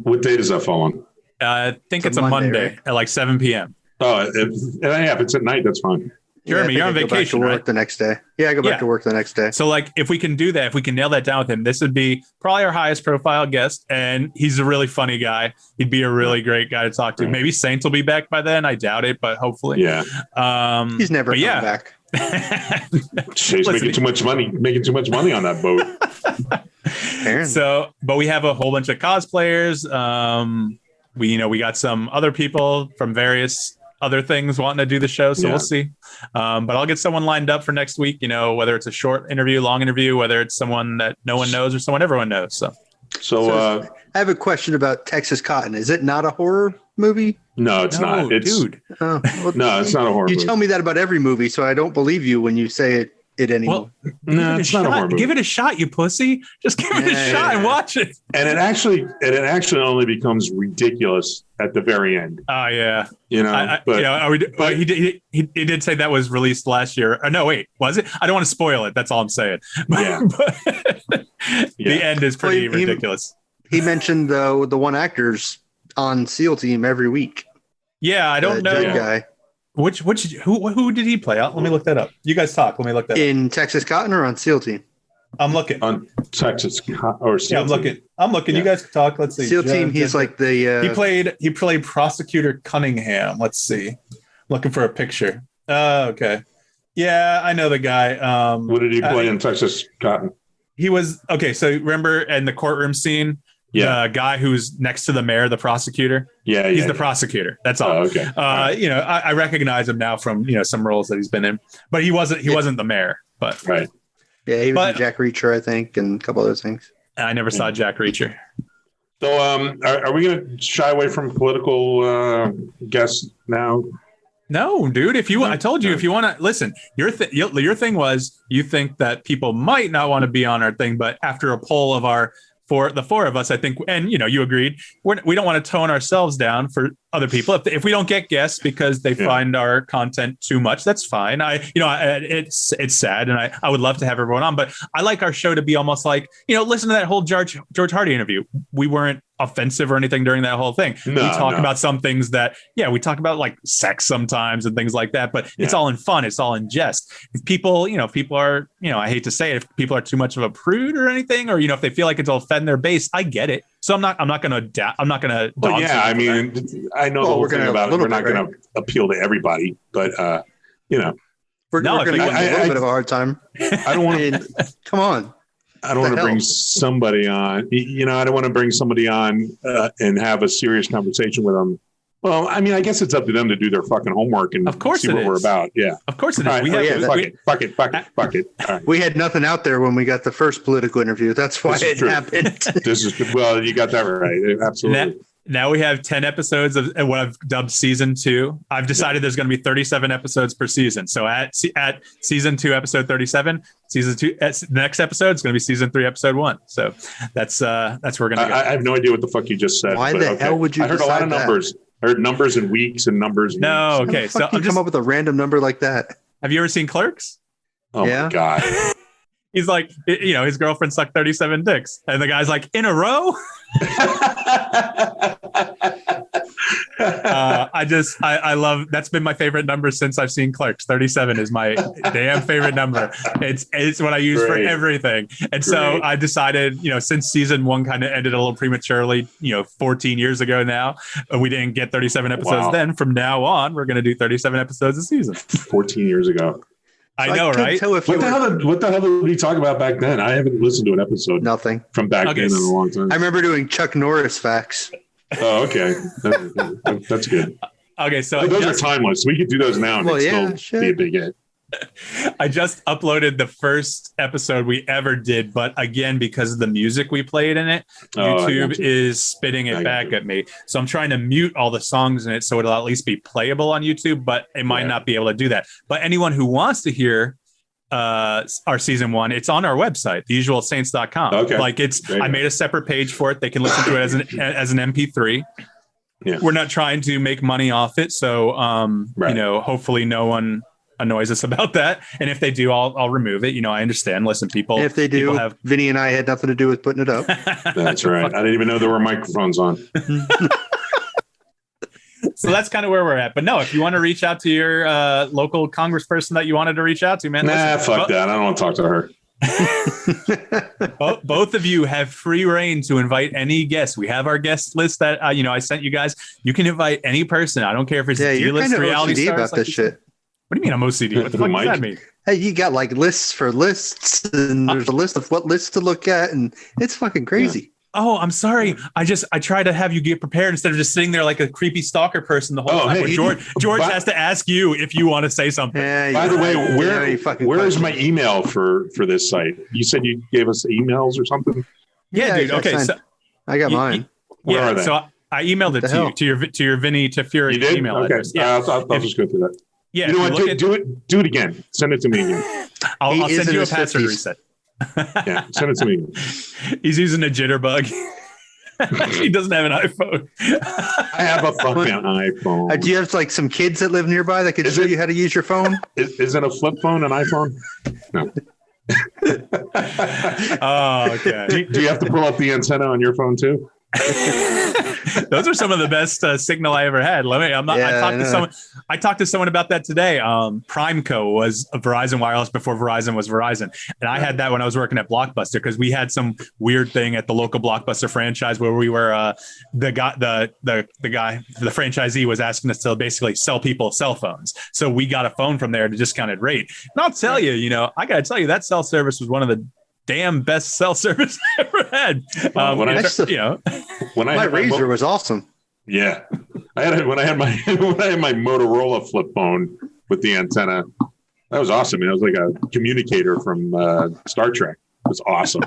What day does that fall on? I think it's a Monday right? At like 7 p.m. Oh, if it's at night, that's fine. Jeremy, you're on vacation, right? Work the next day. Yeah, I go back to work the next day. So, if we can do that, if we can nail that down with him, this would be probably our highest profile guest, and he's a really funny guy. He'd be a really great guy to talk to. Right. Maybe Saints will be back by then. I doubt it, but hopefully. Yeah. He's never coming back. She's making too much money on that boat. But we have a whole bunch of cosplayers. We got some other people from various other things wanting to do the show, so we'll see. But I'll get someone lined up for next week, whether it's a short interview, long interview, whether it's someone that no one knows or someone everyone knows. So I have a question about Texas Cotton. Is it not a horror movie? No, it's not. Dude. No, it's not a horror movie. You tell me that about every movie, so I don't believe you when you say it anymore. Well, no, it's not a horror movie. Give it a shot, you pussy. Just give it a shot and watch it. And it actually only becomes ridiculous at the very end. Oh yeah. He did say that was released last year. No, wait, was it? I don't want to spoil it. That's all I'm saying. The end is pretty ridiculous. He mentioned the one actor's on SEAL Team every week. Yeah, I don't know. Guy. Who did he play? Let me look that up. You guys talk. Let me look that up. In Texas Cotton or on SEAL Team? I'm looking. On Texas or SEAL I'm looking. I'm looking. Yeah. You guys talk. Let's see. SEAL Team. He's like the. He played Prosecutor Cunningham. Let's see. Looking for a picture. Okay. Yeah, I know the guy. What did he play in Texas Cotton? He was So remember in the courtroom scene, the guy who's next to the mayor, the prosecutor. He's the prosecutor. That's all. Oh, okay. I recognize him now from some roles that he's been in, but he wasn't the mayor. But right. Yeah, he was in Jack Reacher, I think, and a couple other things. I never saw Jack Reacher. So, are we going to shy away from political guests now? No, dude. I told you, if you want to listen, your thing was you think that people might not want to be on our thing, but after a poll of for the four of us, I think, and you agreed, we don't want to tone ourselves down for other people. If we don't get guests because they find our content too much, that's fine. It's sad, and I would love to have everyone on, but I like our show to be almost like, listen to that whole George Hardy interview. We weren't offensive or anything during that whole thing. We talk about some things that, we talk about like sex sometimes and things like that, but it's all in fun. It's all in jest. If people are, I hate to say it, if people are too much of a prude or anything, or, if they feel like it'll offend their base, I get it. So I'm not going to. Well, I mean, I know the whole thing about it. We're not going to appeal to everybody, but we're going to have a little bit of a hard time. I don't want to. Come on. I don't want to bring somebody on. I don't want to bring somebody on and have a serious conversation with them. Well, I mean, I guess it's up to them to do their fucking homework and see what we're about. Yeah, of course it is. Right. Fuck it. All right. We had nothing out there when we got the first political interview. That's why it happened. You got that right. Absolutely. Now we have 10 episodes of what I've dubbed season 2. I've decided there's going to be 37 episodes per season. So at season 2, episode 37, season 2, the next episode is going to be season 3, episode 1. So that's where we're going to go. I have no idea what the fuck you just said. Why the hell would you? I heard a lot of numbers. I heard numbers and weeks and numbers. No, weeks. okay. So come up with a random number like that. Have you ever seen Clerks? Oh my God. He's like, his girlfriend sucked 37 dicks. And the guy's like, in a row? I love, that's been my favorite number since I've seen Clerks. 37 is my damn favorite number. It's what I use for everything. And so I decided, since season 1 kind of ended a little prematurely, 14 years ago now, we didn't get 37 episodes then. From now on, we're going to do 37 episodes a season. 14 years ago. I know, right? What the hell did we talk about back then? I haven't listened to an episode. Nothing from back then in a long time. I remember doing Chuck Norris facts. Oh, okay, that's good. Okay, so those are timeless. We could do those now and still be a big hit. I just uploaded the first episode we ever did, but again, because of the music we played in it, YouTube is spitting it back at me. So I'm trying to mute all the songs in it so it'll at least be playable on YouTube, but it might not be able to do that. But anyone who wants to hear our season 1, it's on our website, theusualsaints.com. Okay. Like I made a separate page for it. They can listen to it as an MP3. Yeah. We're not trying to make money off it. So, hopefully no one annoys us about that. And if they do, I'll remove it. I understand. Listen, people. If they do, Vinnie and I had nothing to do with putting it up. That's right. I didn't even know there were microphones on. So that's kind of where we're at. But no, if you want to reach out to your local congressperson that you wanted to reach out to, man. Fuck that. I don't want to talk to her. Both of you have free reign to invite any guests. We have our guest list that I sent you guys. You can invite any person. I don't care if it's D-list reality stars. About this shit. What do you mean I'm OCD? What the fuck does that mean? Hey, you got like lists for lists, and there's a list of what lists to look at, and it's fucking crazy. Yeah. Oh, I'm sorry. I try to have you get prepared instead of just sitting there like a creepy stalker person the whole time. Hey, George has to ask you if you want to say something. By the way, where is my email for this site? You said you gave us emails or something? Yeah, dude. Okay, so I got mine. Where are they? So I emailed it to your Vinnie Tafuri email address. Yeah, I'll just go through that. Yeah, you know what? Do it again. Send it to me again. I'll send you a password reset. Yeah, send it to me. He's using a jitterbug. He doesn't have an iPhone. I have a fucking iPhone. Do you have like some kids that live nearby that could show you how to use your phone? Is it a flip phone, an iPhone? No. Oh, okay. Do you have to pull up the antenna on your phone too? Those are some of the best signal I ever had. I talked to someone about that today. Primeco was a Verizon Wireless before Verizon was Verizon, and I had that when I was working at Blockbuster because we had some weird thing at the local Blockbuster franchise where we were the franchisee was asking us to basically sell people cell phones, so we got a phone from there at a discounted rate. And I'll tell you, I got to tell you that cell service was one of the damn best cell service I ever had. My Razor was awesome. Yeah, when I had my Motorola flip phone with the antenna. That was awesome. It was like a communicator from Star Trek. It was awesome.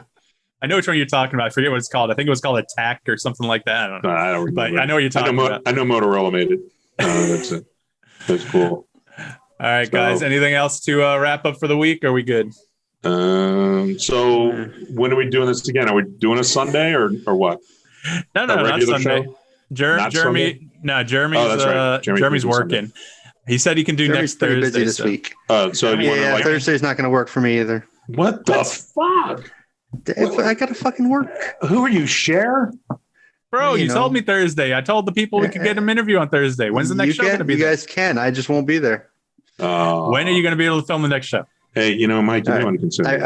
I know which one you're talking about. I forget what it's called. I think it was called Attack or something like that. I don't know. I don't remember. But I know what you're talking about. I know Motorola made it. That's it. That's cool. All right, guys. Anything else to wrap up for the week? Are we good? So when are we doing this again? Are we doing a Sunday or what? No, not Sunday. Jeremy's working. Sunday. He said he can do next Thursday busy this week. Thursday's not going to work for me either. What the fuck? I got to fucking work. Who are you, Cher? Bro, you told me Thursday. I told the people we could get an interview on Thursday. When's the next show going to be? You guys can. I just won't be there. When are you going to be able to film the next show? Hey, Mike, you might want to consider.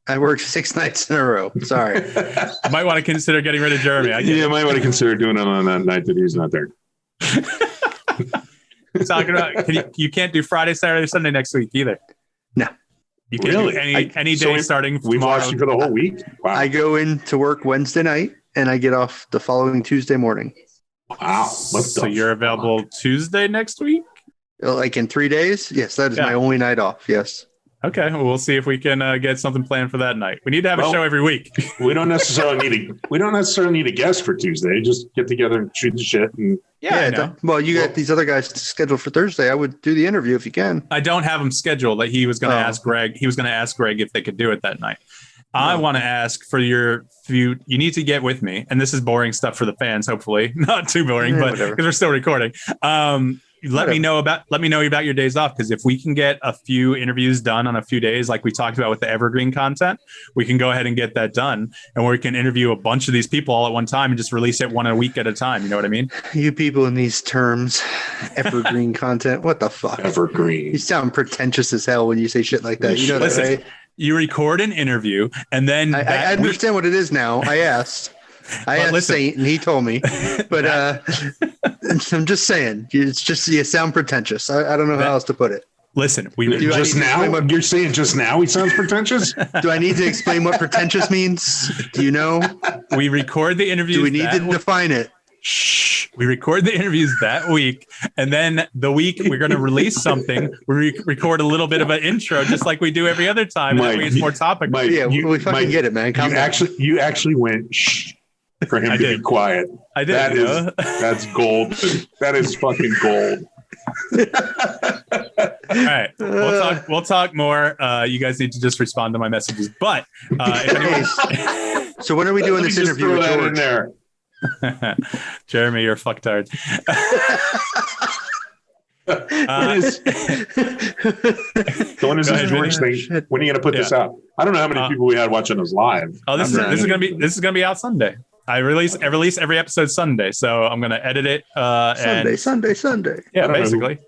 I worked 6 nights in a row. Sorry. You might want to consider getting rid of Jeremy. You might want to consider doing it on that night that he's not there. Talking about you can't do Friday, Saturday, Sunday next week either. No. You can do any day starting tomorrow. We've watched you for the whole week. Wow. I go into work Wednesday night and I get off the following Tuesday morning. Wow. So you're available Tuesday next week? Like in 3 days? Yes, that is my only night off. Yes. Okay, well, we'll see if we can get something planned for that night. We need to have a show every week. We don't necessarily need a guest for Tuesday. Just get together and shoot the shit. And well, you got these other guys scheduled for Thursday. I would do the interview if you can. I don't have them scheduled. That he was going to ask Greg. He was going to ask Greg if they could do it that night. I want to ask for you need to get with me, and this is boring stuff for the fans. Hopefully, not too boring, but because we're still recording. Let me know about your days off, because if we can get a few interviews done on a few days, like we talked about with the evergreen content, we can go ahead and get that done, and we can interview a bunch of these people all at one time and just release it one a week at a time. You know what I mean? You people in these terms, evergreen content. What the fuck? Evergreen. You sound pretentious as hell when you say shit like that. You know that, right? You record an interview, and then I understand what it is now. I asked Saint, and he told me. But I'm just saying, it's just you sound pretentious. I don't know how else to put it. Listen, you're saying just now he sounds pretentious? Do I need to explain what pretentious means? Do you know? We record the interviews. Do we need to define it? Shh. We record the interviews that week, and then the week we're going to release something. We record a little bit of an intro, just like we do every other time. Mike, and that way it's more topical. Mike, Yeah, we fucking get it, man. You actually went shh for him to be quiet. I did. That's gold. That is fucking gold. All right, we'll talk more. You guys need to just respond to my messages. But so when are we doing this interview with George? In there. Jeremy, you're a fucktard. When is this George thing? When are you going to put this out? I don't know how many people we had watching us live. Oh, this is gonna be out Sunday. I release every episode Sunday, so I'm gonna edit it. Sunday. Yeah, basically.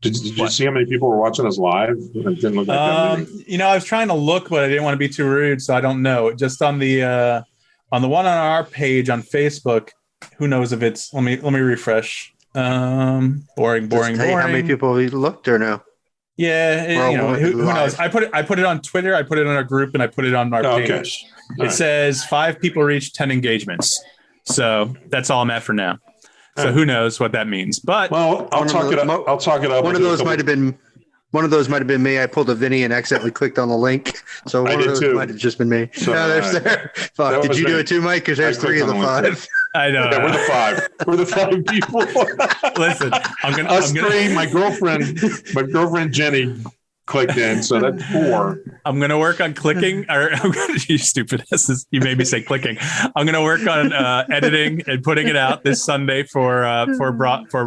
Did you see how many people were watching us live? It didn't look like that many. I was trying to look, but I didn't want to be too rude, so I don't know. Just on the one on our page on Facebook, who knows if it's? Let me refresh. Boring. How many people looked or no? Yeah, who knows? I put it on Twitter. I put it on our group, and I put it on our page. Okay. It says 5 people reached 10 engagements. So that's all I'm at for now. So who knows what that means? But I'll talk it up. One of those might have been me. I pulled a Vinnie and accidentally clicked on the link. So one of those might have just been me. So, Fuck. Did you do it too, Mike? Because there's 3 of the 5. I know. Yeah, we're the 5. We're the 5 people. Listen, I'm gonna. 3. My girlfriend Jenny clicked in, so that's 4. I'm gonna work on clicking. You stupid asses! You made me say clicking. I'm gonna work on editing and putting it out this Sunday for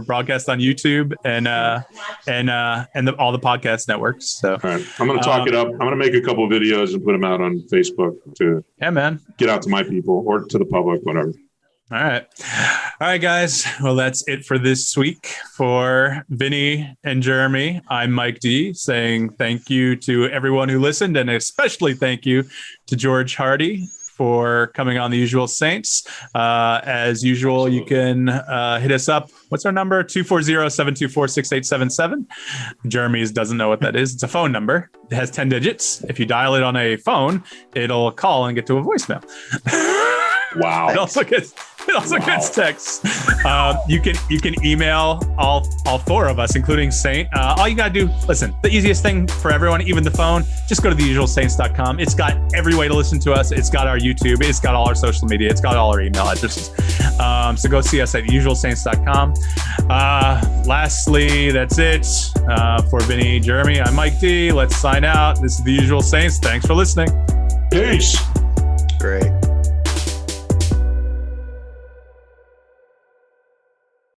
broadcast on YouTube and all the podcast networks. So, all right. I'm gonna talk it up. I'm gonna make a couple of videos and put them out on Facebook to get out to my people or to the public, whatever. All right, guys. Well, that's it for this week. For Vinnie and Jeremy, I'm Mike D, saying thank you to everyone who listened, and especially thank you to George Hardy for coming on The Usual Saints. As usual, you can hit us up. What's our number? 240-724-6877. Jeremy's doesn't know what that is. It's a phone number. It has 10 digits. If you dial it on a phone, it'll call and get to a voicemail. Wow. It also gets texts. You can email all 4 of us, including Saint. All you gotta do, listen, the easiest thing for everyone, even the phone, just go to theusualsaints.com. It's got every way to listen to us. It's got our YouTube. It's got all our social media. It's got all our email addresses. So go see us at theusualsaints.com. Lastly, that's it. For Vinnie, Jeremy, I'm Mike D. Let's sign out. This is The Usual Saints. Thanks for listening. Peace.